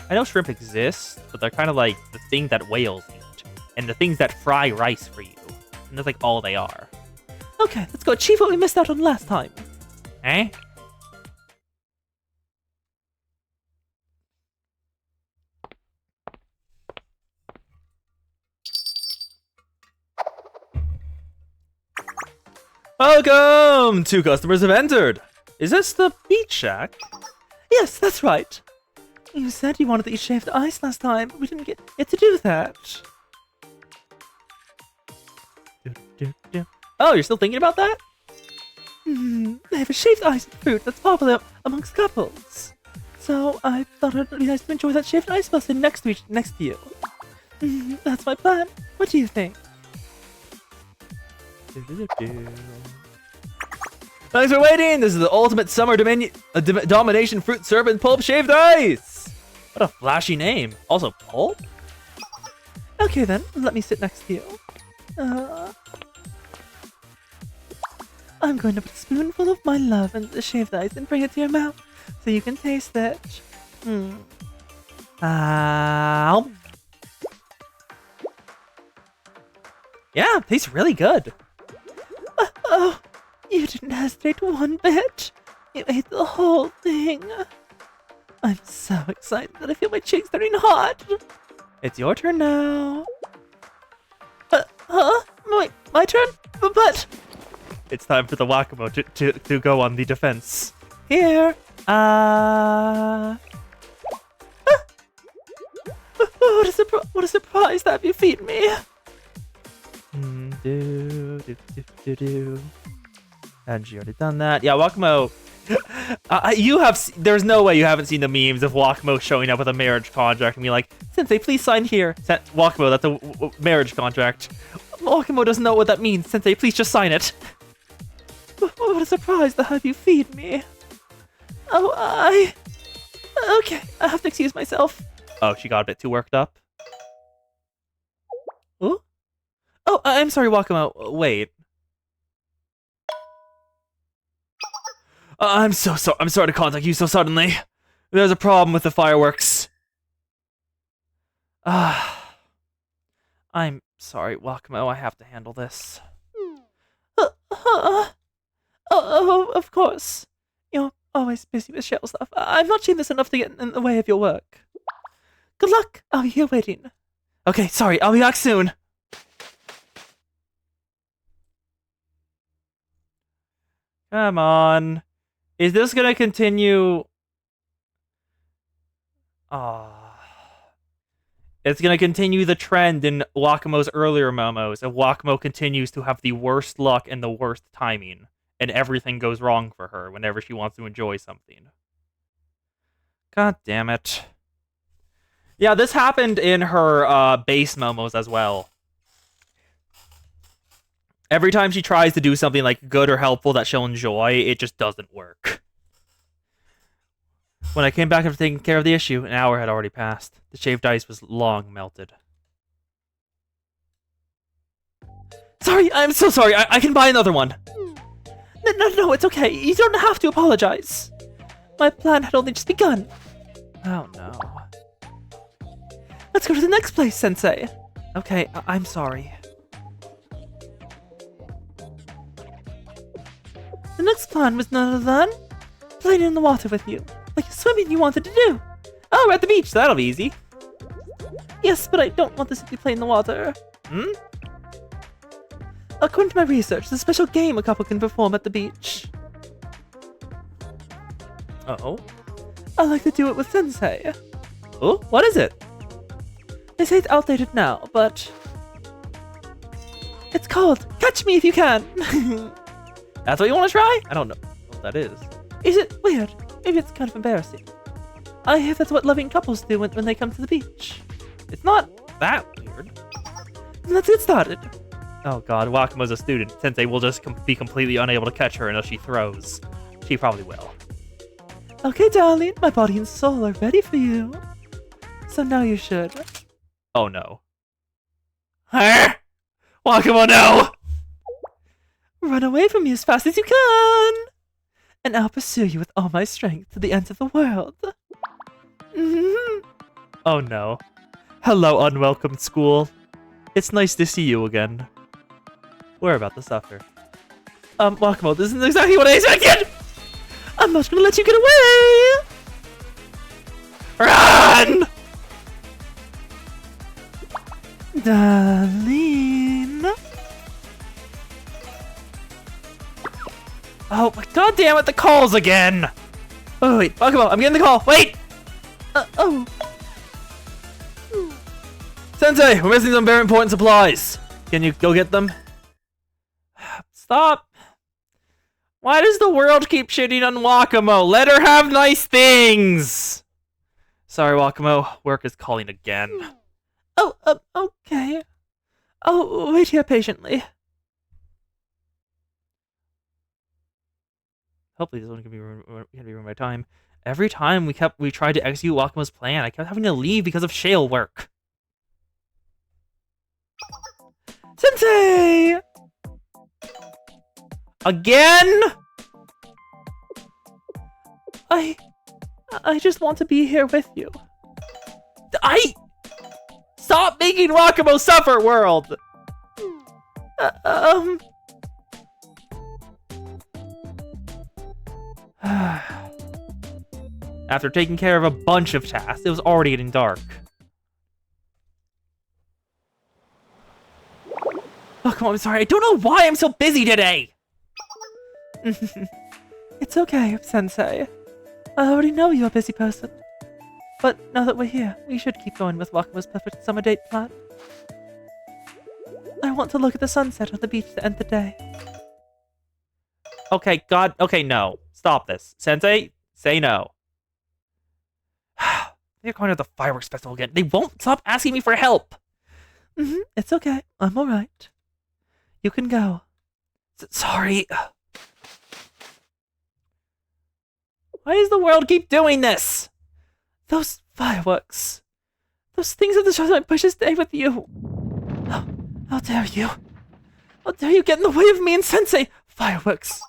I know shrimp exists, but they're kind of like the thing that whales eat, and the things that fry rice for you. And that's like all they are. Okay, let's go achieve what we missed out on last time. Eh? Welcome! 2 customers have entered. Is this the beach shack? Yes, that's right. You said you wanted to eat shaved ice last time, but we didn't get to do that. Oh, you're still thinking about that? They have a shaved ice fruit that's popular amongst couples. So I thought it'd be nice to enjoy that shaved ice while sitting next to you. That's my plan. What do you think? Thanks for waiting! This is the ultimate summer domination fruit syrup and pulp shaved ice! What a flashy name. Also, pulp? Okay then, let me sit next to you. I'm going to put a spoonful of my love in the shaved ice and bring it to your mouth so you can taste it. Yeah, tastes really good. Oh, you didn't hesitate one bit. You ate the whole thing. I'm so excited that I feel my cheeks turning hot. It's your turn now. Wait, my turn? But It's time for the Wakamo to go on the defense. here, what a surprise to have you feed me. And she already done that. Yeah, Wakamo. There's no way you haven't seen the memes of Wakamo showing up with a marriage contract and be like, Sensei, please sign here. Wakamo, that's a marriage contract. Wakamo doesn't know what that means. Sensei, please just sign it. What a surprise to have you feed me. Okay, I have to excuse myself. Oh, she got a bit too worked up. Oh, I'm sorry, Wakamo. Wait. I'm so sorry. I'm sorry to contact you so suddenly. There's a problem with the fireworks. I'm sorry, Wakamo. I have to handle this. Of course. You're always busy with shell stuff. I'm not seen this enough to get in the way of your work. Good luck. I'll be here waiting. Okay, sorry. I'll be back soon. Come on. Is this gonna continue? It's gonna continue the trend in Wakamo's earlier momos, and Wakamo continues to have the worst luck and the worst timing, and everything goes wrong for her whenever she wants to enjoy something. God damn it. Yeah, this happened in her base momos as well. Every time she tries to do something like good or helpful that she'll enjoy, it just doesn't work. When I came back after taking care of the issue, an hour had already passed. The shaved ice was long melted. Sorry, I'm so sorry. I can buy another one. No, it's okay. You don't have to apologize. My plan had only just begun. Oh no. Let's go to the next place, Sensei. Okay, I'm sorry. The next plan was none other than playing in the water with you, like swimming you wanted to do. Oh, we're at the beach. That'll be easy. Yes, but I don't want to simply play in the water. According to my research, there's a special game a couple can perform at the beach. Uh-oh. I like to do it with Sensei. Oh, what is it? They say it's outdated now, but it's called Catch Me If You Can. That's what you want to try? I don't know what that is. Is it weird? Maybe it's kind of embarrassing. I hear that's what loving couples do when they come to the beach. It's not that weird. Let's get started. Oh god, Wakamo's a student. Sensei will just be completely unable to catch her unless she throws. She probably will. Okay, darling, my body and soul are ready for you. So now you should. Oh no. Wakamo, no! Run away from me as fast as you can! And I'll pursue you with all my strength to the ends of the world. Oh no. Hello, unwelcome school. It's nice to see you again. We're about to suffer. Wakamo, this isn't exactly what I expected! I'm not gonna let you get away! Run! Darling. Oh my god damn it, the calls again! Oh wait, Wakamo, I'm getting the call. Wait! Oh. Sensei, we're missing some very important supplies. Can you go get them? Stop. Why does the world keep shitting on Wakamo? Let her have nice things! Sorry, Wakamo. Work is calling again. Oh, okay. I'll wait here patiently. Hopefully this one can be ruined by time. Every time we tried to execute Wakamo's plan, I kept having to leave because of shale work. Sensei! Again? I just want to be here with you. Stop making Wakamo suffer, world! After taking care of a bunch of tasks, it was already getting dark. Oh, come on, I'm sorry. I don't know why I'm so busy today! It's okay, Sensei. I already know you're a busy person. But now that we're here, we should keep going with Wakamo's perfect summer date plan. I want to look at the sunset on the beach to end the day. Okay, God. Okay, no. Stop this. Sensei, say no. They're going to the fireworks festival again. They won't stop asking me for help. It's okay. I'm alright. You can go. Sorry. Why does the world keep doing this? Those fireworks. Those things that destroy my precious day with you. How dare you? How dare you get in the way of me and Sensei? Fireworks.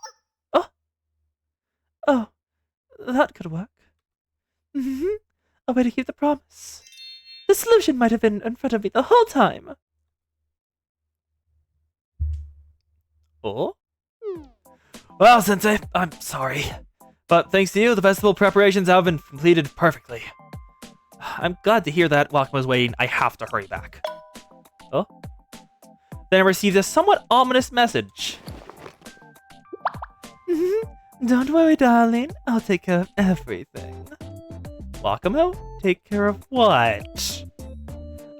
Oh, that could work. A way to keep the promise. The solution might have been in front of me the whole time. Oh? Well, Sensei, I'm sorry. But thanks to you, the festival preparations have been completed perfectly. I'm glad to hear that Wakamo's waiting. I have to hurry back. Oh? Then I received a somewhat ominous message. Don't worry, darling. I'll take care of everything. Wakamo? Take care of what?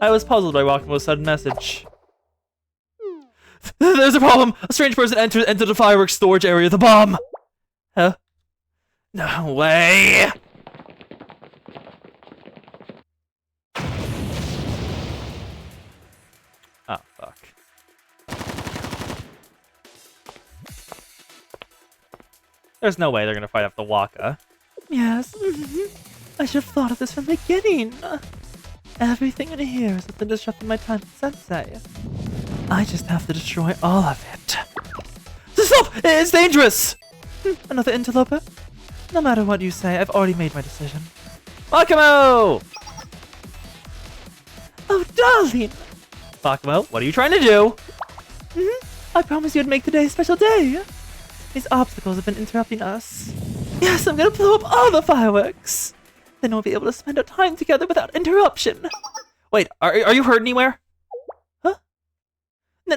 I was puzzled by Wakamo's sudden message. There's a problem! A strange person entered the fireworks storage area. The bomb! Huh? No way! Oh, fuck. There's no way they're gonna fight off the Waka. Yes. I should have thought of this from the beginning. Everything in here has been disrupting my time with Sensei. I just have to destroy all of it. Stop! It's dangerous! Another interloper? No matter what you say, I've already made my decision. Wakamo! Oh, darling! Wakamo, what are you trying to do? I promised you'd make today a special day. These obstacles have been interrupting us. Yes, I'm gonna blow up all the fireworks. Then we'll be able to spend our time together without interruption. Wait, are you hurt anywhere? Huh? No,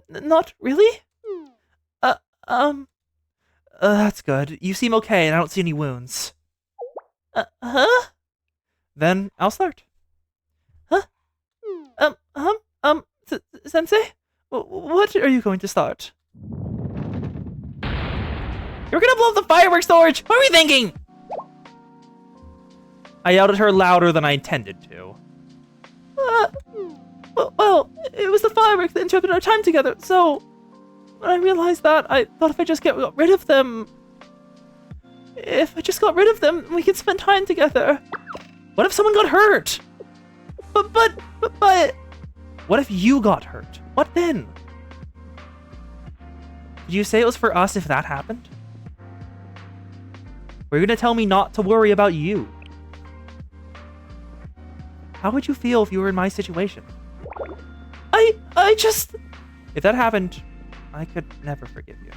not really. That's good. You seem okay, and I don't see any wounds. Huh? Then I'll start. Huh? Sensei? What are you going to start? You're gonna blow up the fireworks storage! What are we thinking? I yelled at her louder than I intended to. Well, it was the fireworks that interrupted our time together, so when I realized that, I thought if I just got rid of them... If I just got rid of them, we could spend time together. What if someone got hurt? But... What if you got hurt? What then? Did you say it was for us if that happened? Were you gonna tell me not to worry about you? How would you feel if you were in my situation? I just... If that happened, I could never forgive you.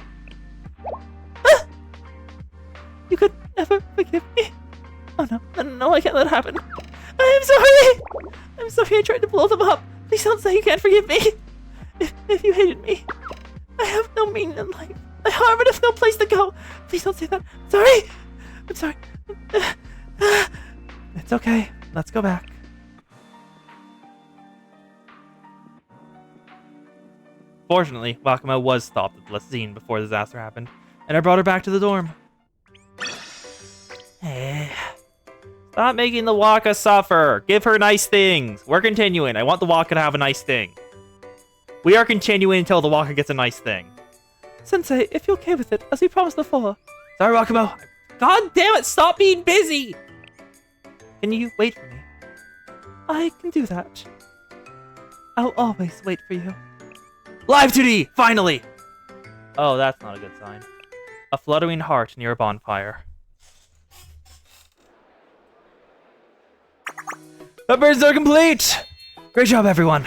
You could never forgive me? Oh no, I can't let it happen. I'm sorry! I'm sorry I tried to blow them up. Please don't say you can't forgive me. If you hated me, I have no meaning in life. I harbor have no place to go. Please don't say that. Sorry! I'm sorry. It's okay. Let's go back. Fortunately, Wakamo was stopped at the scene before the disaster happened, And I brought her back to the dorm. Stop making the Waka suffer. Give her nice things. We're continuing. I want the Waka to have a nice thing. We are continuing until the Waka gets a nice thing. Sensei, if you're okay with it, as we promised before. Sorry, Rakumo. God damn it, stop being busy! Can you wait for me? I can do that. I'll always wait for you. Live 2D! Finally! Oh, that's not a good sign. A fluttering heart near a bonfire. Upgrades are complete! Great job, everyone!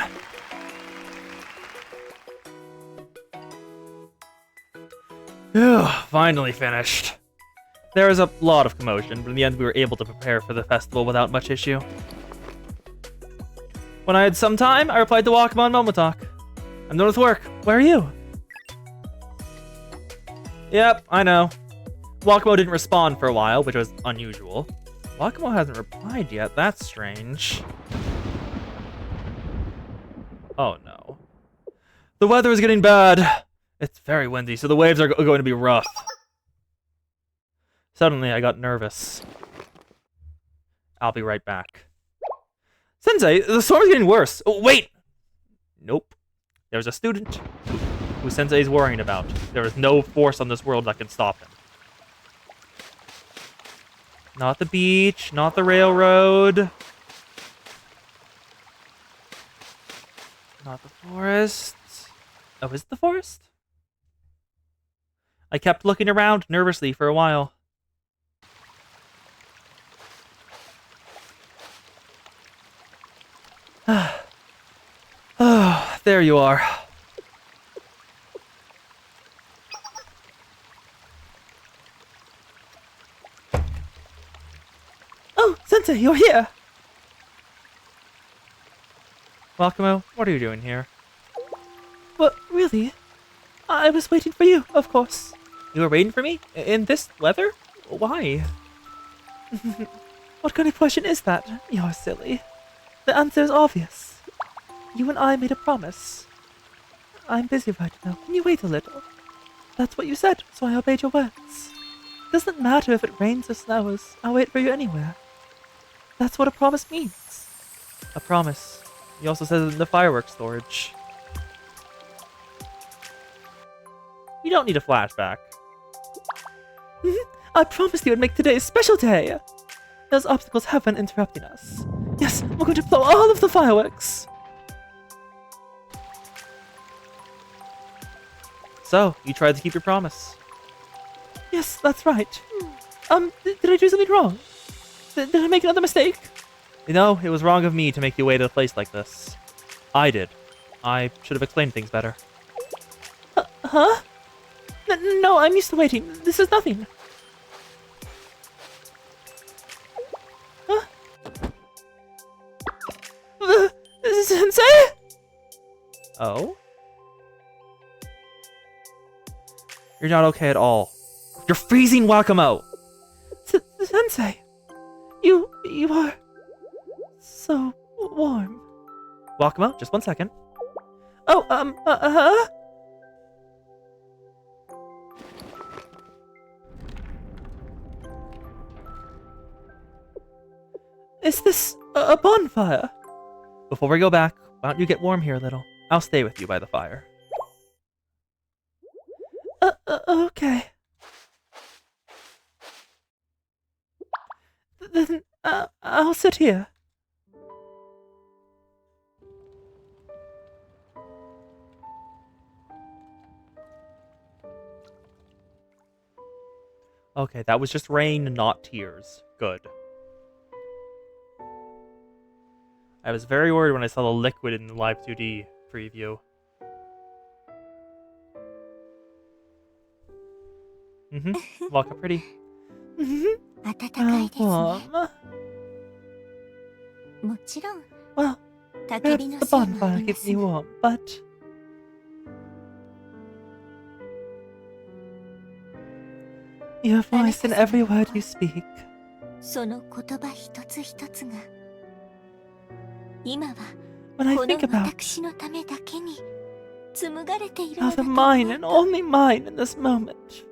Phew, finally finished. There was a lot of commotion, but in the end we were able to prepare for the festival without much issue. When I had some time, I replied to Wakamo and Momotalk. I'm done with work. Where are you? Yep, I know. Wakamo didn't respond for a while, which was unusual. Wakamo hasn't replied yet. That's strange. Oh no. The weather is getting bad. It's very windy, so the waves are going to be rough. Suddenly, I got nervous. I'll be right back. Sensei, the storm is getting worse. Oh, wait! Nope. There's a student who Sensei is worrying about. There is no force on this world that can stop him. Not the beach, not the railroad. Not the forest. Oh, is it the forest? I kept looking around nervously for a while. Oh, there you are. Oh, Sensei, you're here! Wakamo, what are you doing here? Well, really? I was waiting for you, of course. You were waiting for me? In this weather? Why? What kind of question is that? You're silly. The answer is obvious. You and I made a promise. I'm busy right now. Can you wait a little? That's what you said, so I obeyed your words. Doesn't matter if it rains or snows. I'll wait for you anywhere. That's what a promise means. A promise. You also said it in the fireworks storage. You don't need a flashback. I promised you would make today a special day. Those obstacles have been interrupting us. Yes, we're going to blow all of the fireworks. So, you tried to keep your promise. Yes, that's right. Did I do something wrong? Did I make another mistake? You know, it was wrong of me to make you wait at a place like this. I did. I should have explained things better. Huh? No, I'm used to waiting. This is nothing. Huh? Sensei? Oh? You're not okay at all. You're freezing, Wakamo! Sensei, you are so warm. Wakamo, just 1 second. Oh, Is this a bonfire? Before we go back, why don't you get warm here a little? I'll stay with you by the fire. Okay. Then, I'll sit here. Okay, that was just rain, not tears. Good. I was very worried when I saw the liquid in the Live 2D preview. Waka pretty. 暖かいですね。 Warm. もちろん Well, 焚き火 perhaps の the せいもあ bonfire りま keeps す me warm, but your voice in every word you speak. その言葉一つ一つが今は When I この think about 私のためだけに紡がれている how のだ they're と mine 思 and うと only mine in this moment,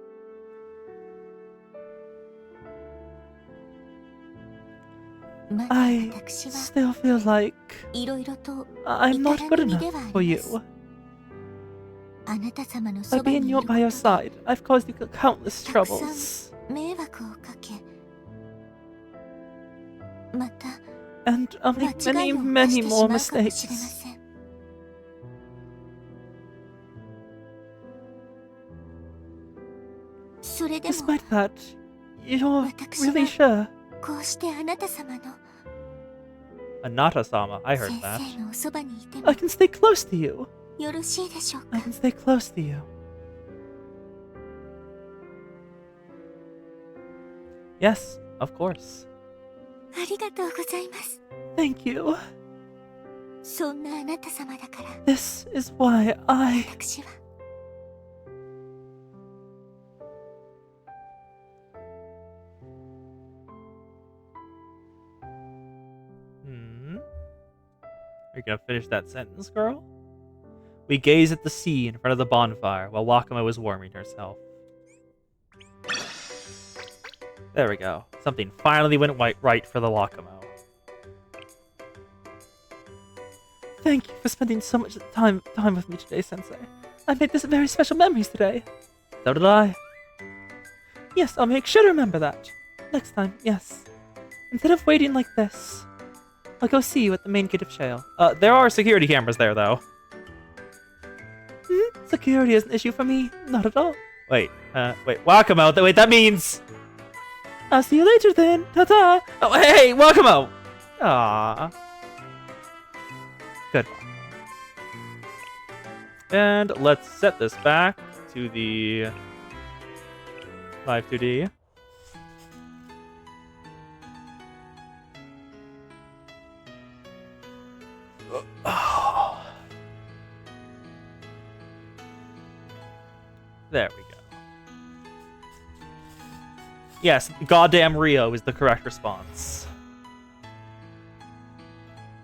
I 私は still feel like いろいろと I'm not good 至らぬ身 enough ではあ for り you. ますあなた様の By そばに being い you る by your ことは side, I've caused you countless たくさん troubles. 迷惑をかけまた And I'll 間 make 違い many, を犯 many してし more まうかもしれま mistakes. せんそれでも Despite that, you're 私 really は sure? こうしてあなた様の Anata-sama, I heard 先 that. 生のおそばにいても I can stay close to you. よろしいでしょう I か can stay close to you. Yes, of course. ありがとうございます Thank you. そんなあなた様だから This is why I... 私は Hmm? Are you gonna finish that sentence, girl? We gaze at the sea in front of the bonfire while Wakamo is warming herself. There we go. Something finally went right for the Wakamo. Thank you for spending so much time with me today, Sensei. I made this very special memories today. So did I. Yes, I'll make sure to remember that. Next time, yes. Instead of waiting like this, I'll go see you at the main gate of Shale. There are security cameras there, though. Security is an issue for me. Not at all. Wait, Wakamo, wait, that means... I'll see you later then. Ta-ta! Oh, hey, Wakamo! Ah. Good. And let's set this back to the Live 2D. There we go. Yes, goddamn Rio is the correct response.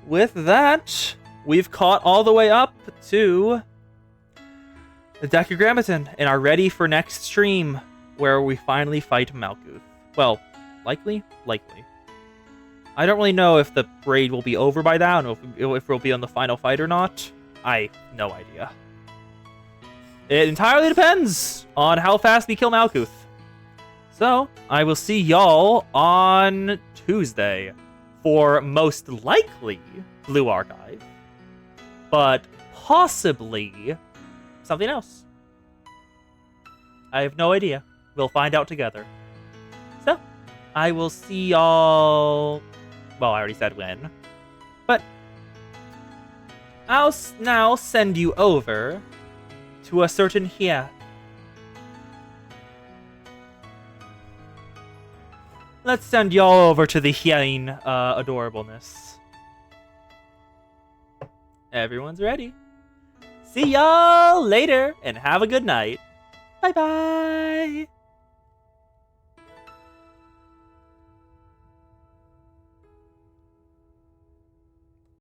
With that, we've caught all the way up to the Decagrammaton and are ready for next stream, where we finally fight Malkuth. Well, likely? Likely. I don't really know if the raid will be over by now, and if we'll be on the final fight or not. I have no idea. It entirely depends on how fast we kill Malkuth. So, I will see y'all on Tuesday for most likely Blue Archive, but possibly something else. I have no idea. We'll find out together. So, I will see y'all... Well, I already said when. But I'll now send you over to a certain here. Let's send y'all over to the Hien adorableness. Everyone's ready. See y'all later, and have a good night. Bye-bye.